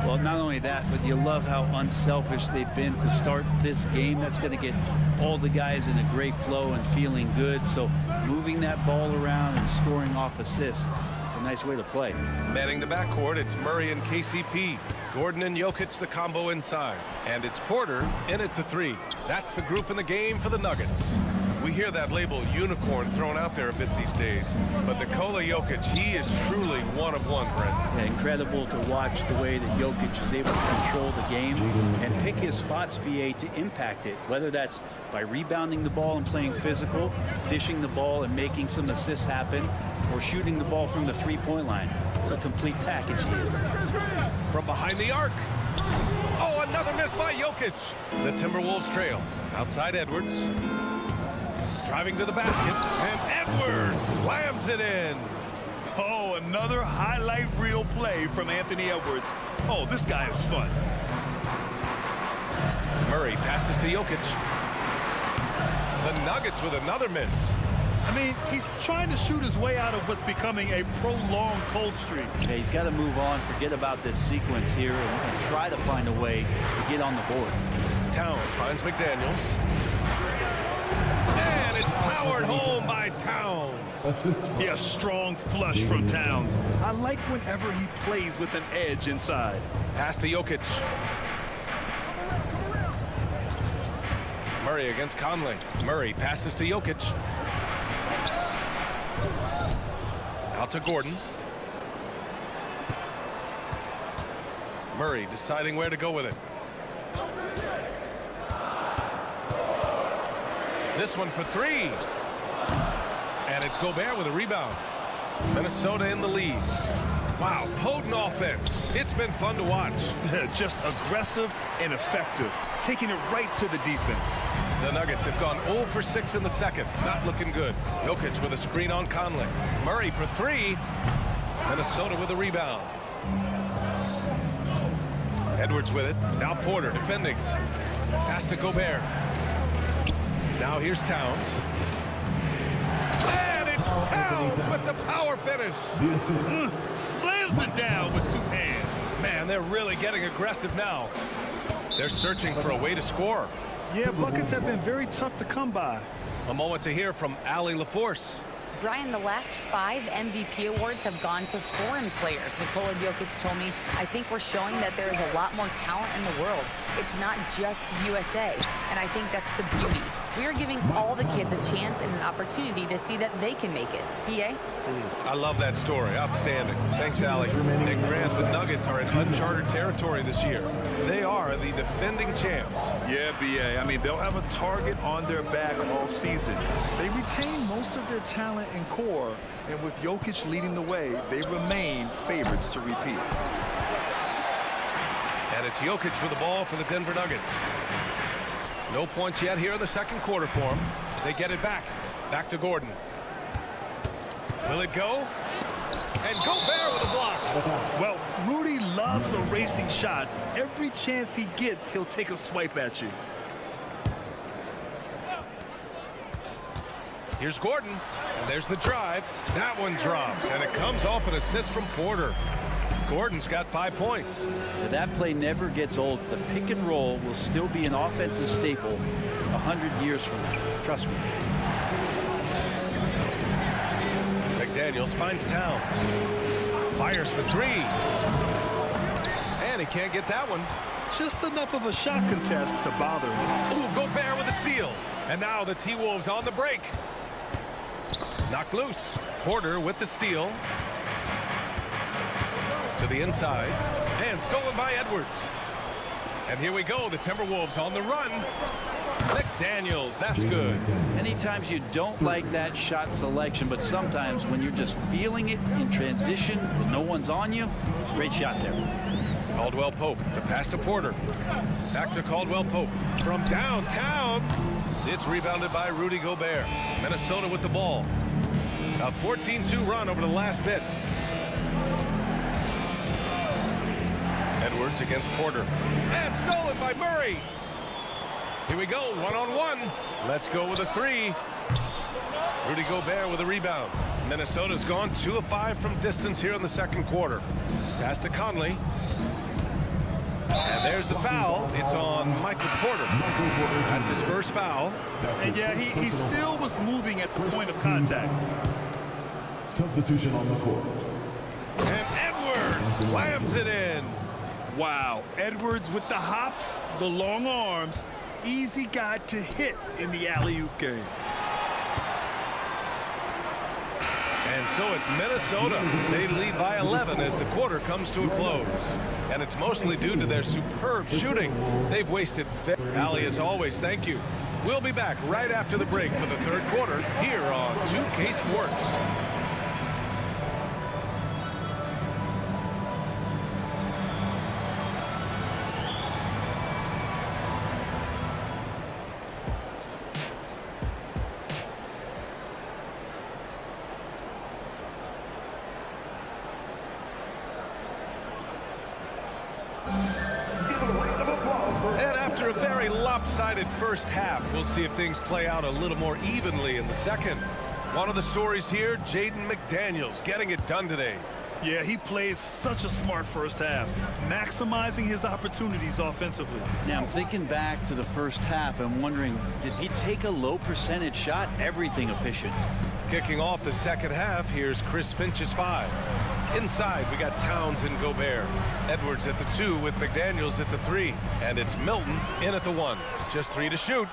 [SPEAKER 3] Well, not only that, but you love how unselfish they've been to start this game. That's going to get all the guys in a great flow and feeling good. So moving that ball around and scoring off assists, it's a nice way to play.
[SPEAKER 7] Manning the backcourt, it's Murray and KCP. Gordon and Jokic the combo inside. And it's Porter in at the three. That's the group in the game for the Nuggets. We hear that label unicorn thrown out there a bit these days. But Nikola Jokic, he is truly one of one, Brent.
[SPEAKER 3] Yeah, incredible to watch the way that Jokic is able to control the game and pick his spots, BA, to impact it. Whether that's by rebounding the ball and playing physical, dishing the ball and making some assists happen, or shooting the ball from the three-point line. What a complete package he is.
[SPEAKER 7] From behind the arc. Oh, another miss by Jokic. The Timberwolves trail. Outside Edwards. Driving to the basket. And Edwards slams it in.
[SPEAKER 9] Oh, another highlight reel play from Anthony Edwards. Oh, this guy is fun.
[SPEAKER 7] Murray passes to Jokic. The Nuggets with another miss.
[SPEAKER 9] I mean, he's trying to shoot his way out of what's becoming a prolonged cold streak.
[SPEAKER 3] Yeah, he's got to move on, forget about this sequence here, and try to find a way to get on the board.
[SPEAKER 7] Towns finds McDaniels. And it's powered home by Towns.
[SPEAKER 9] Yeah, strong flush from Towns. I like whenever he plays with an edge inside.
[SPEAKER 7] Pass to Jokic. Murray against Conley. Murray passes to Jokic. Out to Gordon. Murray deciding where to go with it. This one for three. And it's Gobert with a rebound. Minnesota in the lead. Wow, potent offense. It's been fun to watch.
[SPEAKER 9] Just aggressive and effective, taking it right to the defense.
[SPEAKER 7] The Nuggets have gone 0 for 6 in the second. Not looking good. Jokic with a screen on Conley. Murray for three. Minnesota with a rebound. Edwards with it. Now Porter defending. Pass to Gobert. Now here's Towns. And it's Towns with the power finish.
[SPEAKER 9] Slams it down with two hands.
[SPEAKER 7] Man, they're really getting aggressive now. They're searching for a way to score.
[SPEAKER 9] Yeah, buckets have been very tough to come by.
[SPEAKER 7] A moment to hear from Allie LaForce.
[SPEAKER 11] Brian, the last 5 MVP awards have gone to foreign players. Nikola Jokic told me, I think we're showing that there is a lot more talent in the world. It's not just USA, and I think that's the beauty. We are giving all the kids a chance and an opportunity to see that they can make it. BA?
[SPEAKER 7] I love that story. Outstanding. Thanks, Allie. And Grant, the Nuggets are in uncharted territory this year. They are the defending champs.
[SPEAKER 9] Yeah, BA. I mean, they'll have a target on their back all season. They retain most of their talent and core, and with Jokic leading the way, they remain favorites to repeat.
[SPEAKER 7] And it's Jokic with the ball for the Denver Nuggets. No points yet here in the second quarter for them. They get it back. Back to Gordon. Will it go? And Gobert with a block.
[SPEAKER 9] Well, Rudy loves erasing shots. Every chance he gets, he'll take a swipe at you.
[SPEAKER 7] Here's Gordon. And there's the drive. That one drops. And it comes off an assist from Porter. Gordon's got 5 points.
[SPEAKER 3] That play never gets old. The pick and roll will still be an offensive staple 100 years from now. Trust me.
[SPEAKER 7] McDaniels finds Towns. Fires for three. And he can't get that one.
[SPEAKER 9] Just enough of a shot contest to bother him.
[SPEAKER 7] Ooh, Gobert with a steal. And now the T-Wolves on the break. Knocked loose. Porter with the steal. To the inside. And stolen by Edwards. And here we go. The Timberwolves on the run. McDaniels, that's good.
[SPEAKER 3] Many times you don't like that shot selection, but sometimes when you're just feeling it in transition, when no one's on you, great shot there.
[SPEAKER 7] Caldwell Pope, the pass to Porter. Back to Caldwell Pope. From downtown, it's rebounded by Rudy Gobert. Minnesota with the ball. A 14-2 run over the last bit. Edwards against Porter. And stolen by Murray. Here we go, one-on-one. Let's go with a three. Rudy Gobert with a rebound. Minnesota's gone 2 of 5 from distance here in the second quarter. Pass to Conley. And there's the foul. It's on Michael Porter. That's his first foul.
[SPEAKER 9] And yeah, he still was moving at the point of contact.
[SPEAKER 13] Substitution on the court.
[SPEAKER 7] And Edwards slams it in.
[SPEAKER 9] Wow, Edwards with the hops, the long arms. Easy guy to hit in the alley-oop game.
[SPEAKER 7] And so it's Minnesota. They lead by 11 as the quarter comes to a close. And it's mostly due to their superb shooting. They've wasted. Ali, as always, thank you. We'll be back right after the break for the third quarter here on 2K Sports. And after a very lopsided first half, we'll see if things play out a little more evenly in the second. One of the stories here, Jaden McDaniels getting it done today.
[SPEAKER 9] Yeah, he played such a smart first half, maximizing his opportunities offensively.
[SPEAKER 3] Now, I'm thinking back to the first half and wondering, did he take a low percentage shot? Everything efficient.
[SPEAKER 7] Kicking off the second half, here's Chris Finch's 5. Inside, we got Towns and Gobert. Edwards at the 2 with McDaniels at the 3. And it's Milton in at the 1. Just 3 to shoot.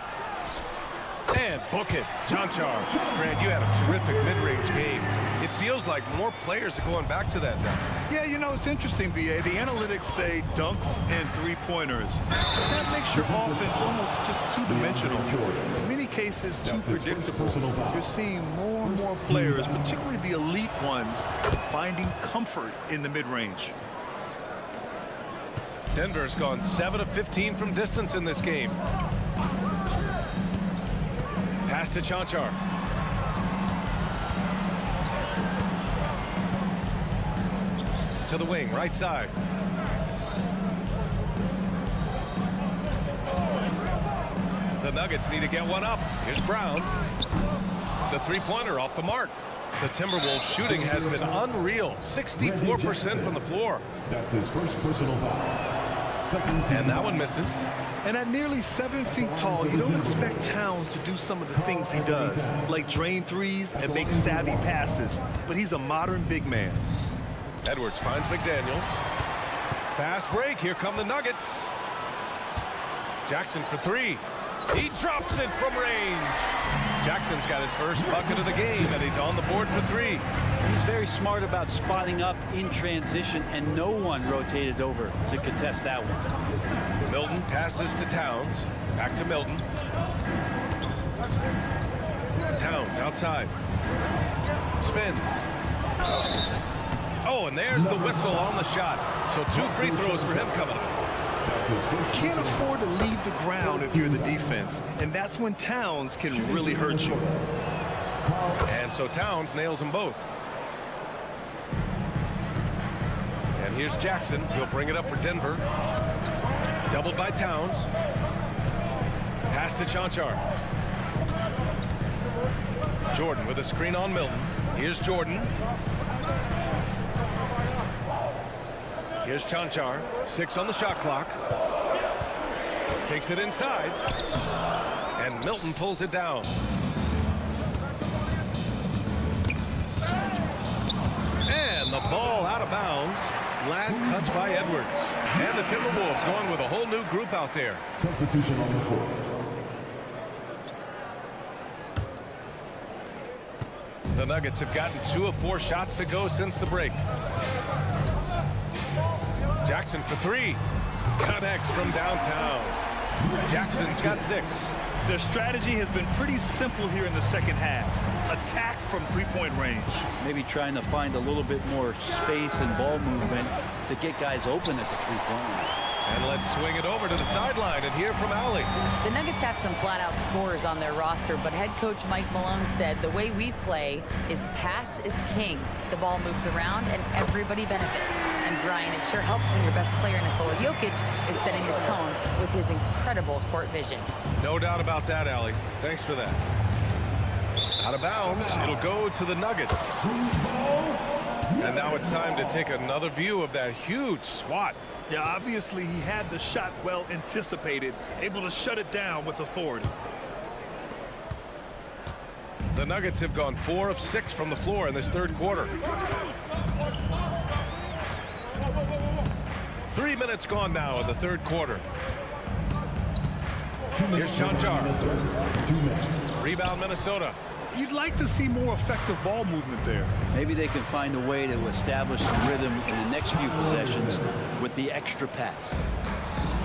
[SPEAKER 7] And book it. Jonchar. Grant, you had a terrific mid-range game. It feels like more players are going back to that now.
[SPEAKER 9] Yeah, you know, it's interesting, B.A. The analytics say dunks and three-pointers. That makes your offense almost just two-dimensional. In many cases, too predictable. You're seeing more and more players, particularly the elite ones, finding comfort in the mid-range.
[SPEAKER 7] Denver's gone 7 of 15 from distance in this game. Pass to Jonchar. To the wing, right side. The Nuggets need to get one up. Here's Brown. The three-pointer off the mark. The Timberwolves shooting has been unreal. 64% from the floor.
[SPEAKER 13] That's his first personal foul.
[SPEAKER 7] And that one misses.
[SPEAKER 9] And at nearly 7 feet tall, you don't expect Towns to do some of the things he does, like drain threes and make savvy passes. But he's a modern big man.
[SPEAKER 7] Edwards finds McDaniels. Fast break. Here come the Nuggets. Jackson for 3. He drops it from range. Jackson's got his first bucket of the game, and he's on the board for 3.
[SPEAKER 3] He's very smart about spotting up in transition, and no one rotated over to contest that one.
[SPEAKER 7] Milton passes to Towns. Back to Milton. Towns outside. Spins. Oh, and there's the whistle on the shot. So 2 free throws for him coming up.
[SPEAKER 9] Can't afford to leave the ground if you're the defense, and that's when Towns can really hurt you.
[SPEAKER 7] And so Towns nails them both. And here's Jackson. He'll bring it up for Denver. Doubled by Towns. Pass to Jonchar. Jordan with a screen on Milton. Here's Jordan. Here's Jonchar. 6 on the shot clock. Takes it inside. And Milton pulls it down. And the ball out of bounds. Last touch by Edwards. And the Timberwolves going with a whole new group out there.
[SPEAKER 13] Substitution on the court.
[SPEAKER 7] The Nuggets have gotten 2 of 4 shots to go since the break. Jackson for 3. Connects from downtown. Jackson's got 6.
[SPEAKER 9] Their strategy has been pretty simple here in the second half. Attack from three-point range.
[SPEAKER 3] Maybe trying to find a little bit more space and ball movement to get guys open at the three-point line.
[SPEAKER 7] And let's swing it over to the sideline and hear from Allie.
[SPEAKER 11] The Nuggets have some flat-out scorers on their roster, but head coach Mike Malone said the way we play is pass is king. The ball moves around and everybody benefits. And Brian, it sure helps when your best player, Nikola Jokic, is setting the tone with his incredible court vision.
[SPEAKER 7] No doubt about that, Allie. Thanks for that. Out of bounds, it'll go to the Nuggets. And now it's time to take another view of that huge swat.
[SPEAKER 9] Yeah, obviously he had the shot well anticipated, able to shut it down with authority.
[SPEAKER 7] The Nuggets have gone 4 of 6 from the floor in this third quarter. 3 minutes gone now in the third quarter. Here's Chanchar. Rebound Minnesota.
[SPEAKER 9] You'd like to see more effective ball movement there.
[SPEAKER 3] Maybe they can find a way to establish some rhythm in the next few possessions with the extra pass.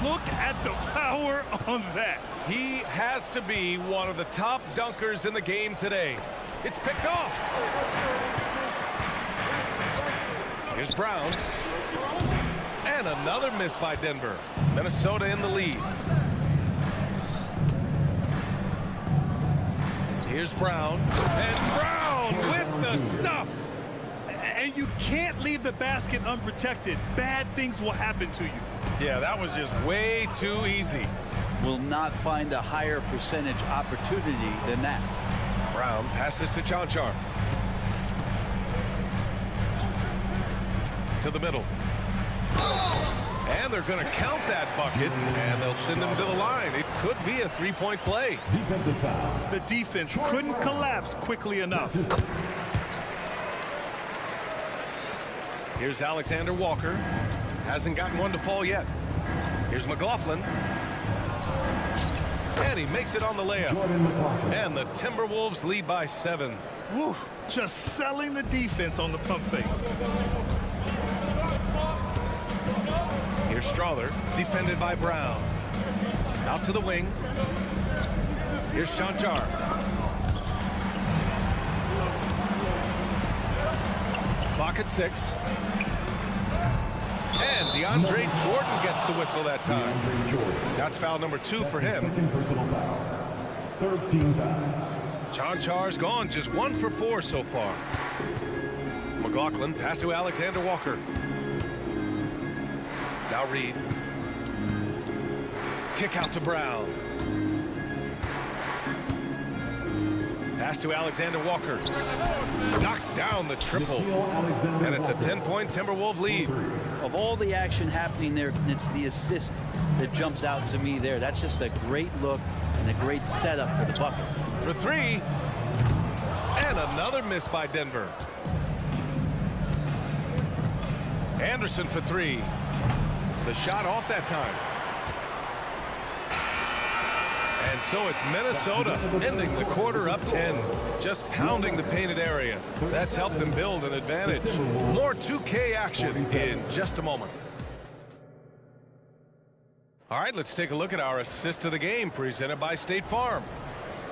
[SPEAKER 9] Look at the power on that.
[SPEAKER 7] He has to be one of the top dunkers in the game today. It's picked off. Here's Brown. And another miss by Denver. Minnesota in the lead. Here's Brown. And Brown with the stuff.
[SPEAKER 9] And you can't leave the basket unprotected. Bad things will happen to you.
[SPEAKER 7] Yeah, that was just way too easy.
[SPEAKER 3] Will not find a higher percentage opportunity than that.
[SPEAKER 7] Brown passes to Chanchar. To the middle. And they're going to count that bucket, and they'll send him to the line. It could be a three-point play.
[SPEAKER 13] Defensive foul.
[SPEAKER 9] The defense couldn't collapse quickly enough.
[SPEAKER 7] Here's Alexander Walker. Hasn't gotten one to fall yet. Here's McLaughlin. And he makes it on the layup. And the Timberwolves lead by 7.
[SPEAKER 9] Woo, just selling the defense on the pump fake.
[SPEAKER 7] Here's Strawther, defended by Brown. Out to the wing. Here's Chanchar. Clock at 6. And DeAndre Jordan gets the whistle that time. That's foul number 2 for him.
[SPEAKER 13] Second personal foul. Third team foul.
[SPEAKER 7] Chanchar's gone just 1 for 4 so far. McLaughlin pass to Alexander Walker. Now Reed. Kick out to Brown. Pass to Alexander Walker. Knocks down the triple. And it's a 10-point Timberwolves lead.
[SPEAKER 3] Of all the action happening there, it's the assist that jumps out to me there. That's just a great look and a great setup for the bucket.
[SPEAKER 7] For 3. And another miss by Denver. Anderson for 3. The shot off that time. And so it's Minnesota ending the quarter up 10. Just pounding the painted area. That's helped them build an advantage. More 2K action in just a moment. All right, let's take a look at our assist of the game presented by State Farm.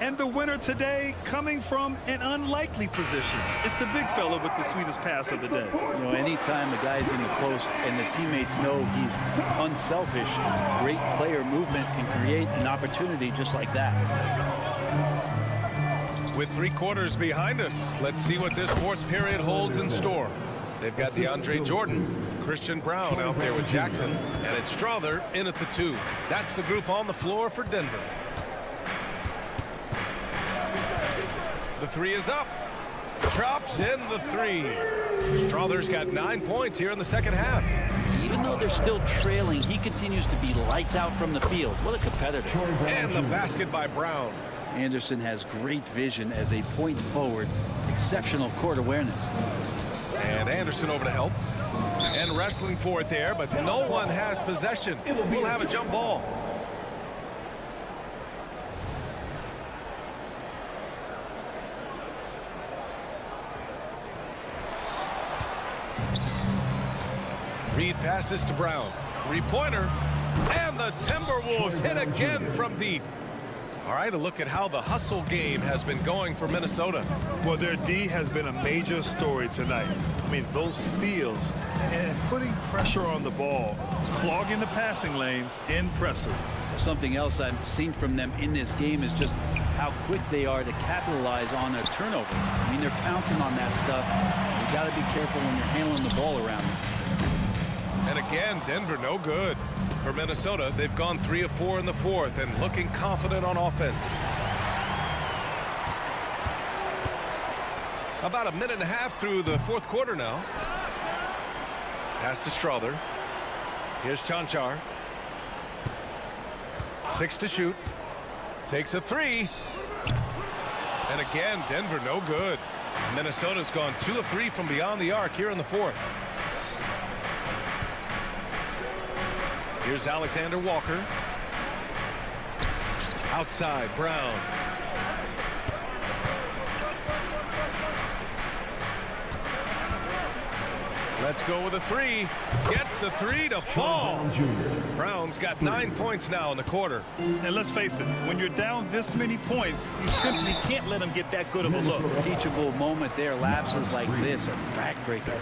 [SPEAKER 9] And the winner today coming from an unlikely position. It's the big fella with the sweetest pass of the day.
[SPEAKER 3] You know, anytime the guy's in the post and the teammates know he's unselfish, great player movement can create an opportunity just like that.
[SPEAKER 7] With 3 quarters behind us, let's see what this fourth period holds in store. They've got DeAndre Jordan, Christian Brown out there with Jackson, and it's Strawther in at the 2. That's the group on the floor for Denver. The 3 is up. Drops in the 3. Strawther's got 9 points here in the second half.
[SPEAKER 3] Even though they're still trailing, he continues to be lights out from the field. What a competitor.
[SPEAKER 7] And the basket by Brown.
[SPEAKER 3] Anderson has great vision as a point forward. Exceptional court awareness.
[SPEAKER 7] And Anderson over to help. And wrestling for it there, but no one has possession. We'll have a jump ball. passes to Brown. Three-pointer. And the Timberwolves hit again from deep. All right, a look at how the hustle game has been going for Minnesota.
[SPEAKER 9] Well, their D has been a major story tonight. I mean, those steals and putting pressure on the ball, clogging the passing lanes, impressive.
[SPEAKER 3] Something else I've seen from them in this game is just how quick they are to capitalize on a turnover. I mean, they're pouncing on that stuff. You got to be careful when you're handling the ball around them.
[SPEAKER 7] And again, Denver no good. For Minnesota, they've gone 3 of 4 in the fourth and looking confident on offense. About a minute and a half through the fourth quarter now. Pass to Strother. Here's Chanchar. 6 to shoot. Takes a 3. And again, Denver no good. Minnesota's gone 2 of 3 from beyond the arc here in the fourth. Here's Alexander Walker. Outside, Brown. Let's go with a 3. Gets the 3 to fall. Brown's got 9 points now in the quarter.
[SPEAKER 9] And let's face it, when you're down this many points, you simply can't let them get that good of a look.
[SPEAKER 3] Teachable moment there. Lapses like this are backbreakers.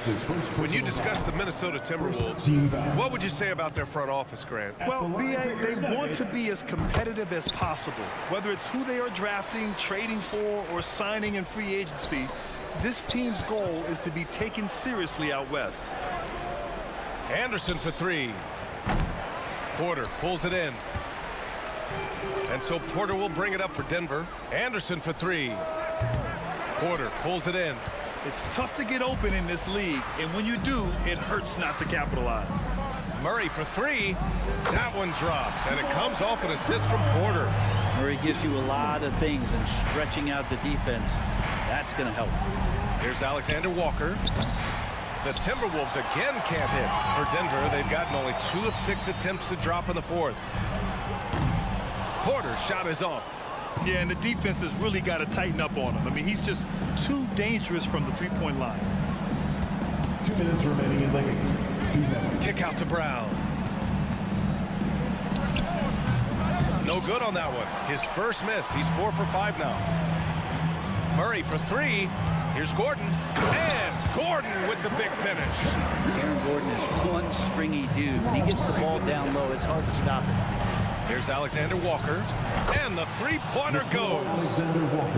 [SPEAKER 7] When you discuss the Minnesota Timberwolves, what would you say about their front office, Grant?
[SPEAKER 9] Well, B.A., they want to be as competitive as possible. Whether it's who they are drafting, trading for, or signing in free agency, this team's goal is to be taken seriously out west.
[SPEAKER 7] Anderson for 3. Porter pulls it in. And so Porter will bring it up for Denver. Anderson for 3. Porter pulls it in.
[SPEAKER 9] It's tough to get open in this league, and when you do, it hurts not to capitalize.
[SPEAKER 7] Murray for 3. That one drops, and it comes off an assist from Porter.
[SPEAKER 3] Murray gives you a lot of things, and stretching out the defense, that's going to help.
[SPEAKER 7] Here's Alexander Walker. The Timberwolves again can't hit. For Denver, they've gotten only 2 of 6 attempts to drop in the fourth. Porter's shot is off.
[SPEAKER 9] Yeah, and the defense has really got to tighten up on him. I mean, he's just too dangerous from the three-point line.
[SPEAKER 13] 2 minutes remaining in the game. 2 minutes.
[SPEAKER 7] Kick out to Brown. No good on that one. His first miss. He's 4 for 5 now. Murray for 3. Here's Gordon. And Gordon with the big finish.
[SPEAKER 3] Aaron Gordon is one springy dude. When he gets the ball down low, it's hard to stop it.
[SPEAKER 7] Here's Alexander Walker. And the three-pointer goes.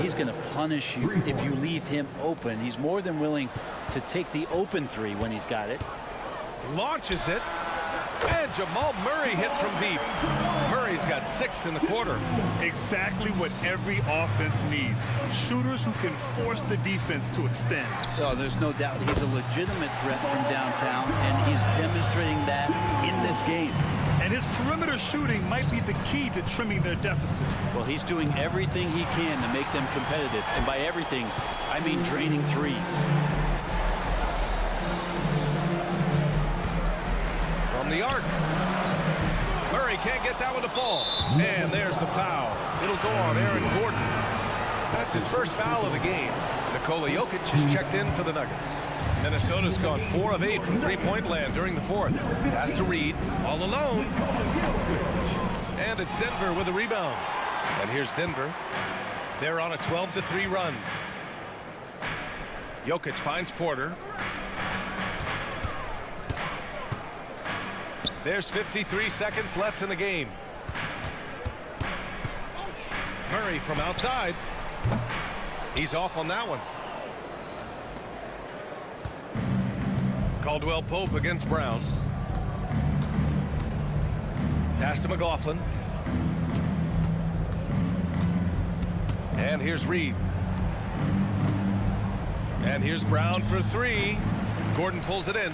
[SPEAKER 3] He's going to punish you if you leave him open. He's more than willing to take the open 3 when he's got it.
[SPEAKER 7] Launches it. And Jamal Murray hits from deep. Murray's got 6 in the quarter.
[SPEAKER 9] Exactly what every offense needs. Shooters who can force the defense to extend.
[SPEAKER 3] Oh, there's no doubt he's a legitimate threat from downtown, and he's demonstrating that in this game.
[SPEAKER 9] And his perimeter shooting might be the key to trimming their deficit.
[SPEAKER 3] Well, he's doing everything he can to make them competitive. And by everything, I mean draining threes.
[SPEAKER 7] From the arc. Murray can't get that one to fall. And there's the foul. It'll go on Aaron Gordon. That's his first foul of the game. Nikola Jokic is checked in for the Nuggets. Minnesota's gone 4 of 8 from three-point land during the fourth. Pass to Reed, all alone. And it's Denver with a rebound. And here's Denver. They're on a 12-3 run. Jokic finds Porter. There's 53 seconds left in the game. Murray from outside. He's off on that one. Caldwell Pope against Brown. Pass to McLaughlin. And here's Reed. And here's Brown for 3. Gordon pulls it in.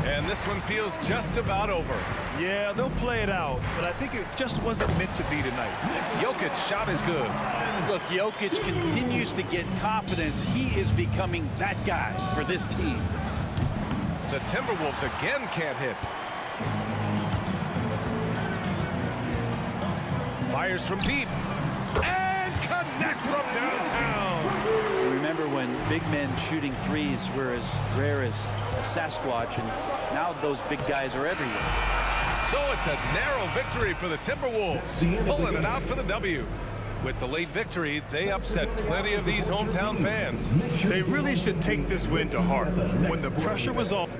[SPEAKER 7] And this one feels just about over.
[SPEAKER 9] Yeah, they'll play it out, but I think it just wasn't meant to be tonight.
[SPEAKER 7] Jokic's shot is good.
[SPEAKER 3] Look, Jokic continues to get confidence. He is becoming that guy for this team.
[SPEAKER 7] The Timberwolves again can't hit. Fires from deep. And connects from downtown.
[SPEAKER 3] Remember when big men shooting threes were as rare as a Sasquatch, and Now those big guys are everywhere.
[SPEAKER 7] So it's a narrow victory for the Timberwolves, pulling it out for the W. With the late victory, they upset plenty of these hometown fans.
[SPEAKER 9] They really should take this win to heart. When the pressure was off.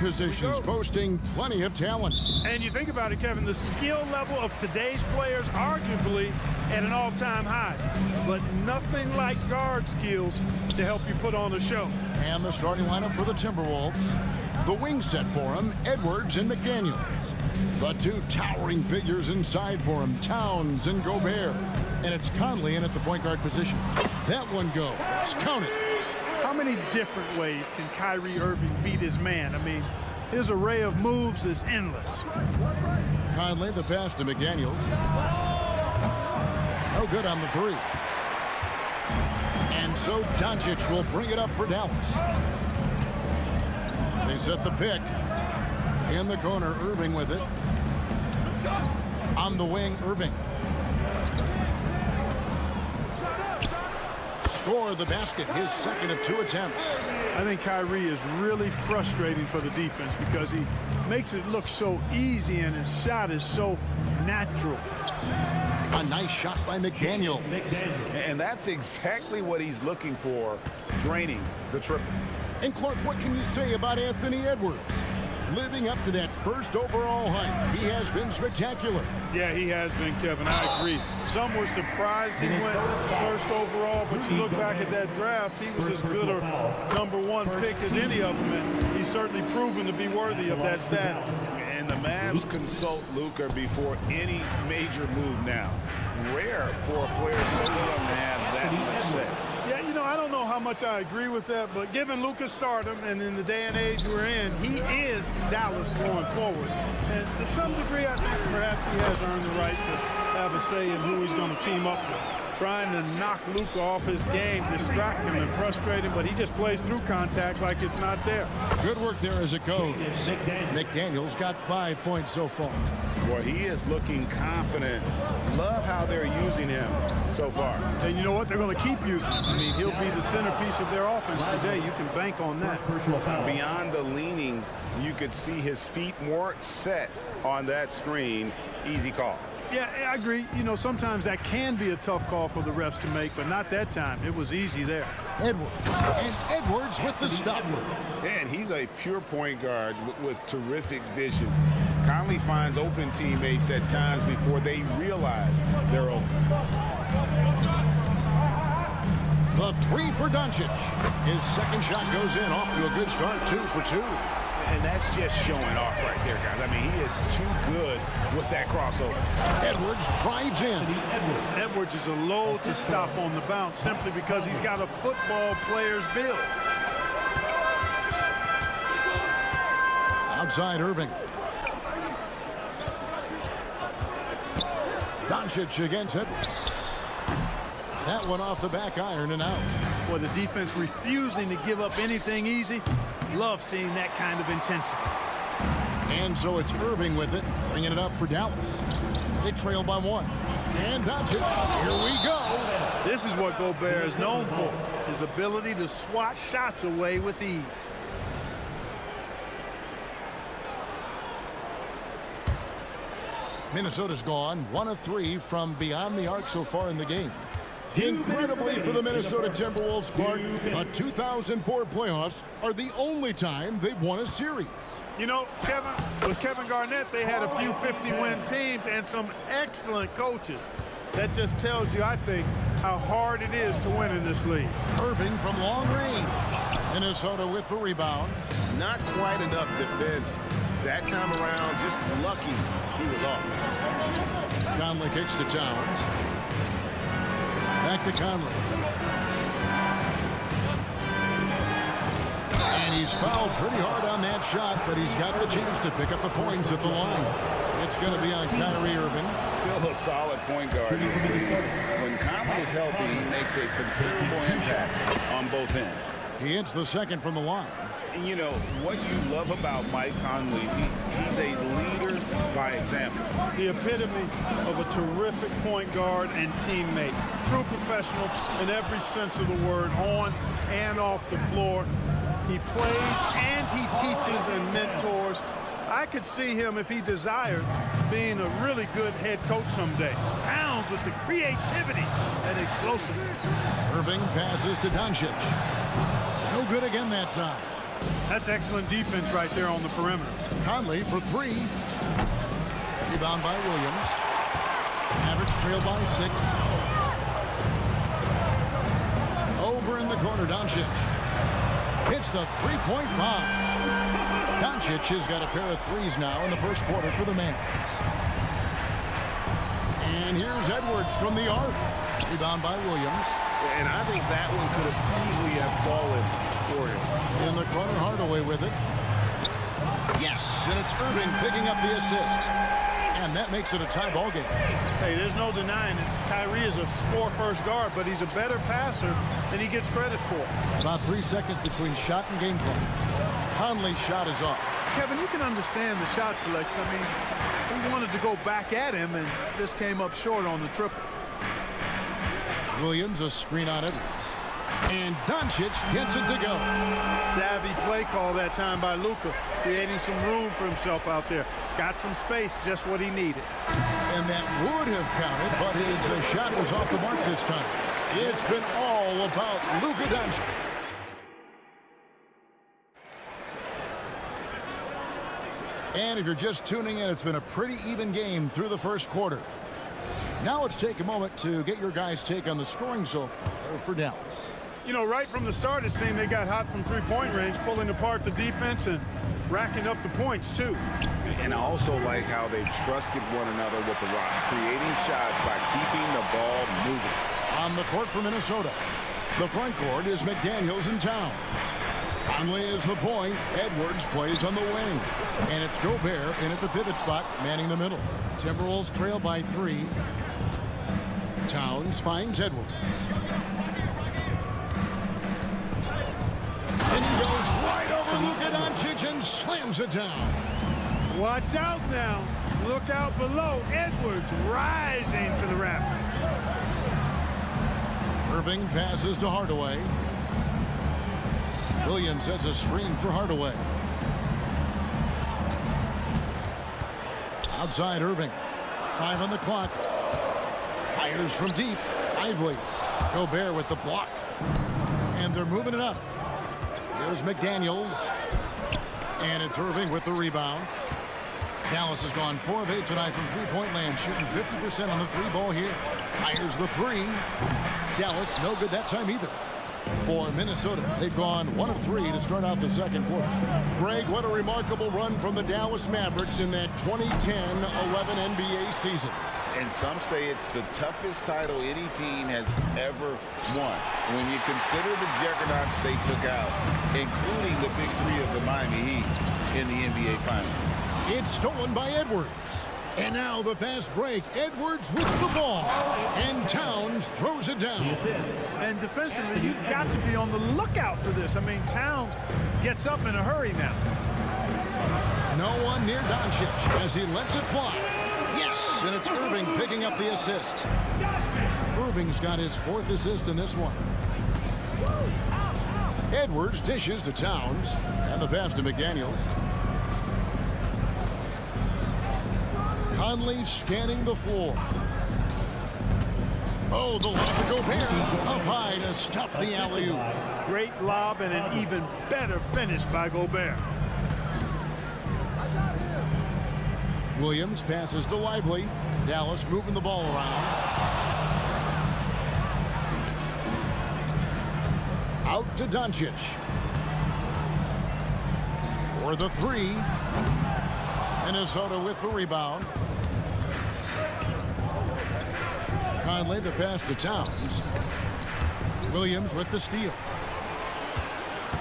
[SPEAKER 1] Positions boasting plenty of talent.
[SPEAKER 8] And you think about it, Kevin, the skill level of today's players arguably at an all-time high, but nothing like guard skills to help you put on a show.
[SPEAKER 1] And the starting lineup for the Timberwolves. The wing set for him, Edwards and McDaniels. The two towering figures inside for him, Towns and Gobert. And it's Conley in at the point guard position. That one goes. Count it.
[SPEAKER 8] How many different ways can Kyrie Irving beat his man? I mean, his array of moves is endless.
[SPEAKER 1] Conley, the pass to McDaniels. No good on the three. And so Doncic will bring it up for Dallas. They set the pick. In the corner, Irving with it. On the wing, Irving. Score the basket, his second of 2 attempts.
[SPEAKER 8] I think Kyrie is really frustrating for the defense because he makes it look so easy and his shot is so natural.
[SPEAKER 1] A nice shot by McDaniel.
[SPEAKER 5] And that's exactly what he's looking for, draining the triple.
[SPEAKER 1] And Clark, what can you say about Anthony Edwards? Living up to that first overall hype, he has been spectacular.
[SPEAKER 8] Yeah, he has been, Kevin. I agree. Some were surprised he went first overall, but you look back at that draft, he was as good a #1 pick as any of them, and he's certainly proven to be worthy of that status.
[SPEAKER 5] And the Mavs consult Luka before any major move now. Rare for a player so young to have that much say.
[SPEAKER 8] Yeah, you know, I don't know how much I agree with that, but given Luka's stardom and in the day and age we're in, he is Dallas going forward. And to some degree, I think perhaps he has earned the right to have a say in who he's going to team up with. Trying to knock Luka off his game, distract him and frustrate him, but he just plays through contact like it's not there.
[SPEAKER 1] Good work there as it goes. McDaniels got 5 points so far.
[SPEAKER 5] Boy, he is looking confident. Love how they're using him so far.
[SPEAKER 8] And you know what? They're going to keep using him. I mean, he'll be the centerpiece of their offense today. You can bank on that.
[SPEAKER 5] Beyond the leaning, you could see his feet more set on that screen. Easy call.
[SPEAKER 8] Yeah, I agree. You know, sometimes that can be a tough call for the refs to make, but not that time. It was easy there.
[SPEAKER 1] Edwards. And Edwards with the stop.
[SPEAKER 5] And he's a pure point guard with terrific vision. Conley finds open teammates at times before they realize they're open.
[SPEAKER 1] The three for Doncic. His second shot goes in, off to a good start, 2 for 2.
[SPEAKER 5] And that's just showing off right there, guys. I mean, he is too good with that crossover.
[SPEAKER 1] Edwards drives in.
[SPEAKER 8] Edwards is a load to stop on the bounce simply because he's got a football player's build.
[SPEAKER 1] Outside Irving. Doncic against Edwards. That one off the back iron and out.
[SPEAKER 8] Boy, the defense refusing to give up anything easy. Love seeing that kind of intensity.
[SPEAKER 1] And so it's Irving with it, bringing it up for Dallas. They trail by 1. And Doncic, here we go.
[SPEAKER 8] This is what Gobert is known for, his ability to swat shots away with ease.
[SPEAKER 1] Minnesota's gone 1 of 3 from beyond the arc so far in the game. Incredibly for the Minnesota Timberwolves, Clark, the 2004 playoffs are the only time they've won a series.
[SPEAKER 8] You know, Kevin, with Kevin Garnett, they had a few 50-win teams and some excellent coaches. That just tells you, I think, how hard it is to win in this league.
[SPEAKER 1] Irving from long range. Minnesota with the rebound.
[SPEAKER 5] Not quite enough defense that time around. Just lucky he was off.
[SPEAKER 1] Conley kicks to Towns. Back to Conley. And he's fouled pretty hard on that shot, but he's got the chance to pick up the points at the line. It's going to be on Kyrie Irving.
[SPEAKER 2] Still a solid point guard. When Conley is healthy, he makes a considerable impact on both ends.
[SPEAKER 1] He hits the second from the line.
[SPEAKER 5] And you know, what you love about Mike Conley, he's a leader by example.
[SPEAKER 8] The epitome of a terrific point guard and teammate. True professional in every sense of the word, on and off the floor. He plays and he teaches and mentors. I could see him, if he desired, being a really good head coach someday. Towns with the creativity and explosiveness.
[SPEAKER 1] Irving passes to Doncic. No good again that time.
[SPEAKER 8] That's excellent defense right there on the perimeter.
[SPEAKER 1] Conley for 3. Rebound by Williams. Mavericks trail by 6. Over in the corner, Doncic. Hits the three-point bomb. Doncic has got a pair of threes now in the first quarter for the Mavs. And here's Edwards from the arc. Rebound by Williams.
[SPEAKER 5] And I think that one could have easily have fallen for him.
[SPEAKER 1] In the corner, Hardaway with it. Yes, and it's Irving picking up the assist. And that makes it a tie ball game.
[SPEAKER 8] Hey, there's no denying it. Kyrie is a score-first guard, but he's a better passer than he gets credit for.
[SPEAKER 1] About 3 seconds between shot and game clock. Conley's shot is off.
[SPEAKER 8] Kevin, you can understand the shot selection. I mean, he wanted to go back at him, and this came up short on the triple.
[SPEAKER 1] Williams, a screen on Edwards. And Doncic gets it to go.
[SPEAKER 8] Savvy play call that time by Luka, creating some room for himself out there. Got some space, just what he needed.
[SPEAKER 1] And that would have counted, but his shot was off the mark this time. It's been all about Luka Doncic. And if you're just tuning in, it's been a pretty even game through the first quarter. Now let's take a moment to get your guys' take on the scoring so far for Dallas.
[SPEAKER 8] You know, right from the start, it seemed they got hot from three-point range, pulling apart the defense and racking up the points, too.
[SPEAKER 5] And I also like how they trusted one another with the rock, creating shots by keeping the ball moving.
[SPEAKER 1] On the court for Minnesota, the front court is McDaniels and Towns. Conley is the point. Edwards plays on the wing. And it's Gobert in at the pivot spot, manning the middle. Timberwolves trail by 3. Towns finds Edwards. And he goes right over Luka Doncic and slams it down.
[SPEAKER 8] Watch out now. Look out below. Edwards rising to the rafters.
[SPEAKER 1] Irving passes to Hardaway. Williams sets a screen for Hardaway. Outside Irving. 5 on the clock. Fires from deep. Lively. Gobert with the block. And they're moving it up. There's McDaniels. And it's Irving with the rebound. Dallas has gone 4 of 8 tonight from three-point land, shooting 50% on the 3-ball here. Fires the 3. Dallas, no good that time either. For Minnesota, they've gone 1 of 3 to start out the second quarter. Greg, what a remarkable run from the Dallas Mavericks in that 2010-11 NBA season.
[SPEAKER 2] And some say it's the toughest title any team has ever won. When you consider the juggernauts they took out, including the big 3 of the Miami Heat in the NBA Finals.
[SPEAKER 1] It's stolen by Edwards. And now the fast break. Edwards with the ball. And Towns throws it down.
[SPEAKER 8] And defensively, you've got to be on the lookout for this. I mean, Towns gets up in a hurry now.
[SPEAKER 1] No one near Doncic as he lets it fly. Yes, miss, and it's Irving picking up the assist. Irving's got his 4th assist in this one. Edwards dishes to Towns, and the pass to McDaniels. Conley scanning the floor. Oh, the lob to Gobert. Up high to stuff the alley-oop.
[SPEAKER 8] Great lob and an even better finish by Gobert.
[SPEAKER 1] Williams passes to Lively. Dallas moving the ball around. Out to Doncic. For the 3. Minnesota with the rebound. Conley the pass to Towns. Williams with the steal.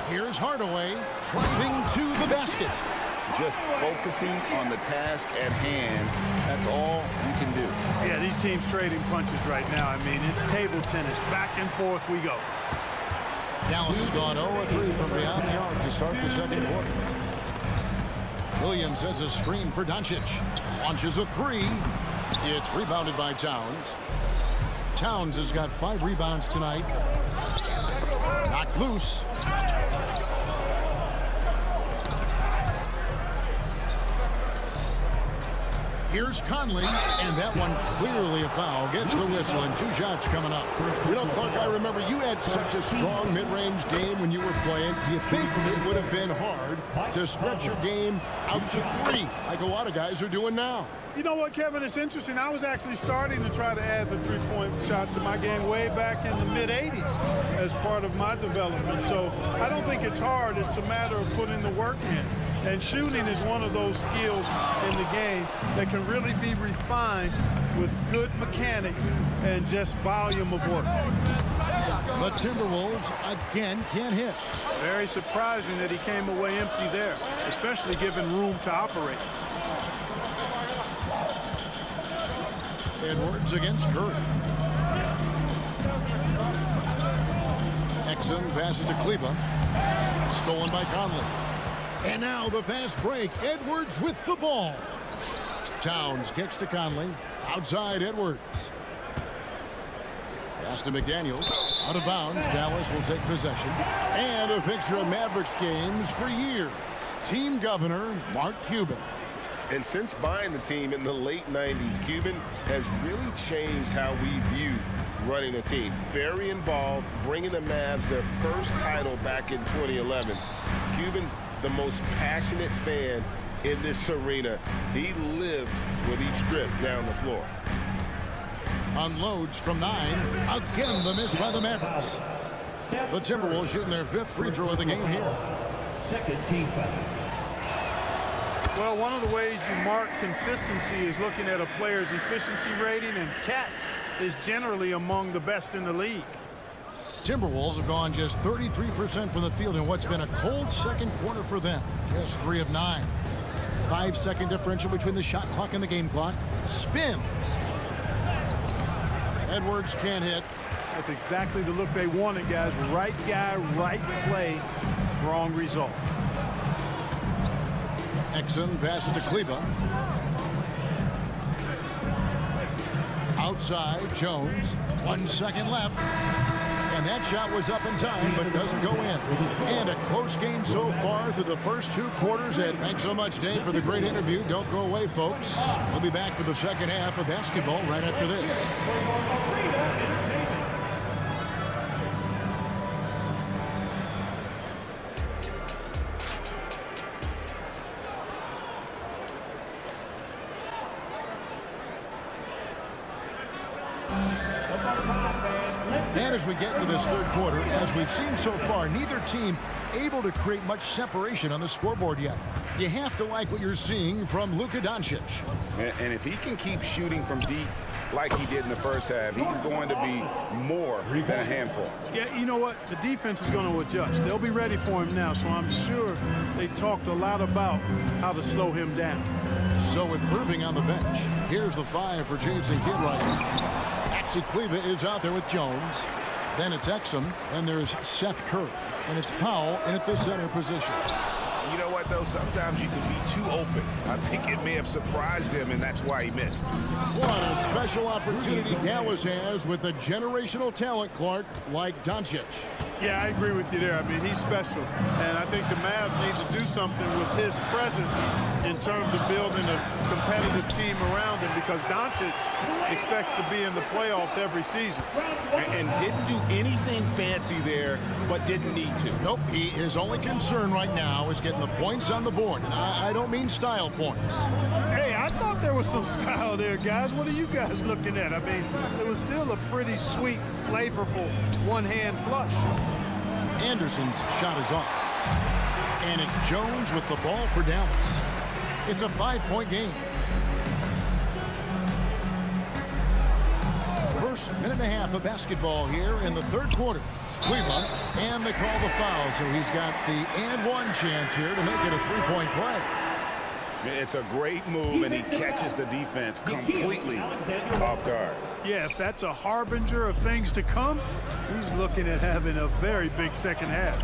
[SPEAKER 1] Here's Hardaway driving to the basket.
[SPEAKER 5] Just focusing on the task at hand. That's all you can do.
[SPEAKER 8] Yeah, these teams trading punches right now. I mean, it's table tennis. Back and forth we go.
[SPEAKER 1] Dallas has gone 0-3 from beyond the arc to start the second quarter. Williams sets a screen for Doncic. Launches a 3. It's rebounded by Towns. Towns has got 5 rebounds tonight. Knocked loose. Here's Conley, and that one clearly a foul. Gets the whistle, and 2 shots coming up. You know, Clark, I remember you had such a strong mid-range game when you were playing. Do you think it would have been hard to stretch your game out to 3, like a lot of guys are doing now?
[SPEAKER 8] You know what, Kevin? It's interesting. I was actually starting to try to add the 3-point shot to my game way back in the mid-'80s as part of my development. So I don't think it's hard. It's a matter of putting the work in. And shooting is one of those skills in the game that can really be refined with good mechanics and just volume of work.
[SPEAKER 1] The Timberwolves again can't hit.
[SPEAKER 8] Very surprising that he came away empty there, especially given room to operate.
[SPEAKER 1] Edwards against Curry. Exum passes to Kleba. Stolen by Conley. And now the fast break. Edwards with the ball. Towns kicks to Conley. Outside Edwards. Pass to McDaniels. Out of bounds. Dallas will take possession. And a fixture of Mavericks games for years. Team governor Mark Cuban.
[SPEAKER 14] And since buying the team in the late 90s, Cuban has really changed how we view running a team. Very involved, bringing the Mavs their first title back in 2011. Cuban's the most passionate fan in this arena. He lives with each trip down the floor.
[SPEAKER 1] Unloads from 9. Again, the miss by the Mavericks. The Timberwolves shooting their 5th free throw of the game here.
[SPEAKER 13] Second team foul.
[SPEAKER 8] Well, one of the ways you mark consistency is looking at a player's efficiency rating, and catch is generally among the best in the league.
[SPEAKER 1] Timberwolves have gone just 33% from the field in what's been a cold second quarter for them. Just 3 of 9. 5-second differential between the shot clock and the game clock. Spins. Edwards can't hit.
[SPEAKER 8] That's exactly the look they wanted, guys. Right guy, right play, wrong result.
[SPEAKER 1] Exum passes to Kleba. Outside, Jones. 1 second left. And that shot was up in time, but doesn't go in. And a close game so far through the first 2 quarters. And thanks so much, Dave, for the great interview. Don't go away, folks. We'll be back for the second half of basketball right after this. And as we get into this third quarter, as we've seen so far, neither team able to create much separation on the scoreboard yet. You have to like what you're seeing from Luka Doncic.
[SPEAKER 5] And if he can keep shooting from deep like he did in the first half, he's going to be more than a handful.
[SPEAKER 8] Yeah, you know what? The defense is going to adjust. They'll be ready for him now, so I'm sure they talked a lot about how to slow him down.
[SPEAKER 1] So with Irving on the bench, here's the 5 for Jason Kidd right now. Maxi Kleba is out there with Jones. Then it's Exum, and there's Seth Curry. And it's Powell in at the center position.
[SPEAKER 5] You know what, though? Sometimes you can be too open. I think it may have surprised him, and that's why he missed.
[SPEAKER 1] What a special opportunity Dallas has with a generational talent, Clark, like Doncic.
[SPEAKER 8] Yeah, I agree with you there. I mean, he's special. And I think the Mavs need to do something with his presence in terms of building a competitive team around him, because Doncic expects to be in the playoffs every season.
[SPEAKER 14] And didn't do anything fancy there, but didn't need to.
[SPEAKER 1] Nope, his only concern right now is getting the points on the board. And I don't mean style points.
[SPEAKER 8] Hey, I thought there was some style there, guys. What are you guys looking at? I mean, it was still a pretty sweet, flavorful one-hand flush.
[SPEAKER 1] Anderson's shot is off. And it's Jones with the ball for Dallas. It's a 5-point game. First minute and a half of basketball here in the third quarter. Cleveland, and they call the foul, so he's got the and one chance here to make it a three-point play.
[SPEAKER 5] It's a great move, and he catches the defense completely off guard.
[SPEAKER 8] Yeah, if that's a harbinger of things to come, he's looking at having a very big second half.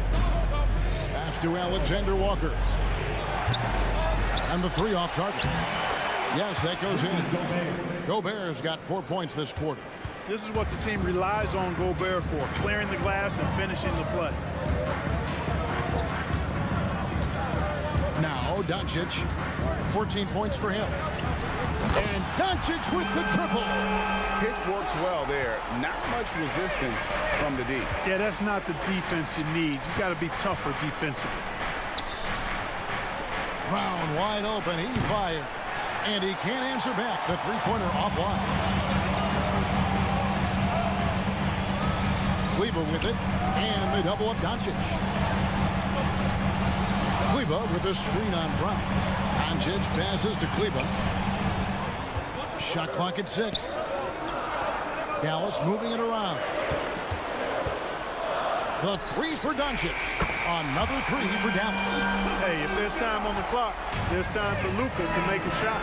[SPEAKER 1] Pass to Alexander Walker. And the three off target. Yes, that goes in. Gobert's got 4 points this quarter.
[SPEAKER 8] This is what the team relies on Gobert for, clearing the glass and finishing the play.
[SPEAKER 1] Now, Doncic, 14 points for him. And Doncic with the triple.
[SPEAKER 5] Pick works well there. Not much resistance from the D.
[SPEAKER 8] Yeah, that's not the defense you need. You got to be tougher defensively.
[SPEAKER 1] Brown wide open. He fires. And he can't answer back. The three-pointer offline. Kleber with it. And they double up Doncic. Kleber with a screen on Brown. Doncic passes to Kleber. Shot clock at 6. Dallas moving it around. The three for Doncic. Another three for Dallas.
[SPEAKER 8] Hey, if there's time on the clock, there's time for Luka to make a shot.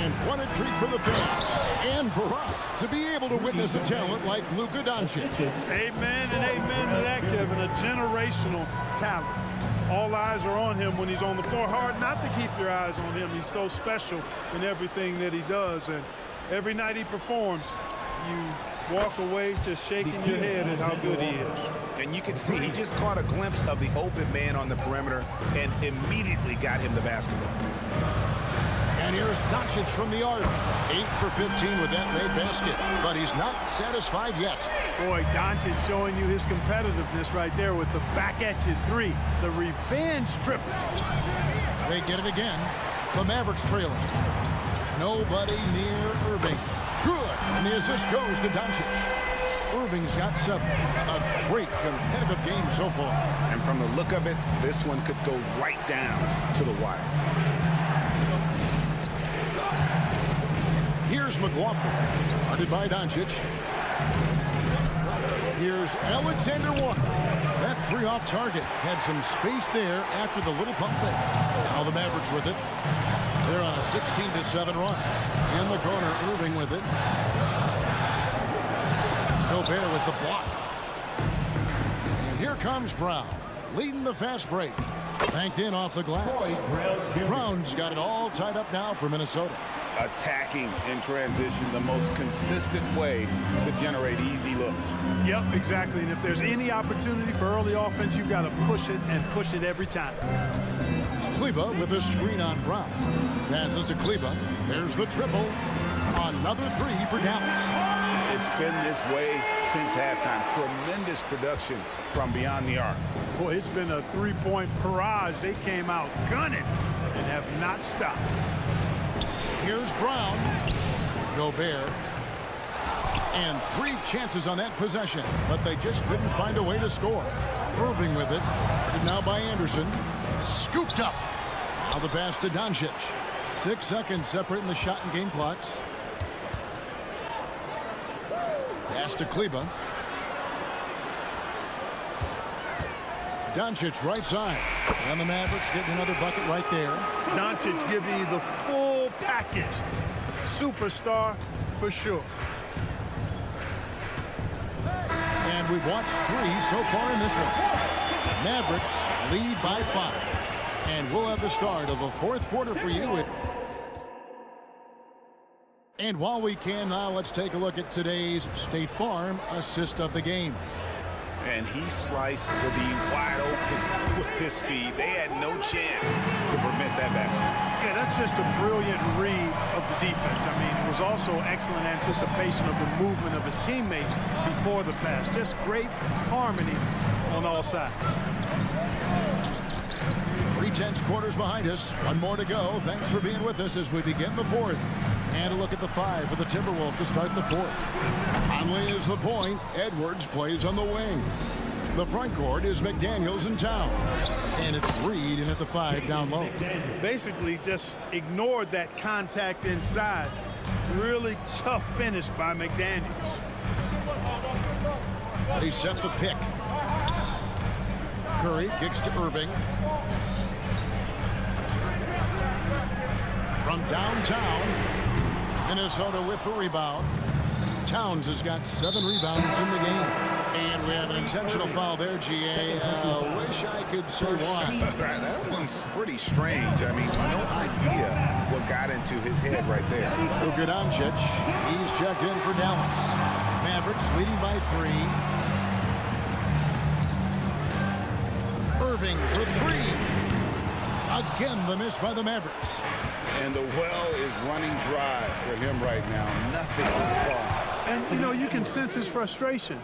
[SPEAKER 1] And what a treat for the fans. And for us to be able to witness a talent like Luka Doncic.
[SPEAKER 8] Amen and amen to that, Kevin. A generational talent. All eyes are on him when he's on the floor. Hard not to keep your eyes on him. He's so special in everything that he does. And every night he performs, you walk away just shaking your head at how good he is.
[SPEAKER 5] And you can see he just caught a glimpse of the open man on the perimeter and immediately got him the basketball.
[SPEAKER 1] And here's Doncic from the arc. 8 for 15 with that made basket. But he's not satisfied yet.
[SPEAKER 8] Boy, Doncic showing you his competitiveness right there with the back at you three. The revenge triple.
[SPEAKER 1] They get it again. The Mavericks trailing. Nobody near Irving. Good. And the assist goes to Doncic. Irving's got 7. A great competitive game so far.
[SPEAKER 5] And from the look of it, this one could go right down to the wire.
[SPEAKER 1] Here's McLaughlin. Guarded by Doncic. Here's Alexander Walker. That three off target had some space there after the little pump fake. Now the Mavericks with it. They're on a 16-7 run. In the corner, Irving with it. Gobert with the block. And here comes Brown, leading the fast break. Banked in off the glass. Brown's got it all tied up now for Minnesota.
[SPEAKER 5] Attacking in transition, the most consistent way to generate easy looks.
[SPEAKER 8] Yep, exactly. And if there's any opportunity for early offense, you've got to push it and push it every time.
[SPEAKER 1] Kleber with a screen on Brown. Passes to Kleber. There's the triple. Another three for Dallas.
[SPEAKER 5] It's been this way since halftime. Tremendous production from beyond the arc.
[SPEAKER 8] Boy, it's been a three-point barrage. They came out gunning and have not stopped.
[SPEAKER 1] Here's Brown. Gobert. And 3 chances on that possession, but they just couldn't find a way to score. Irving with it. Now by Anderson. Scooped up. Now the pass to Doncic. 6 seconds separating the shot and game clocks. Pass to Kleber. Doncic right side. And the Mavericks getting another bucket right there.
[SPEAKER 8] Doncic giving you the full package. Superstar for sure.
[SPEAKER 1] And we've watched 3 so far in this one. Mavericks lead by 5. And we'll have the start of the fourth quarter for you. And while we can now, let's take a look at today's State Farm assist of the game.
[SPEAKER 5] And he sliced the D wide open with his feed. They had no chance to prevent that basket.
[SPEAKER 8] Yeah, that's just a brilliant read of the defense. I mean, it was also excellent anticipation of the movement of his teammates before the pass. Just great harmony on all sides.
[SPEAKER 1] 3/10 quarters behind us. One more to go. Thanks for being with us as we begin the fourth. And a look at the 5 for the Timberwolves to start the fourth. Conley is the point. Edwards plays on the wing. The front court is McDaniels and Towns. And it's Reed in at the 5 down low.
[SPEAKER 8] Basically just ignored that contact inside. Really tough finish by McDaniels.
[SPEAKER 1] They set the pick. Curry kicks to Irving. From downtown, Minnesota with the rebound. Towns has got 7 rebounds in the game. And we have an intentional foul there, GA. Wish I could say why.
[SPEAKER 5] That one's pretty strange. I mean, no idea what got into his head right there.
[SPEAKER 1] Luka Doncic, he's checked in for Dallas. Mavericks leading by 3. Irving for 3. Again, the miss by the Mavericks.
[SPEAKER 5] And the well is running dry for him right now. Nothing on the clock.
[SPEAKER 8] And, you know, you can sense his frustration.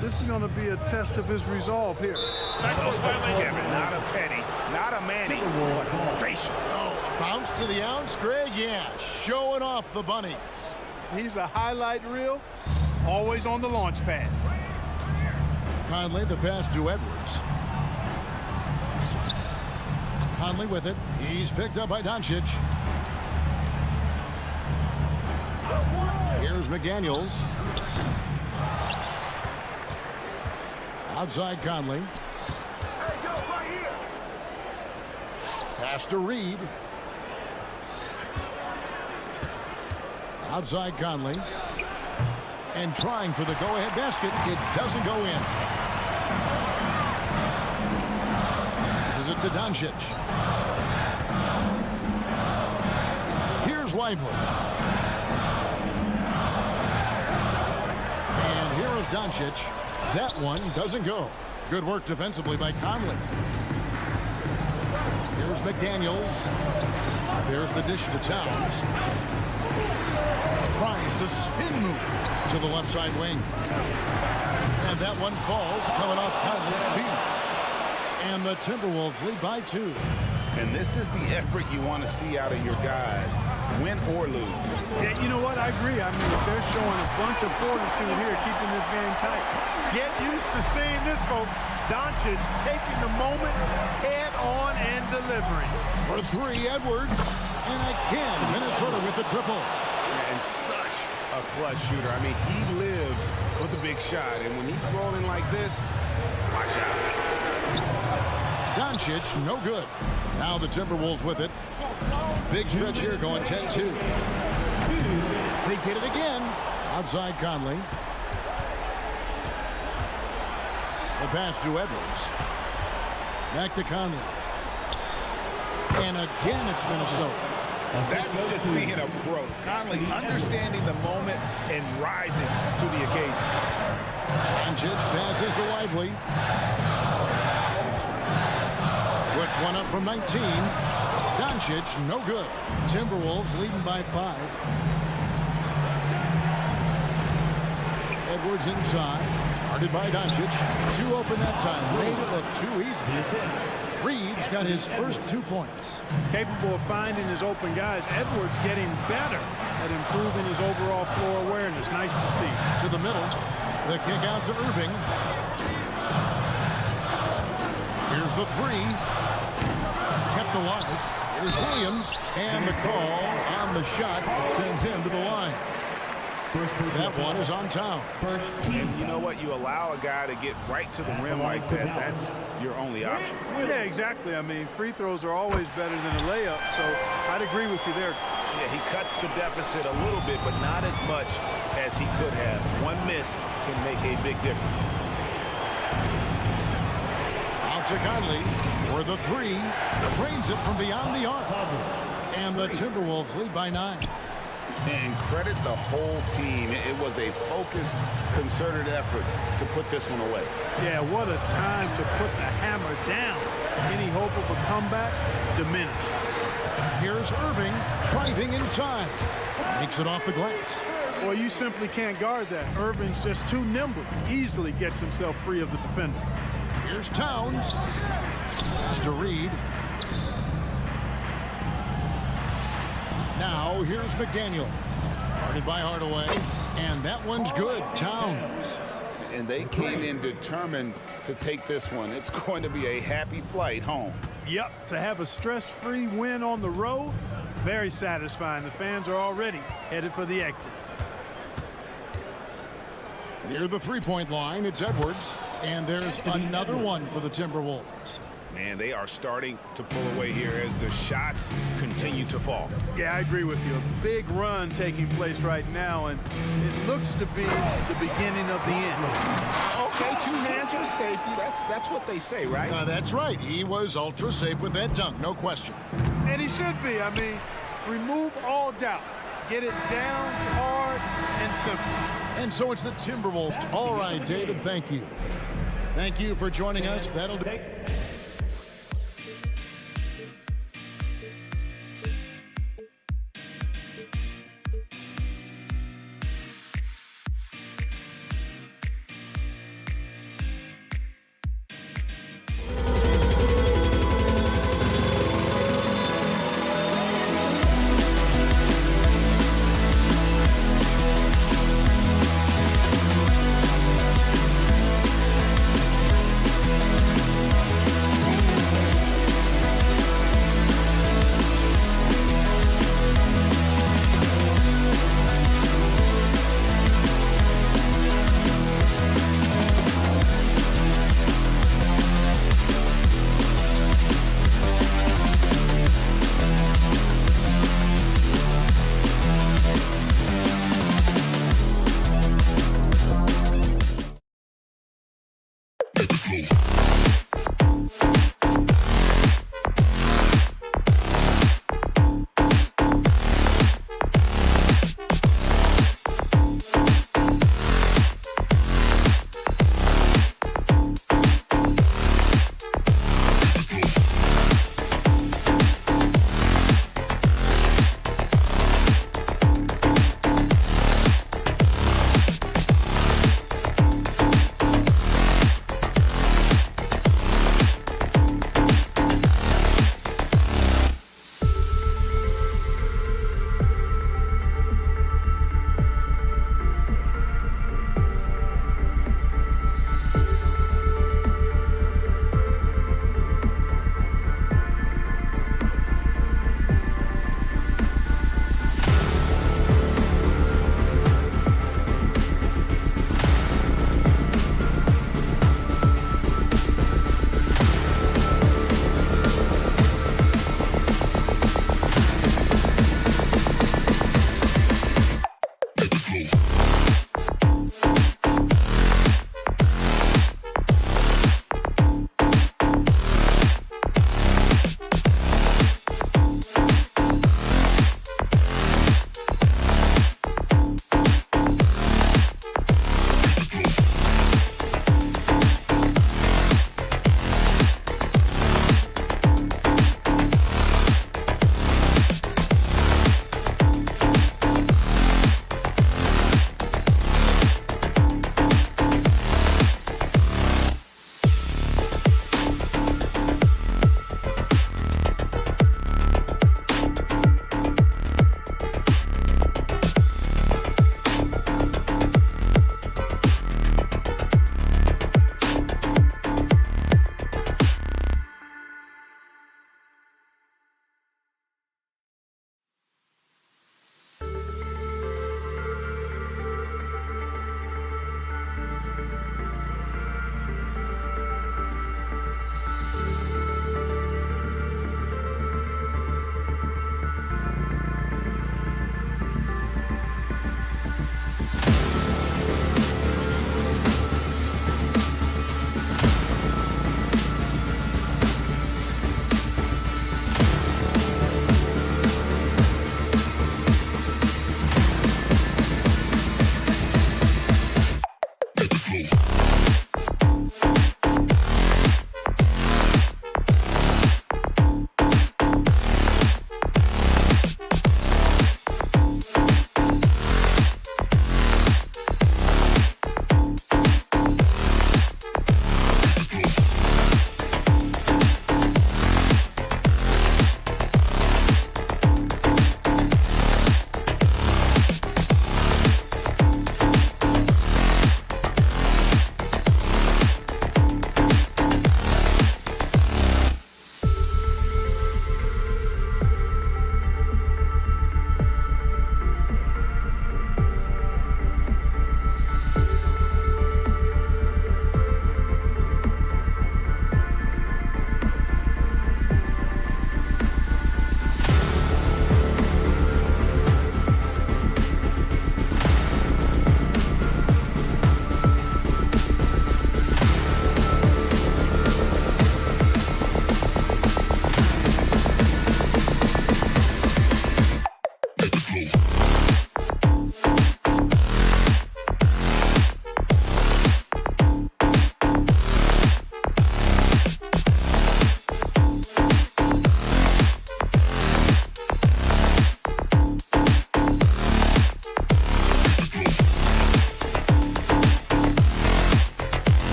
[SPEAKER 8] This is going to be a test of his resolve here.
[SPEAKER 5] Kevin, not a penny, not a Manny, but facial.
[SPEAKER 1] Oh, bounce to the ounce, Greg. Yeah, showing off the bunnies.
[SPEAKER 8] He's a highlight reel, always on the launch pad.
[SPEAKER 1] Conley, the pass to Edwards. Conley with it. He's picked up by Doncic. Here's McDaniels. Outside Conley. Pass to Reed. Outside Conley. And trying for the go-ahead basket. It doesn't go in. This is it to Doncic. Here's Lively. And here is Doncic. That one doesn't go. Good work defensively by Conley. Here's McDaniels. There's the dish to Towns. Tries the spin move to the left side wing. And that one falls coming off Conley's feet. And the Timberwolves lead by 2.
[SPEAKER 5] And this is the effort you want to see out of your guys, win or lose.
[SPEAKER 8] Yeah, you know what? I agree. I mean, they're showing a bunch of fortitude here, keeping this game tight. Get used to seeing this, folks. Doncic taking the moment head on and delivering.
[SPEAKER 1] For 3, Edwards. And again, Minnesota with the triple.
[SPEAKER 5] And such a clutch shooter. I mean, he lives with a big shot. And when he's rolling like this, watch out.
[SPEAKER 1] Doncic, no good. Now the Timberwolves with it. Big stretch here going 10-2. They get it again. Outside Conley. The pass to Edwards. Back to Conley. And again it's Minnesota.
[SPEAKER 5] That's just being a pro. Conley understanding the moment and rising to the occasion.
[SPEAKER 1] Doncic passes to Lively. Puts one up from 19. Doncic, no good. Timberwolves leading by 5. Edwards inside. Guarded by Doncic. 2 open that time. Made it look too easy. Reeves got his first 2 points.
[SPEAKER 8] Capable of finding his open guys. Edwards getting better at improving his overall floor awareness. Nice to see.
[SPEAKER 1] To the middle. The kick out to Irving. Here's the 3. Kept alive. Here's Williams. And the call on the shot sends him to the line. That one is on Towns.
[SPEAKER 5] And you know what? You allow a guy to get right to the rim like that. That's your only option.
[SPEAKER 8] Yeah, exactly. I mean, free throws are always better than a layup, so I'd agree with you there.
[SPEAKER 5] Yeah, he cuts the deficit a little bit, but not as much as he could have. One miss can make a big difference.
[SPEAKER 1] out to Conley for the three. Drains it from beyond the arc. And the Timberwolves lead by 9.
[SPEAKER 5] And credit the whole team. It was a focused, concerted effort to put this one away.
[SPEAKER 8] Yeah, what a time to put the hammer down. Any hope of a comeback diminished.
[SPEAKER 1] Here's Irving driving inside. Makes it off the glass.
[SPEAKER 8] Well, you simply can't guard that. Irving's just too nimble. Easily gets himself free of the defender.
[SPEAKER 1] Here's Towns. Has to Reed. Now here's McDaniels. Guarded by Hardaway. And that one's good. Towns.
[SPEAKER 5] And they came in determined to take this one. It's going to be a happy flight home.
[SPEAKER 8] Yep, to have a stress-free win on the road, very satisfying. The fans are already headed for the exits.
[SPEAKER 1] Near the three-point line, it's Edwards. And there's another one for the Timberwolves.
[SPEAKER 5] Man, they are starting to pull away here as the shots continue to fall.
[SPEAKER 8] Yeah, I agree with you. A big run taking place right now, and it looks to be the beginning of the end.
[SPEAKER 5] Okay, 2 hands for safety. That's what they say, right?
[SPEAKER 1] That's right. He was ultra safe with that dunk, no question.
[SPEAKER 8] And he should be. I mean, remove all doubt. Get it down, hard, and simple.
[SPEAKER 1] And so it's the Timberwolves. All right, David, thank you. Thank you for joining us. That'll do.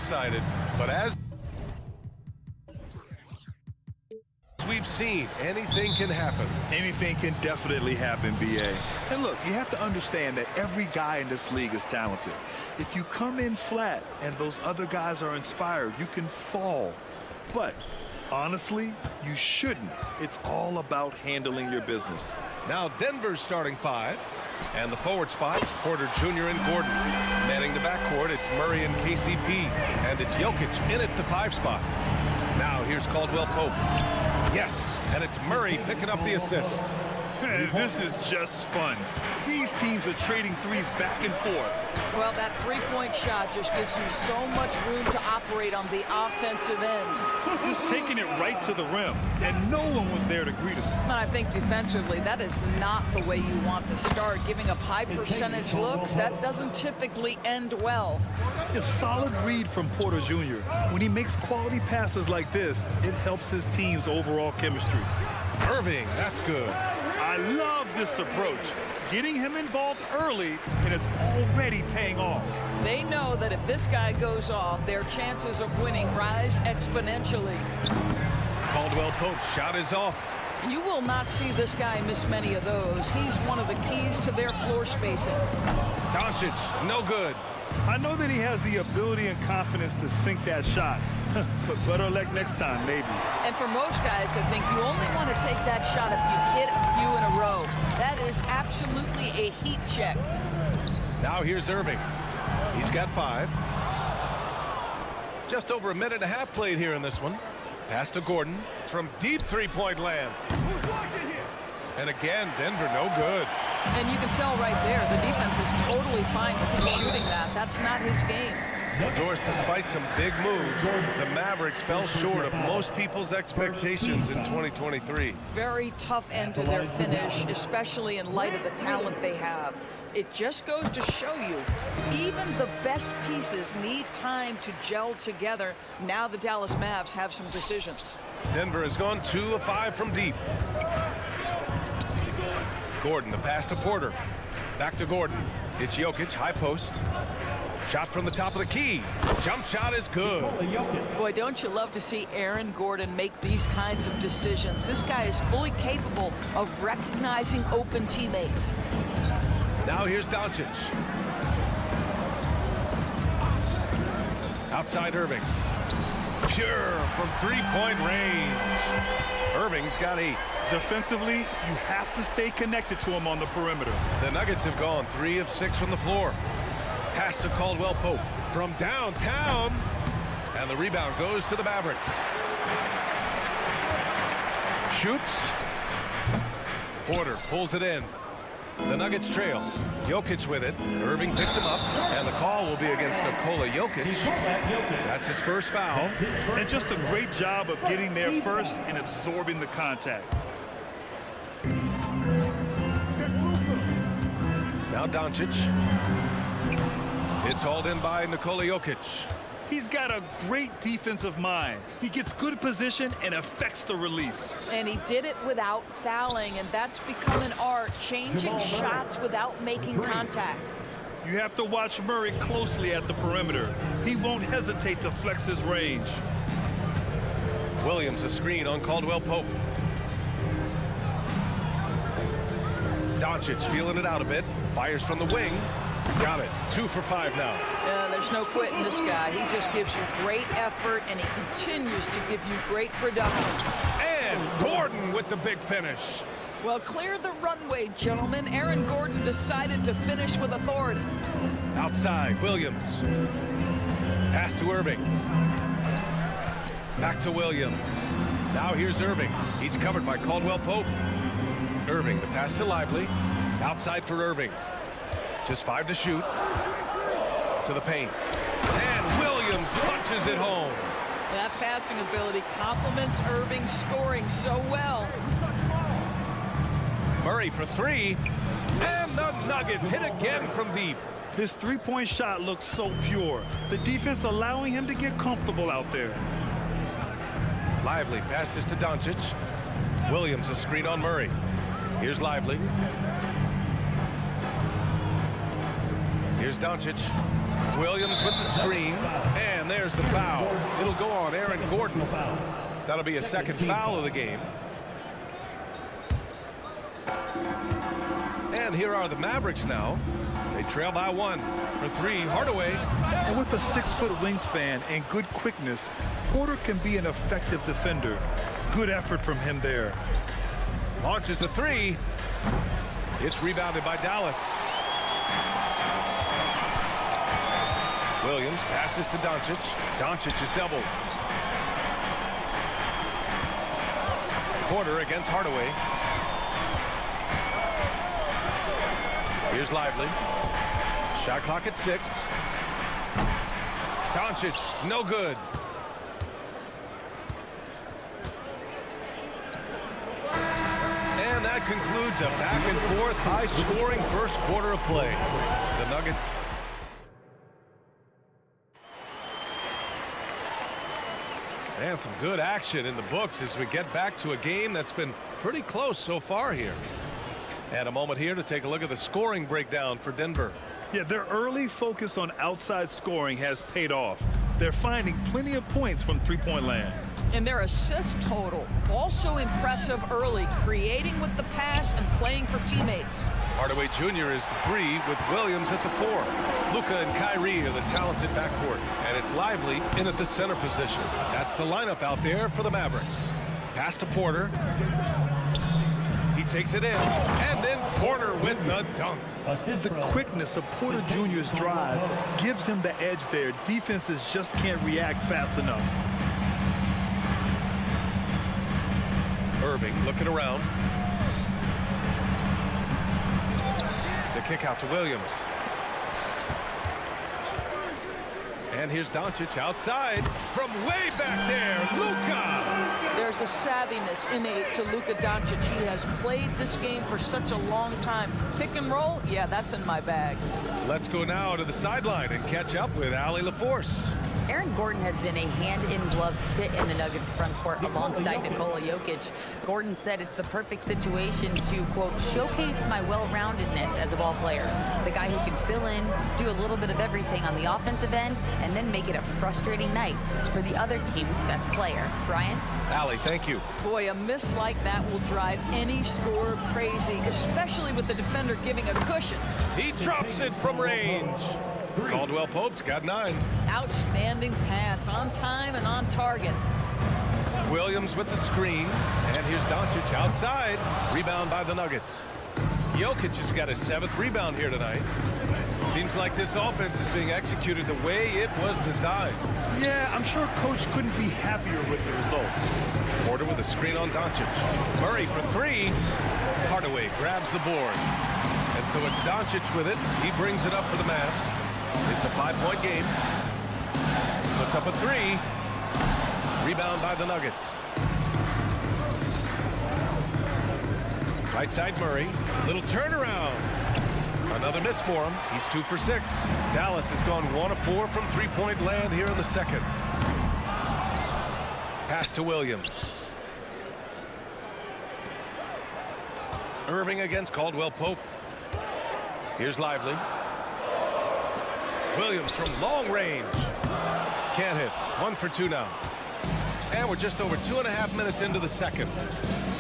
[SPEAKER 7] lopsided, but as we've seen, anything can happen.
[SPEAKER 9] Anything can definitely happen, B.A. And look, you have to understand that every guy in this league is talented. If you come in flat and those other guys are inspired, you can fall. But honestly, you shouldn't. It's all about handling your business.
[SPEAKER 7] Now Denver's starting 5. And the forward spots, Porter Jr. and Gordon. Manning the backcourt, it's Murray and KCP. And it's Jokic in at the 5 spot. Now here's Caldwell Pope. Yes, and it's Murray picking up the assist.
[SPEAKER 9] This is just fun. These teams are trading threes back and forth.
[SPEAKER 12] Well, that three-point shot just gives you so much room to operate on the offensive end.
[SPEAKER 9] Just taking it right to the rim, and no one was there to greet him.
[SPEAKER 12] And I think defensively, that is not the way you want to start. Giving up high percentage looks, that doesn't typically end well.
[SPEAKER 9] A solid read from Porter Jr. When he makes quality passes like this, it helps his team's overall chemistry.
[SPEAKER 7] Irving, that's good.
[SPEAKER 9] I love this approach. Getting him involved early, and it's already paying off.
[SPEAKER 12] They know that if this guy goes off, their chances of winning rise exponentially.
[SPEAKER 7] Caldwell Pope's shot is off.
[SPEAKER 12] You will not see this guy miss many of those. He's one of the keys to their floor spacing.
[SPEAKER 7] Doncic, no good.
[SPEAKER 9] I know that he has the ability and confidence to sink that shot. But better luck next time, maybe.
[SPEAKER 12] And for most guys, I think you only want to take that shot if you hit a few in a row. That is absolutely a heat check.
[SPEAKER 7] Now here's Irving. He's got 5. Just over a minute and a half played here in this one. Pass to Gordon from deep three-point land. And again, Denver no good.
[SPEAKER 12] And you can tell right there, the defense is totally fine with him shooting that. That's not his game.
[SPEAKER 7] Doris, despite some big moves, the Mavericks fell short of most people's expectations in 2023.
[SPEAKER 12] Very tough end to their finish, especially in light of the talent they have. It just goes to show you, even the best pieces need time to gel together. Now the Dallas Mavs have some decisions.
[SPEAKER 7] Denver has gone 2 of 5 from deep. Gordon, the pass to Porter. Back to Gordon. It's Jokic, high post. Shot from the top of the key. Jump shot is good.
[SPEAKER 12] Boy, don't you love to see Aaron Gordon make these kinds of decisions. This guy is fully capable of recognizing open teammates.
[SPEAKER 7] Now here's Doncic. Outside Irving. Pure from three-point range. Irving's got 8.
[SPEAKER 9] Defensively, you have to stay connected to him on the perimeter.
[SPEAKER 7] The Nuggets have gone 3 of 6 from the floor. Pass to Caldwell Pope from downtown. And the rebound goes to the Mavericks. Shoots. Porter pulls it in. The Nuggets trail. Jokic with it. Irving picks him up. And the call will be against Nikola Jokic. That's his first foul.
[SPEAKER 9] And just a great job of getting there first and absorbing the contact.
[SPEAKER 7] Now Doncic. It's hauled in by Nikola Jokic.
[SPEAKER 9] He's got a great defensive mind. He gets good position and affects the release.
[SPEAKER 12] And he did it without fouling, and that's become an art, changing shots without making contact.
[SPEAKER 9] You have to watch Murray closely at the perimeter. He won't hesitate to flex his range.
[SPEAKER 7] Williams a screen on Caldwell Pope. Doncic feeling it out a bit. Fires from the wing. Got it. 2 for 5 now.
[SPEAKER 12] There's no quitting this guy. He just gives you great effort, and he continues to give you great production.
[SPEAKER 7] And Gordon with the big finish.
[SPEAKER 12] Well, clear the runway, gentlemen. Aaron Gordon decided to finish with authority.
[SPEAKER 7] Outside, Williams. Pass to Irving. Back to Williams. Now here's Irving. He's covered by Caldwell Pope. Irving, the pass to Lively. Outside for Irving. Just 5 to shoot. To the paint. And Williams punches it home.
[SPEAKER 12] That passing ability complements Irving's scoring so well.
[SPEAKER 7] Murray for 3. And the Nuggets hit again from deep.
[SPEAKER 9] His three-point shot looks so pure. The defense allowing him to get comfortable out there.
[SPEAKER 7] Lively passes to Doncic. Williams a screen on Murray. Here's Lively. Here's Here's Doncic. Williams with the screen. And there's the foul. It'll go on Aaron Gordon. That'll be a second foul of the game. And here are the Mavericks now. They trail by 1 for 3. Hardaway.
[SPEAKER 9] And with a 6-foot wingspan and good quickness, Porter can be an effective defender. Good effort from him there.
[SPEAKER 7] Launches a 3. It's rebounded by Dallas. Williams passes to Doncic. Doncic is doubled. Porter against Hardaway. Here's Lively. Shot clock at 6. Doncic, no good. And that concludes a back-and-forth, high-scoring first quarter of play. The Nuggets. And some good action in the books as we get back to a game that's been pretty close so far here. And a moment here to take a look at the scoring breakdown for Denver.
[SPEAKER 9] Yeah, their early focus on outside scoring has paid off. They're finding plenty of points from three-point land.
[SPEAKER 12] And their assist total, also impressive early, creating with the pass and playing for teammates.
[SPEAKER 7] Hardaway Jr. is the 3 with Williams at the 4. Luka and Kyrie are the talented backcourt. And it's Lively in at the center position. That's the lineup out there for the Mavericks. Pass to Porter. He takes it in. And then Porter with the dunk.
[SPEAKER 9] The quickness of Porter Jr.'s drive gives him the edge there. Defenses just can't react fast enough.
[SPEAKER 7] Irving looking around. The kick out to Williams. And here's Doncic outside from way back there. Luka!
[SPEAKER 12] There's a savviness innate to Luka Doncic. He has played this game for such a long time. Pick and roll, yeah, that's in my bag.
[SPEAKER 7] Let's go now to the sideline and catch up with Allie LaForce.
[SPEAKER 11] Aaron Gordon has been a hand-in-glove fit in the Nuggets front court alongside Nikola Jokic. Gordon said it's the perfect situation to, quote, showcase my well-roundedness as a ball player. The guy who can fill in, do a little bit of everything on the offensive end, and then make it a frustrating night for the other team's best player. Brian?
[SPEAKER 7] Allie, thank you.
[SPEAKER 12] Boy, a miss like that will drive any scorer crazy, especially with the defender giving a cushion.
[SPEAKER 7] He drops it from range. Caldwell Pope's got 9.
[SPEAKER 12] Outstanding pass, on time and on target.
[SPEAKER 7] Williams with the screen, and here's Doncic outside. Rebound by the Nuggets. Jokic has got his 7th rebound here tonight. Seems like this offense is being executed the way it was designed.
[SPEAKER 9] Yeah, I'm sure Coach couldn't be happier with the results.
[SPEAKER 7] Porter with a screen on Doncic. Murray for 3. Hardaway grabs the board. And so it's Doncic with it. He brings it up for the Mavs. It's a 5-point game. Puts up a 3. Rebound by the Nuggets. Right side Murray. Little turnaround. Another miss for him. He's 2 for 6. Dallas has gone 1 of 4 from three-point land here in the second. Pass to Williams. Irving against Caldwell Pope. Here's Lively. Williams from long range. Can't hit. 1 for 2 now. And we're just over 2.5 minutes into the second.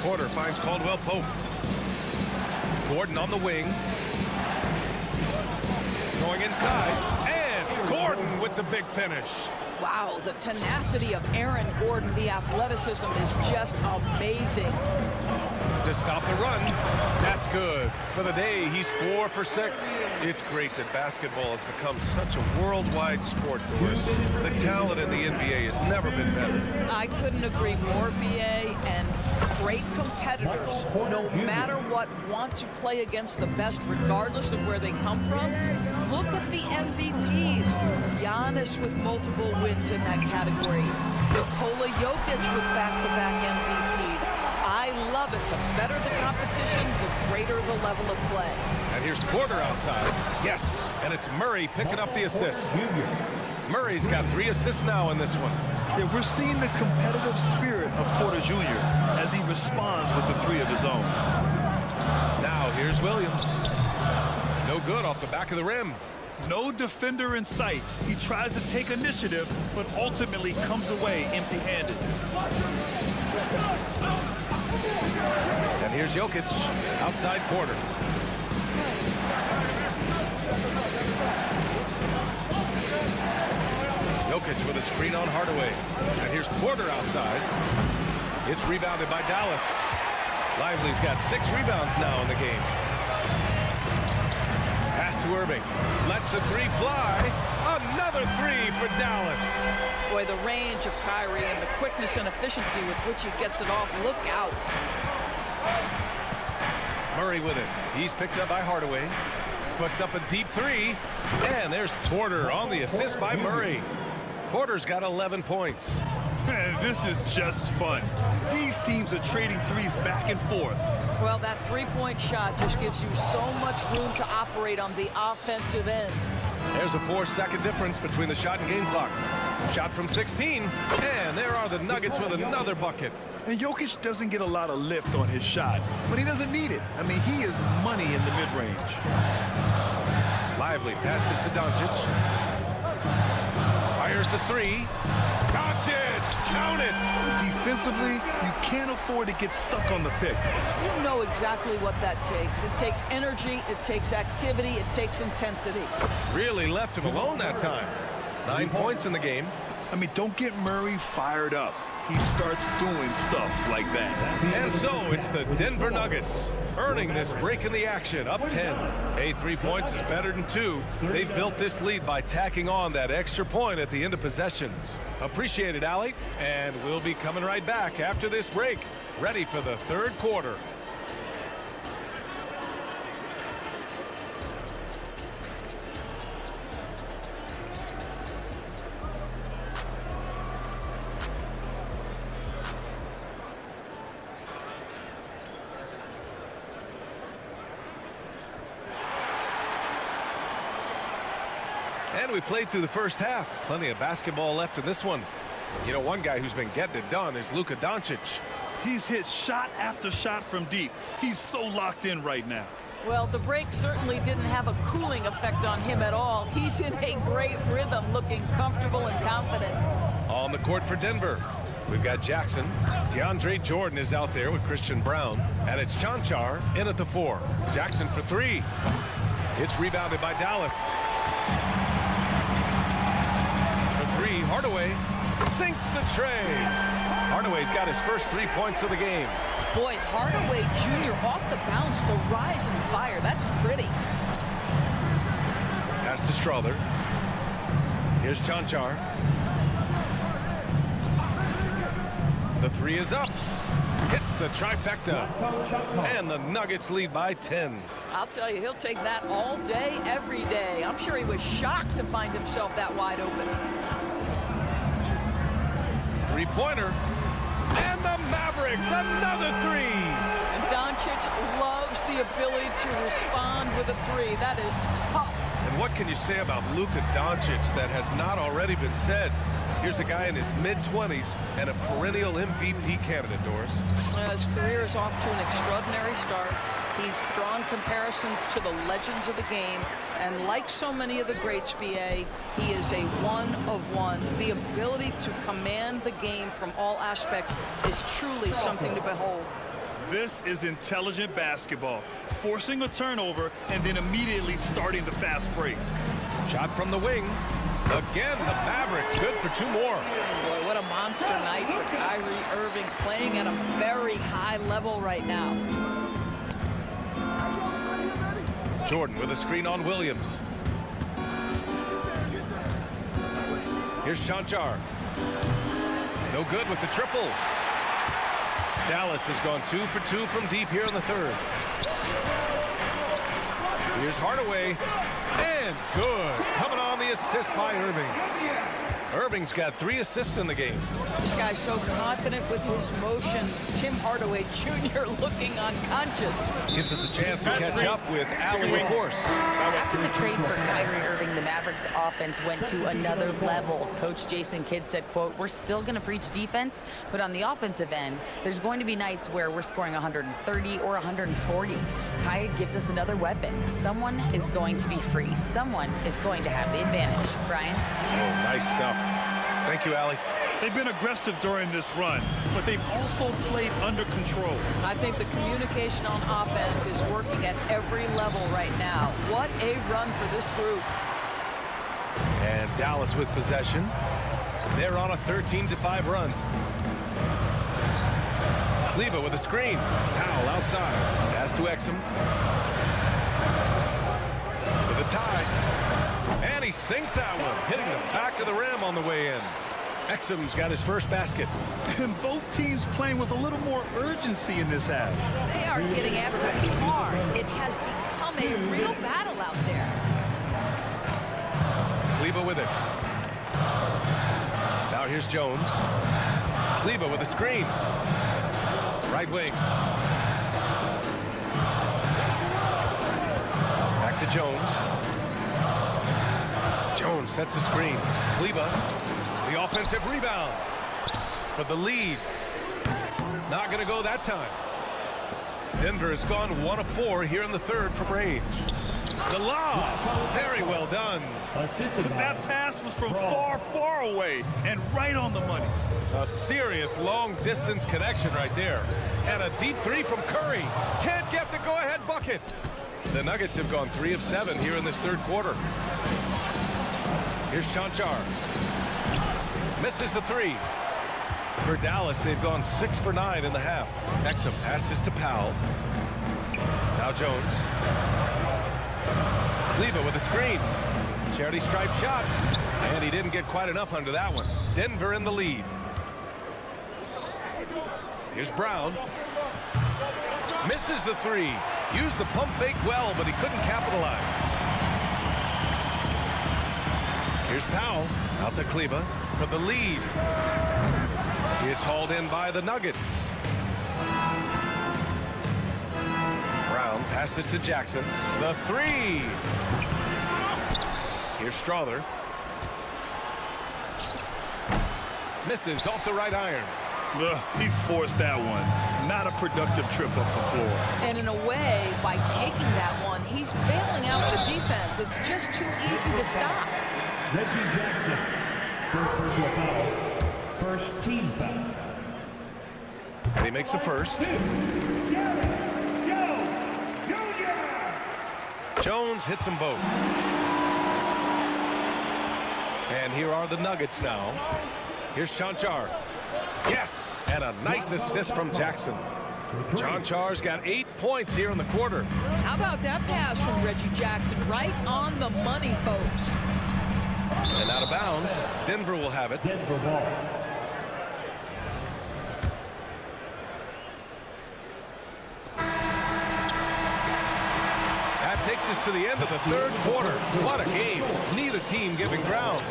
[SPEAKER 7] Porter finds Caldwell Pope. Gordon on the wing. Going inside. And Gordon with the big finish.
[SPEAKER 12] Wow, the tenacity of Aaron Gordon, the athleticism is just amazing.
[SPEAKER 7] To stop the run. That's good. For the day, he's 4 for 6. It's great that basketball has become such a worldwide sport, Doris. The talent in the NBA has never been better.
[SPEAKER 12] I couldn't agree more, BA, and great competitors, no matter what, want to play against the best regardless of where they come from. Look at the MVPs. Giannis with multiple wins in that category. Nikola Jokic with back-to-back MVPs. I love it. The better the competition, the greater the level of play.
[SPEAKER 7] And here's Porter outside. Yes, and it's Murray picking up the assist. Murray's got 3 assists now in this one.
[SPEAKER 9] Yeah, we're seeing the competitive spirit of Porter Jr. as he responds with the 3 of his own.
[SPEAKER 7] Now here's Williams. No good off the back of the rim.
[SPEAKER 9] No defender in sight. He tries to take initiative, but ultimately comes away empty-handed.
[SPEAKER 7] And here's Jokic, outside quarter. Jokic with a screen on Hardaway. And here's Porter outside. It's rebounded by Dallas. Lively's got 6 rebounds now in the game. Pass to Irving. Lets the 3 fly. Another 3 for Dallas.
[SPEAKER 12] Boy, the range of Kyrie and the quickness and efficiency with which he gets it off. Look out.
[SPEAKER 7] Murray with it. He's picked up by Hardaway. Puts up a deep 3. And there's Porter on the assist by Murray. Porter's got 11 points.
[SPEAKER 9] Man, this is just fun. These teams are trading threes back and forth.
[SPEAKER 12] Well, that three-point shot just gives you so much room to operate on the offensive end.
[SPEAKER 7] There's a 4-second difference between the shot and game clock. Shot from 16, and there are the Nuggets with another bucket.
[SPEAKER 9] And Jokic doesn't get a lot of lift on his shot, but he doesn't need it. I mean, he is money in the mid-range.
[SPEAKER 7] Lively passes to Doncic. Fires the 3. Doncic, count it!
[SPEAKER 9] Defensively, you can't afford to get stuck on the pick.
[SPEAKER 12] You know exactly what that takes. It takes energy, it takes activity, it takes intensity.
[SPEAKER 7] Really left him alone that time. 9 points in the game.
[SPEAKER 9] I mean, don't get Murray fired up. He starts doing stuff like that.
[SPEAKER 7] And so it's the Denver Nuggets earning this break in the action, up 10. Hey, 3 points is better than 2. They built this lead by tacking on that extra point at the end of possessions. Appreciate it, Allie. And we'll be coming right back after this break, ready for the third quarter. And we played through the first half. Plenty of basketball left in this one. You know, one guy who's been getting it done is Luka Doncic.
[SPEAKER 9] He's hit shot after shot from deep. He's so locked in right now.
[SPEAKER 12] Well, the break certainly didn't have a cooling effect on him at all. He's in a great rhythm, looking comfortable and confident.
[SPEAKER 7] On the court for Denver, we've got Jackson. DeAndre Jordan is out there with Christian Brown. And it's Chanchar in at the 4. Jackson for 3. It's rebounded by Dallas. For 3, Hardaway sinks the tray. Hardaway's got his first 3 points of the game.
[SPEAKER 12] Boy, Hardaway Jr. off the bounce, the rise and fire. That's pretty.
[SPEAKER 7] Pass to Strother. Here's Chanchar. The 3 is up. Hits the trifecta. And the Nuggets lead by 10.
[SPEAKER 12] I'll tell you, he'll take that all day, every day. I'm sure he was shocked to find himself that wide open.
[SPEAKER 7] 3-pointer. And the Mavericks, another 3.
[SPEAKER 12] And Doncic loves the ability to respond with a 3. That is tough.
[SPEAKER 7] And what can you say about Luka Doncic that has not already been said? Here's a guy in his mid-20s and a perennial MVP candidate, Doris.
[SPEAKER 12] Well, his career is off to an extraordinary start. He's drawn comparisons to the legends of the game. And like so many of the greats, BA, he is a one of one. The ability to command the game from all aspects is truly something to behold.
[SPEAKER 9] This is intelligent basketball. Forcing a turnover and then immediately starting the fast break.
[SPEAKER 7] Shot from the wing. Again, the Mavericks good for 2 more.
[SPEAKER 12] Boy, what a monster night for Kyrie Irving, playing at a very high level right now.
[SPEAKER 7] Jordan with a screen on Williams. Here's Chanchar. No good with the triple. Dallas has gone 2 for 2 from deep here in the third. Here's Hardaway. And good. Coming on the assist by Irving. Irving's got 3 assists in the game.
[SPEAKER 12] This guy's so confident with his motion. Tim Hardaway Jr. looking unconscious.
[SPEAKER 7] Gives us a chance to catch up with Allen LaForce.
[SPEAKER 11] After the trade for Kyrie Irving, the Mavericks offense went to another level. Coach Jason Kidd said, quote, "We're still going to preach defense, but on the offensive end, there's going to be nights where we're scoring 130 or 140. Kyrie gives us another weapon. Someone is going to be free. Someone is going to have the advantage." Brian?
[SPEAKER 7] Oh, nice stuff. Thank you, Allie.
[SPEAKER 9] They've been aggressive during this run, but they've also played under control.
[SPEAKER 12] I think the communication on offense is working at every level right now. What a run for this group.
[SPEAKER 7] And Dallas with possession. They're on a 13-5 run. Kleber with a screen. Powell outside. Pass to Exum. With a tie. And he sinks that one, hitting the back of the rim on the way in. Exum's got his first basket.
[SPEAKER 9] And both teams playing with a little more urgency in this half.
[SPEAKER 12] They are getting after it hard. It has become a real battle out there.
[SPEAKER 7] Kleber with it. Now here's Jones. Kleber with a screen. Right wing. Back to Jones. Jones sets a screen. Kleber. The offensive rebound for the lead. Not going to go that time. Denver has gone 1 of 4 here in the third from range. The lob. Very well done.
[SPEAKER 9] But that pass was from far, far away and right on the money.
[SPEAKER 7] A serious long-distance connection right there. And a deep 3 from Curry. Can't get the go-ahead bucket. The Nuggets have gone 3 of 7 here in this third quarter. Here's Chanchar. Misses the 3. For Dallas, they've gone 6 for 9 in the half. Exum passes to Powell. Now Jones. Kleber with a screen. Charity stripe shot. And he didn't get quite enough under that one. Denver in the lead. Here's Brown. Misses the 3. Used the pump fake well, but he couldn't capitalize. Here's Powell. Out to Kleber for the lead. It's hauled in by the Nuggets. Brown passes to Jackson. The 3. Here's Strother. Misses off the right iron.
[SPEAKER 9] He forced that one. Not a productive trip up the floor.
[SPEAKER 12] And in a way, by taking that one, he's bailing out the defense. It's just too easy to stop.
[SPEAKER 13] Reggie Jackson, first personal foul, first team foul.
[SPEAKER 7] And he makes the first. Jones hits them both. And here are the Nuggets now. Here's Chanchar. Yes, and a nice assist from Jackson. Chanchar's got 8 points here in the quarter.
[SPEAKER 12] How about that pass from Reggie Jackson? Right on the money, folks.
[SPEAKER 7] And out of bounds, Denver will have it.
[SPEAKER 13] Denver ball.
[SPEAKER 7] That takes us to the end of the third quarter. What a game. Neither team giving ground.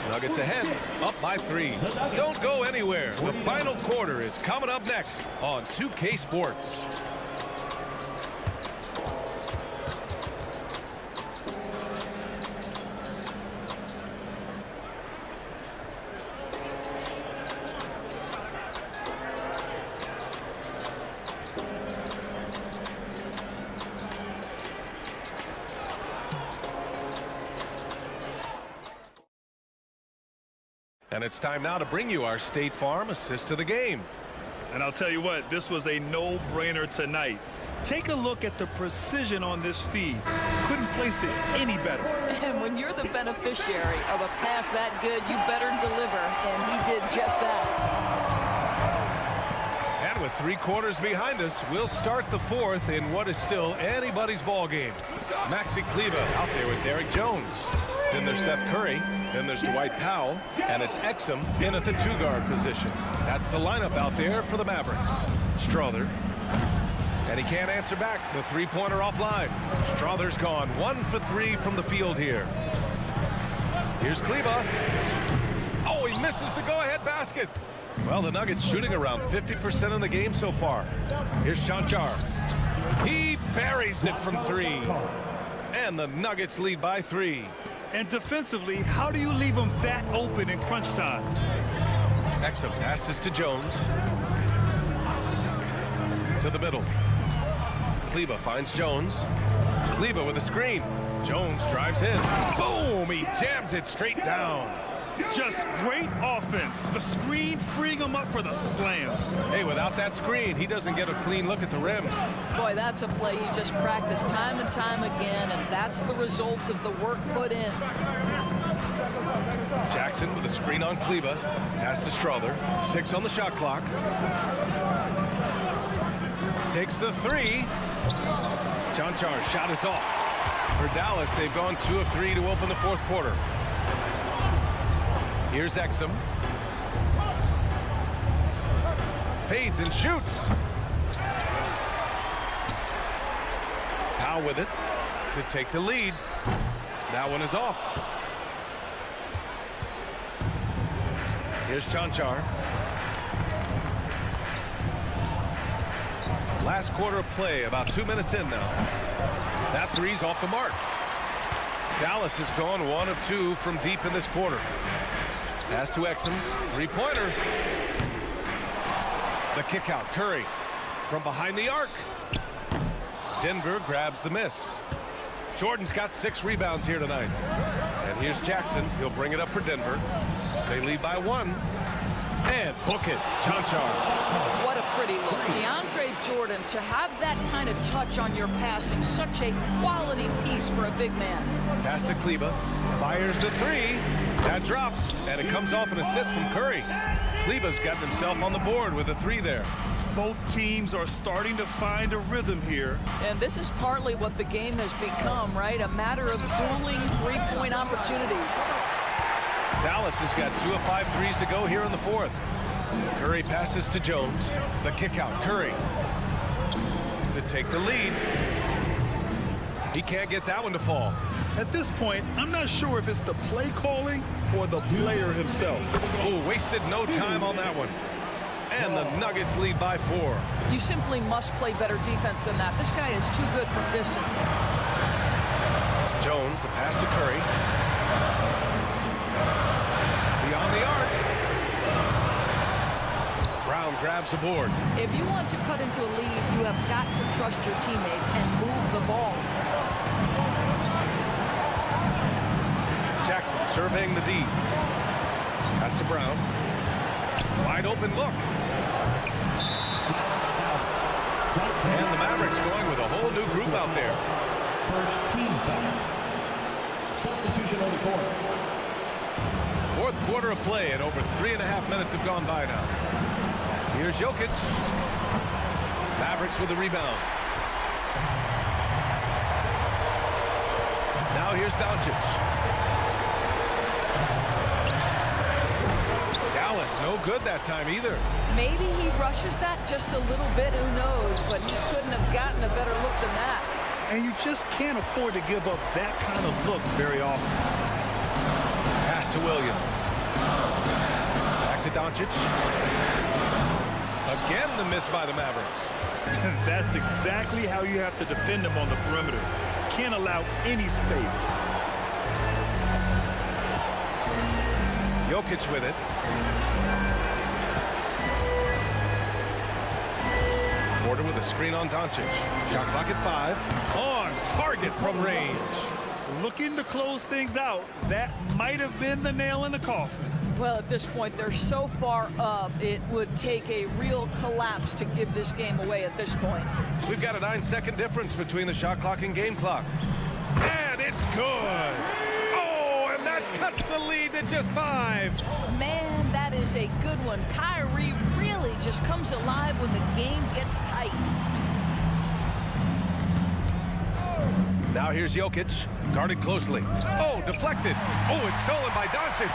[SPEAKER 7] Nuggets ahead, up by 3. Don't go anywhere. The final quarter is coming up next on 2K Sports. And it's time now to bring you our State Farm assist to the game.
[SPEAKER 9] And I'll tell you what, this was a no-brainer tonight. Take a look at the precision on this feed. Couldn't place it any better.
[SPEAKER 12] And when you're the beneficiary of a pass that good, you better deliver. And he did just that.
[SPEAKER 7] And with 3 quarters behind us, we'll start the fourth in what is still anybody's ball game. Maxi Kleber out there with Derek Jones. Then there's Seth Curry. Then there's Dwight Powell. And it's Exum in at the 2-guard position. That's the lineup out there for the Mavericks. Strother. And he can't answer back. The 3-pointer offline. Strother's gone 1 for 3 from the field here. Here's Kleber. misses the go-ahead basket. Well, the Nuggets shooting around 50% in the game so far. Here's Chanchar. He buries it from 3. And the Nuggets lead by 3.
[SPEAKER 9] And defensively, how do you leave them that open in crunch time?
[SPEAKER 7] Exum passes to Jones. To the middle. Kleber finds Jones. Kleber with a screen. Jones drives in. Boom! He jams it straight down.
[SPEAKER 9] Just great offense. The screen freeing him up for the slam.
[SPEAKER 7] Hey, without that screen, he doesn't get a clean look at the rim.
[SPEAKER 12] Boy, that's a play you just practice time and time again, and that's the result of the work put in.
[SPEAKER 7] Jackson with a screen on Kleber. Pass to Strother. 6 on the shot clock. Takes the 3. Chanchar's shot is off. For Dallas, they've gone 2 of 3 to open the 4th quarter. Here's Exum. Fades and shoots. Powell with it to take the lead. That one is off. Here's Chanchar. Last quarter of play, about 2 minutes in now. That 3's off the mark. Dallas has gone 1 of 2 from deep in this quarter. Pass to Exum. 3-pointer. The kick out. Curry from behind the arc. Denver grabs the miss. Jordan's got 6 rebounds here tonight. And here's Jackson. He'll bring it up for Denver. They lead by 1. And book it. Chanchar.
[SPEAKER 12] What a pretty look. DeAndre Jordan, to have that kind of touch on your passing, such a quality piece for a big man.
[SPEAKER 7] Pass to Kleber. Fires the 3. That drops. And it comes off an assist from Curry. Kleber's got himself on the board with a 3 there.
[SPEAKER 9] Both teams are starting to find a rhythm here.
[SPEAKER 12] And this is partly what the game has become, right? A matter of dueling 3-point opportunities.
[SPEAKER 7] Dallas has got 2 of 5 threes to go here in the 4th. Curry passes to Jones. The kick out. Curry to take the lead. He can't get that one to fall.
[SPEAKER 9] At this point, I'm not sure if it's the play calling or the player himself.
[SPEAKER 7] Oh, wasted no time on that one. And the Nuggets lead by 4.
[SPEAKER 12] You simply must play better defense than that. This guy is too good from distance.
[SPEAKER 7] Jones, the pass to Curry. Beyond the arc. Brown grabs the board.
[SPEAKER 12] If you want to cut into a lead, you have got to trust your teammates and move the ball.
[SPEAKER 7] Jackson surveying the D. Pass to Brown. Wide open look. And the Mavericks going with a whole new group out there.
[SPEAKER 13] First team foul. Substitution on the court.
[SPEAKER 7] 4th quarter of play, and over 3.5 minutes have gone by now. Here's Jokic. Mavericks with the rebound. Now here's Doncic. Dallas no good that time either.
[SPEAKER 12] Maybe he rushes that just a little bit, who knows, but he couldn't have gotten a better look than that.
[SPEAKER 9] And you just can't afford to give up that kind of look very often.
[SPEAKER 7] Pass to Williams. Back to Doncic. Again, the miss by the Mavericks.
[SPEAKER 9] That's exactly how you have to defend them on the perimeter. Can't allow any space.
[SPEAKER 7] Jokic with it. Porter with a screen on Doncic. Shot clock at 5. On target from range.
[SPEAKER 9] Looking to close things out. That might have been the nail in the coffin.
[SPEAKER 12] Well, at this point, they're so far up, it would take a real collapse to give this game away at this point.
[SPEAKER 7] We've got a 9-second difference between the shot clock and game clock. And it's good. Oh, and that cuts the lead to just 5.
[SPEAKER 12] Man, that is a good one. Kyrie really just comes alive when the game gets tight.
[SPEAKER 7] Now here's Jokic, guarded closely. Oh, deflected. Oh, it's stolen by Doncic.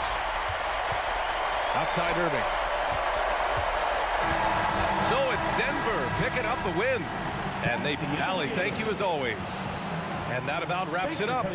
[SPEAKER 7] Outside Irving. So it's Denver picking up the win. And they, Allie, thank you as always. And that about wraps it up.